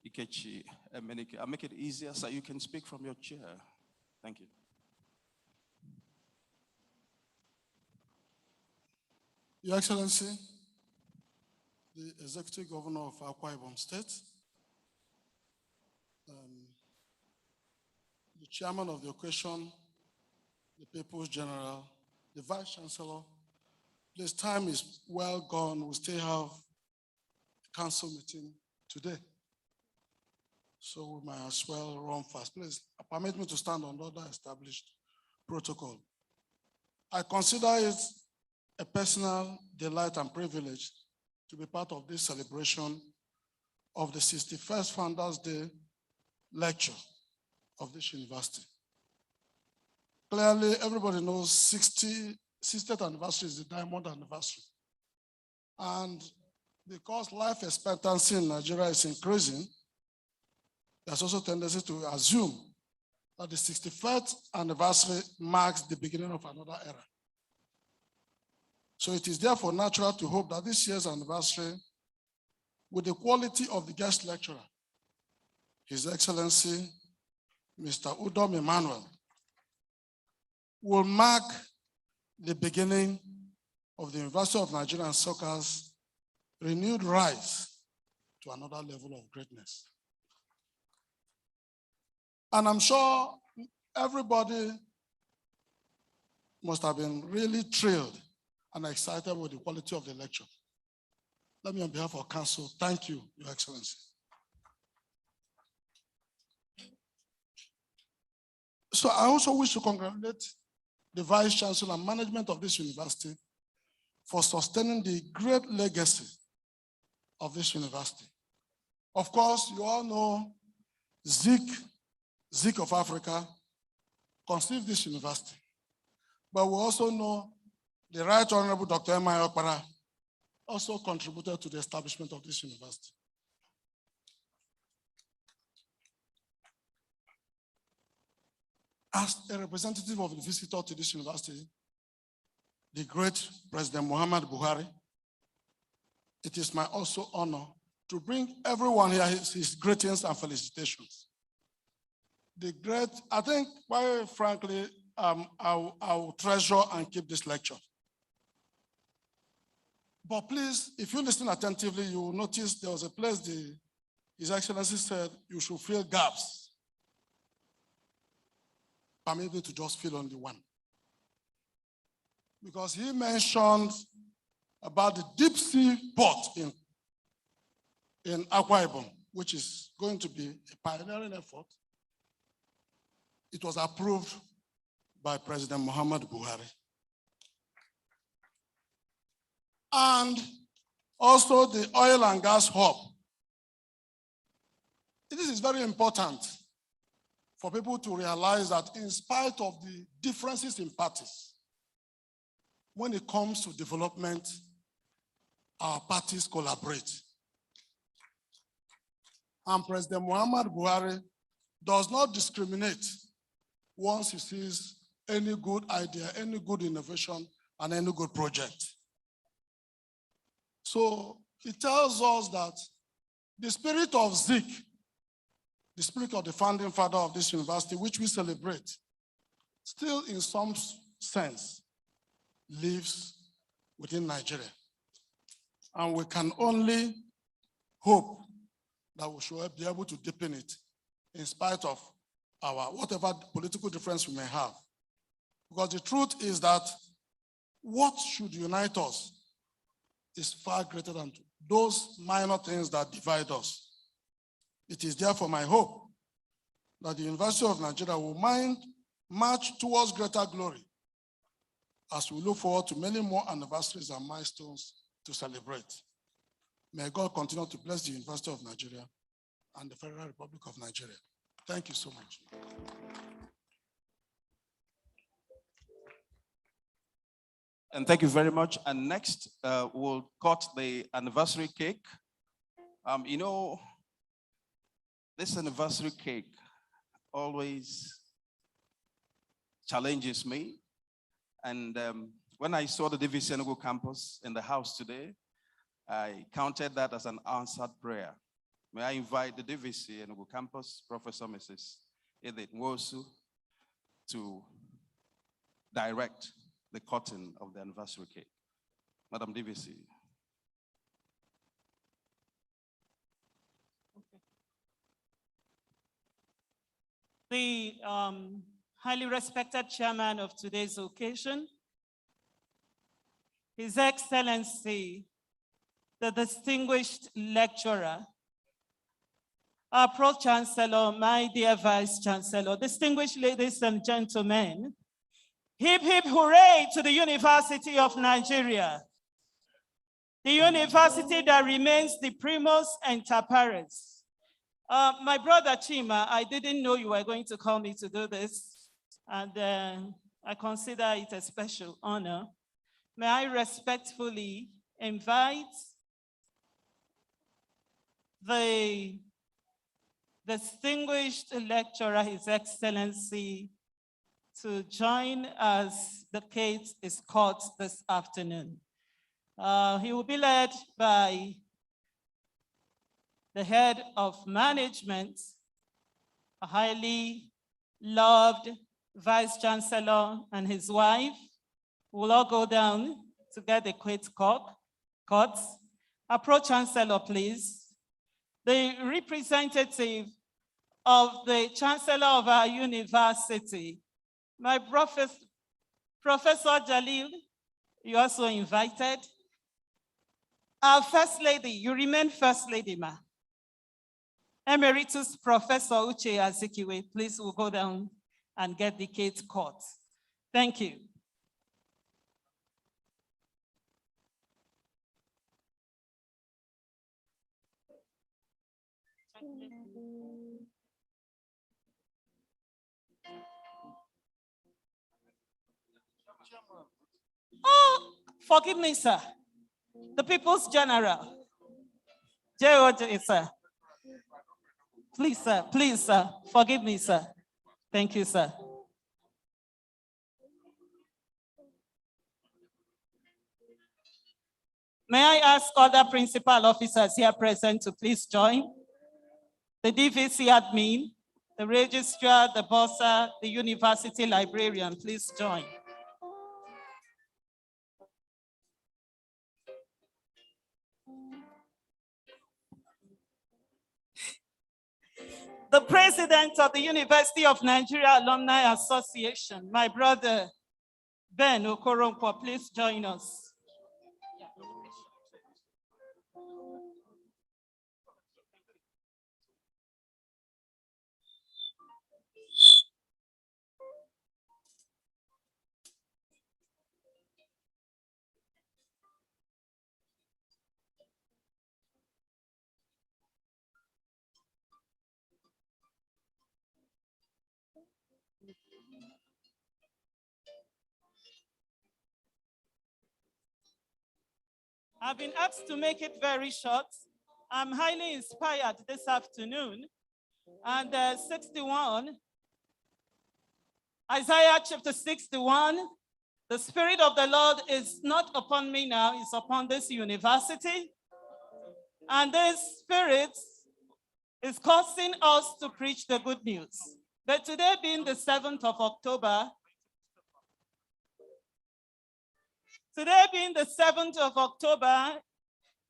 Ikechi Emenike. I'll make it easier so you can speak from your chair. Thank you. Your Excellency, the Executive Governor of Aquarium State, the Chairman of the occasion, the People's General, the Vice Chancellor, this time is well gone. We still have a council meeting today. So we might as well run fast. Please permit me to stand on other established protocol. I consider it a personal delight and privilege to be part of this celebration of the 61st Founders Day lecture of this university. Clearly, everybody knows 60th anniversary is the diamond anniversary. And because life expectancy in Nigeria is increasing, there's also a tendency to assume that the 61st anniversary marks the beginning of another era. So it is therefore natural to hope that this year's anniversary, with the quality of the guest lecturer, His Excellency, Mr. Udom Emmanuel, will mark the beginning of the University of Nigeria and Soccer's renewed rise to another level of greatness. And I'm sure everybody must have been really thrilled and excited with the quality of the lecture. Let me, on behalf of Council, thank you, Your Excellency. So I also wish to congratulate the Vice Chancellor and management of this university for sustaining the great legacy of this university. Of course, you all know Zik of Africa conceived this university, but we also know the Right Honorable Dr. M.I. Okpara also contributed to the establishment of this university. As a representative of the visitor to this university, the great President Muhammad Buhari, it is my also honor to bring everyone here his greetings and felicitations. The great, I think, quite frankly, I will treasure and keep this lecture. But please, if you listen attentively, you will notice there was a place His Excellency said you should fill gaps. Permit me to just fill only one. Because he mentioned about the deep sea port in Akwa Ibom, which is going to be a pioneering effort. It was approved by President Muhammad Buhari. And also the oil and gas hub. This is very important for people to realize that in spite of the differences in parties, when it comes to development, our parties collaborate. And President Muhammad Buhari does not discriminate once he sees any good idea, any good innovation, and any good project. So it tells us that the spirit of Zik, the spirit of the founding father of this university, which we celebrate, still in some sense lives within Nigeria. And we can only hope that we should be able to deepen it in spite of our whatever political difference we may have. Because the truth is that what should unite us is far greater than those minor things that divide us. It is therefore my hope that the University of Nigeria will march towards greater glory as we look forward to many more anniversaries and milestones to celebrate. May God continue to bless the University of Nigeria and the Federal Republic of Nigeria. Thank you so much. And thank you very much. And next, we'll cut the anniversary cake. You know, this anniversary cake always challenges me. And when I saw the DVC Enugu campus in the house today, I counted that as an answered prayer. May I invite the DVC Enugu campus, Professor Mrs. Edith Nwosu, to direct the cutting of the anniversary cake. Madam DVC. The highly respected chairman of today's occasion, His Excellency, the distinguished lecturer, our Pro-Chancellor, my dear Vice Chancellor, distinguished ladies and gentlemen, hip, hip, hooray to the University of Nigeria, the university that remains the primus inter pares. My brother Chima, I didn't know you were going to call me to do this, and I consider it a special honor. May I respectfully invite the distinguished lecturer, His Excellency, to join as the cake is cut this afternoon. He will be led by the head of management, a highly loved Vice Chancellor and his wife. We'll all go down to get the cake cut. Our Pro-Chancellor, please. The representative of the Chancellor of our university, my Professor Jalil, you're also invited. Our First Lady, you remain First Lady, ma. Emeritus Professor Uche Azikiwe, please will go down and get the cake cut. Thank you. Oh, forgive me, sir. The People's General. JOJ, sir. Please, sir. Forgive me, sir. Thank you, sir. May I ask other principal officers here present to please join? The DVC admin, the registrar, the bursar, the university librarian, please join. The president of the University of Nigeria Alumni Association, my brother, Ben Okoronkwo, please join us. I've been asked to make it very short. I'm highly inspired this afternoon. And 61, Isaiah chapter 61, the Spirit of the Lord is not upon me now, it's upon this university. And this Spirit is causing us to preach the good news. But today being the 7th of October,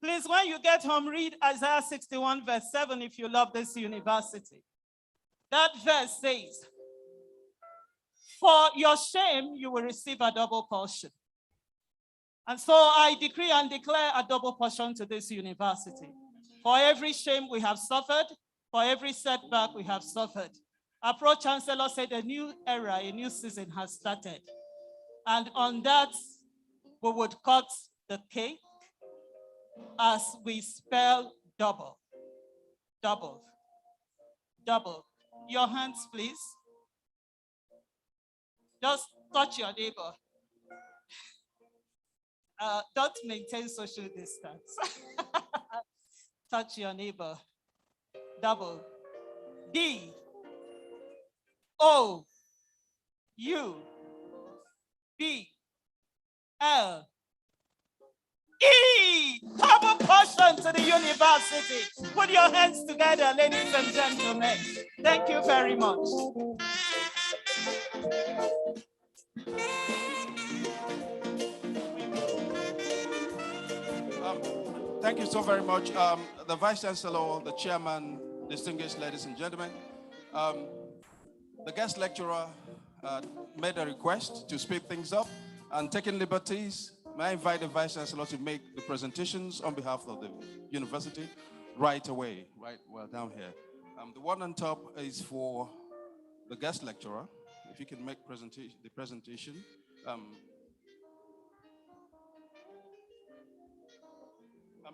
please, when you get home, read Isaiah 61 verse 7 if you love this university. That verse says, For your shame, you will receive a double portion. And so I decree and declare a double portion to this university. For every shame we have suffered, for every setback we have suffered. Our Pro-Chancellor said a new era, a new season has started. And on that, we would cut the cake as we spell double, double, double. Your hands, please. Just touch your neighbor. Don't maintain social distance. Touch your neighbor. Double. D O U B L E. Double portion to the university. Put your hands together, ladies and gentlemen. Thank you very much. Thank you so very much. The Vice Chancellor, the Chairman, distinguished ladies and gentlemen. The guest lecturer made a request to speed things up and taking liberties. May I invite the Vice Chancellor to make the presentations on behalf of the university right away, well down here. The one on top is for the guest lecturer. If you can make the presentation.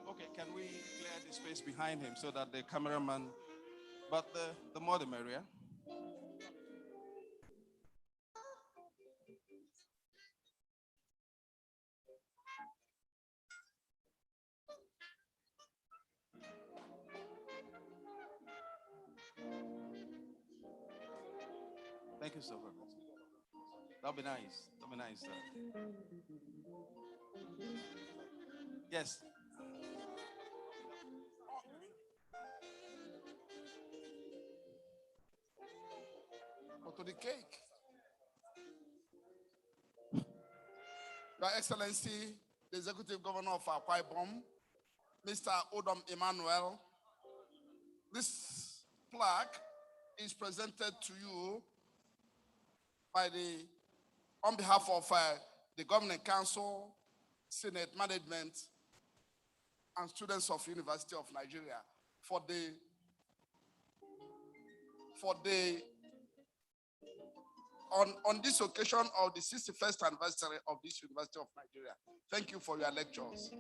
Okay, can we clear the space behind him so that the cameraman, but the more the merrier. Thank you so very much. That'll be nice. That'll be nice. Yes. Go to the cake. Your Excellency, the Executive Governor of Aquarium, Mr. Udom Emmanuel, this plaque is presented to you on behalf of the Governing Council, Senate Management, and students of University of Nigeria on this occasion of the 61st anniversary of this University of Nigeria. Thank you for your lectures.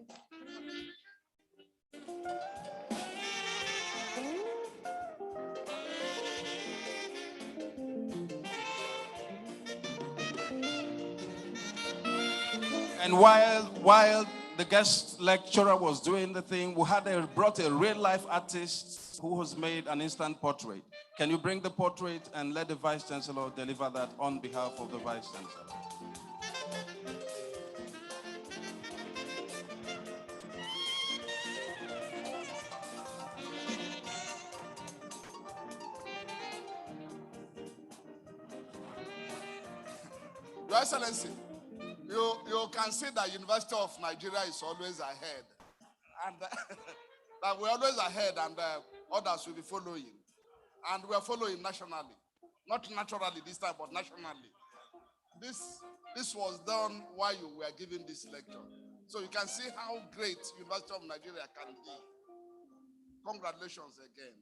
And while the guest lecturer was doing the thing, we had brought a real life artist who has made an instant portrait. Can you bring the portrait and let the Vice Chancellor deliver that on behalf of the Vice Chancellor? Your Excellency, you can see that University of Nigeria is always ahead. And that we're always ahead and others will be following. And we are following nationally. Not naturally this time, but nationally. This was done while you were giving this lecture. So you can see how great University of Nigeria can be. Congratulations again.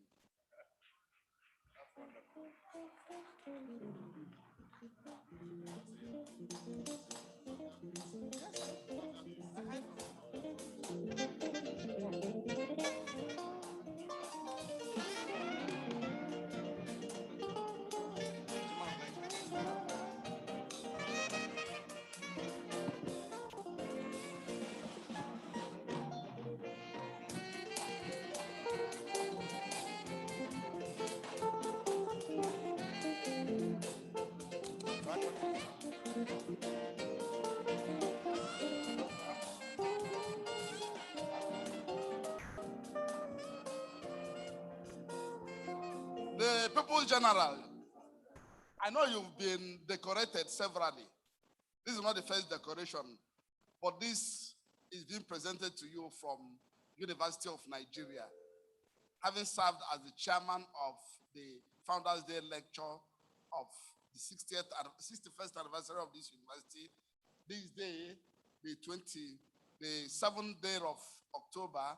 The People's General, I know you've been decorated severally. This is not the first decoration, but this is being presented to you from University of Nigeria, having served as the chairman of the Founders Day lecture of the 61st anniversary of this university. This day, the 7th day of October,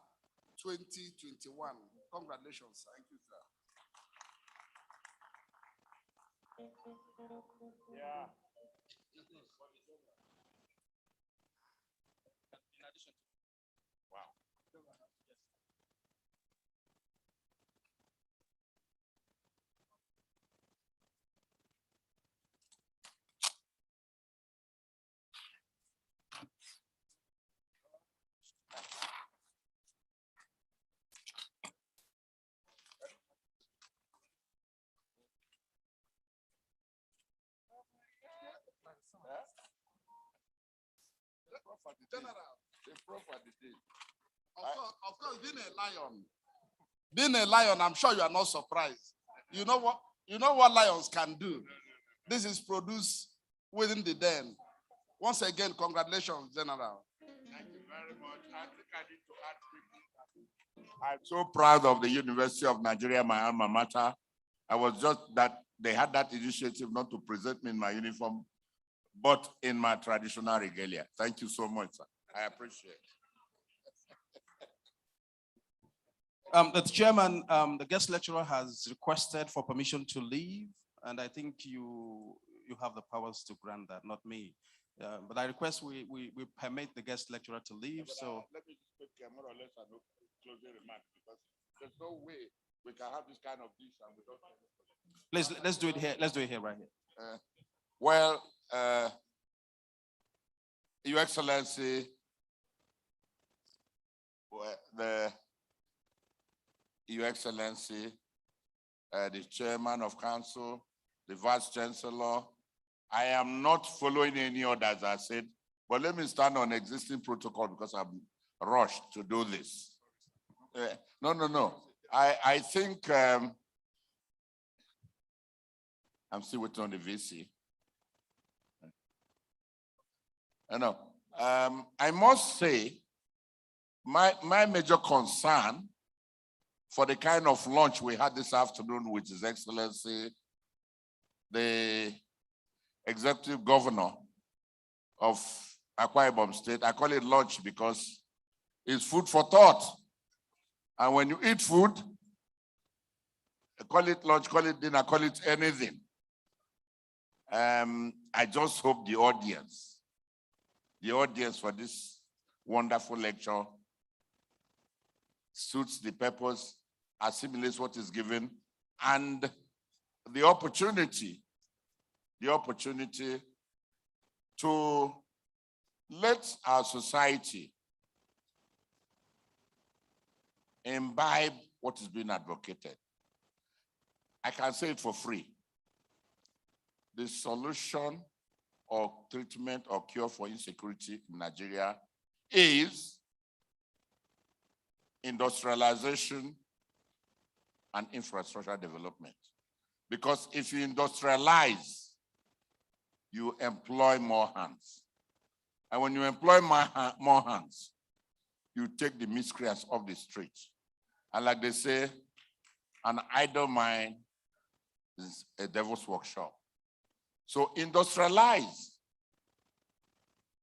2021. Congratulations. Thank you, sir. Yeah. Wow. General. Of course, being a lion, I'm sure you are not surprised. You know what lions can do. This is produced within the den. Once again, congratulations, General. Thank you very much. I think I need to add quickly. I'm so proud of the University of Nigeria, my alma mater. I was just that they had that initiative not to present me in my uniform, but in my traditional regalia. Thank you so much, sir. I appreciate it. The chairman, the guest lecturer has requested for permission to leave, and I think you have the powers to grant that, not me. But I request we permit the guest lecturer to leave. So let me just make more or less a closing remark, because there's no way we can have this kind of dish and we don't. please, let's do it here. Let's do it here, right here. Well, Your Excellency, Your Excellency, the Chairman of Council, the Vice Chancellor, I am not following any orders, I said, but let me stand on existing protocol because I'm rushed to do this. No. I think I'm still waiting on the VC. I must say, my major concern for the kind of lunch we had this afternoon with His Excellency, the Executive Governor of Akwa Ibom State. I call it lunch because it's food for thought. And when you eat food, call it lunch, call it dinner, call it anything. I just hope the audience for this wonderful lecture suits the purpose, assimilates what is given, and the opportunity to let our society imbibe what is being advocated. I can say it for free. The solution or treatment or cure for insecurity in Nigeria is industrialization and infrastructure development. Because if you industrialize, you employ more hands. And when you employ more hands, you take the miscreants off the street. And like they say, an idle mind is a devil's workshop. So industrialize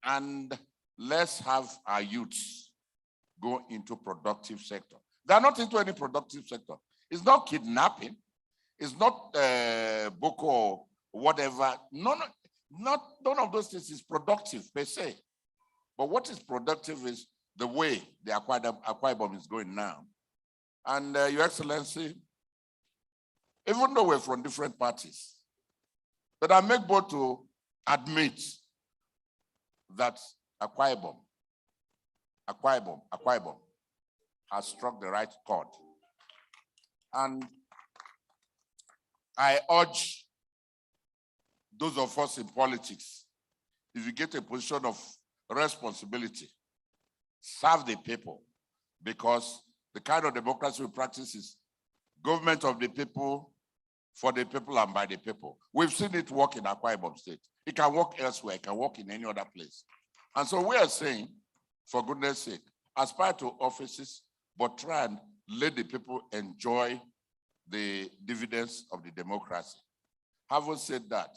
and let's have our youths go into productive sector. They're not into any productive sector. It's not kidnapping. It's not Boko or whatever. None of those things is productive per se. But what is productive is the way the Akwa Ibom is going now. And Your Excellency, even though we're from different parties, but I make bold to admit that Akwa Ibom has struck the right chord. And I urge those of us in politics, if you get a position of responsibility, serve the people, because the kind of democracy we practice is government of the people, for the people and by the people. We've seen it work in Akwa Ibom State. It can work elsewhere, it can work in any other place. And so we are saying, for goodness sake, aspire to offices, but try and let the people enjoy the dividends of the democracy. Having said that,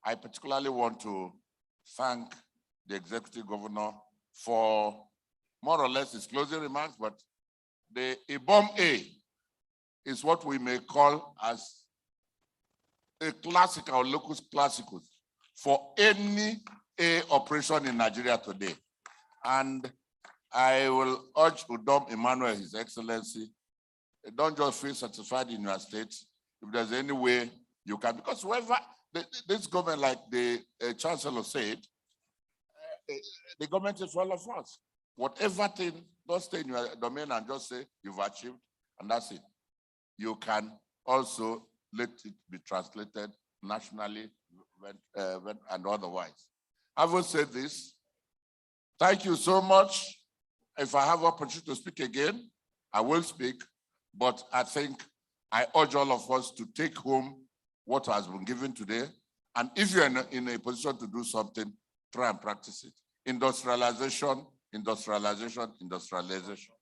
I particularly want to thank the executive governor for more or less his closing remarks, but the IBOM A is what we may call as a classic or locus classicus for any A operation in Nigeria today. And I will urge Udom Emmanuel, His Excellency, don't just feel satisfied in your state. If there's any way you can, because whoever, this government, like the Chancellor said, the government is for all of us. Whatever thing, don't stay in your domain and just say you've achieved, and that's it. You can also let it be translated nationally and otherwise. Having said this, thank you so much. If I have opportunity to speak again, I will speak, but I think I urge all of us to take home what has been given today. And if you're in a position to do something, try and practice it. Industrialization, industrialization, industrialization.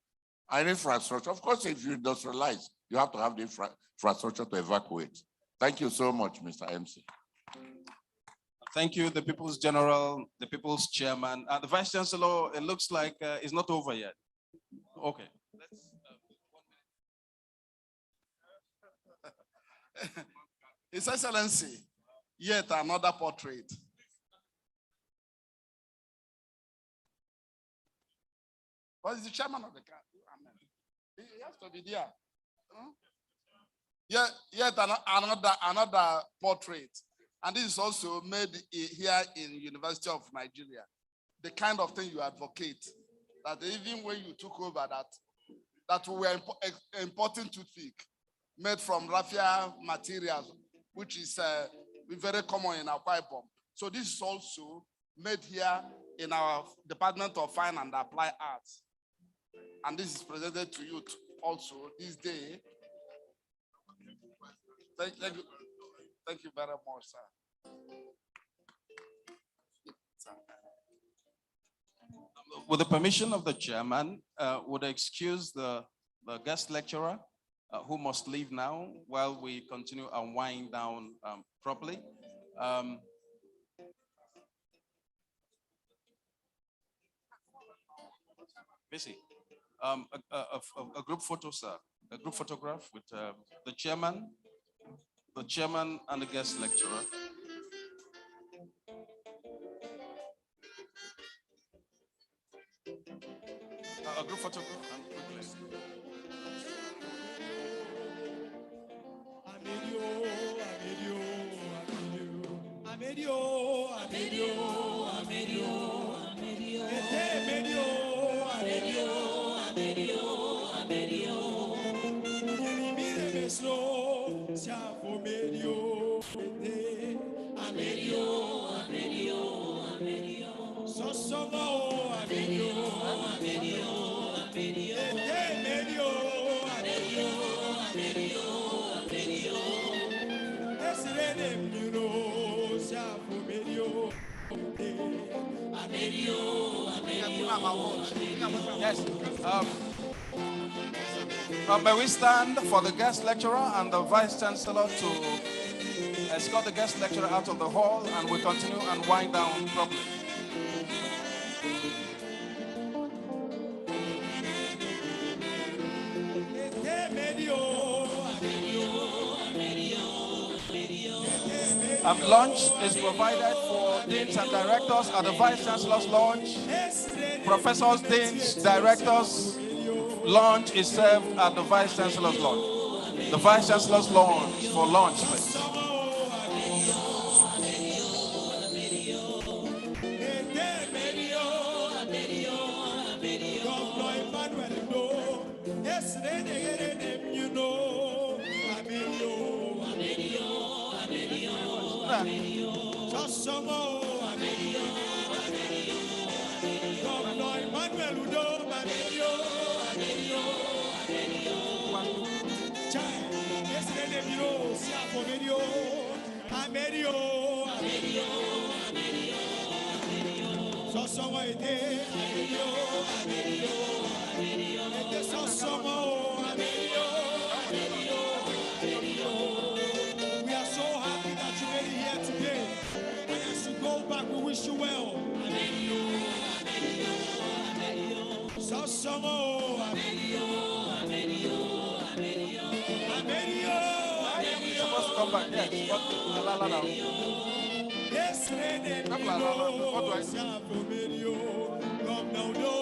And infrastructure, of course, if you industrialize, you have to have the infrastructure to evacuate. Thank you so much, Mr. MC. Thank you, the People's General, the People's Chairman. The Vice Chancellor, it looks like it's not over yet. Okay. His Excellency, yet another portrait. What is the chairman of the council? He has to be there. Huh? Yet another portrait. And this is also made here in University of Nigeria. The kind of thing you advocate, that even when you took over that we were importing toothpick made from raffia materials, which is very common in Aquarium. So this is also made here in our Department of Fine and Applied Arts. And this is presented to you also this day. Thank you very much, sir. With the permission of the chairman, would I excuse the guest lecturer who must leave now while we continue and wind down properly. Busy. A group photo, sir. A group photograph with the chairman and the guest lecturer. A group photograph and quickly. Yes. May we stand for the guest lecturer and the vice chancellor to escort the guest lecturer out of the hall, and we continue and wind down properly. Lunch is provided for deans and directors at the Vice Chancellor's Lounge. Professors, deans, directors, lunch is served at the Vice Chancellor's Lounge. The Vice Chancellor's Lounge for lunch, please. We are so happy. wish you well. Sassamo. Supposed to come back, yes. But la la la. Yes, What do I say? come down.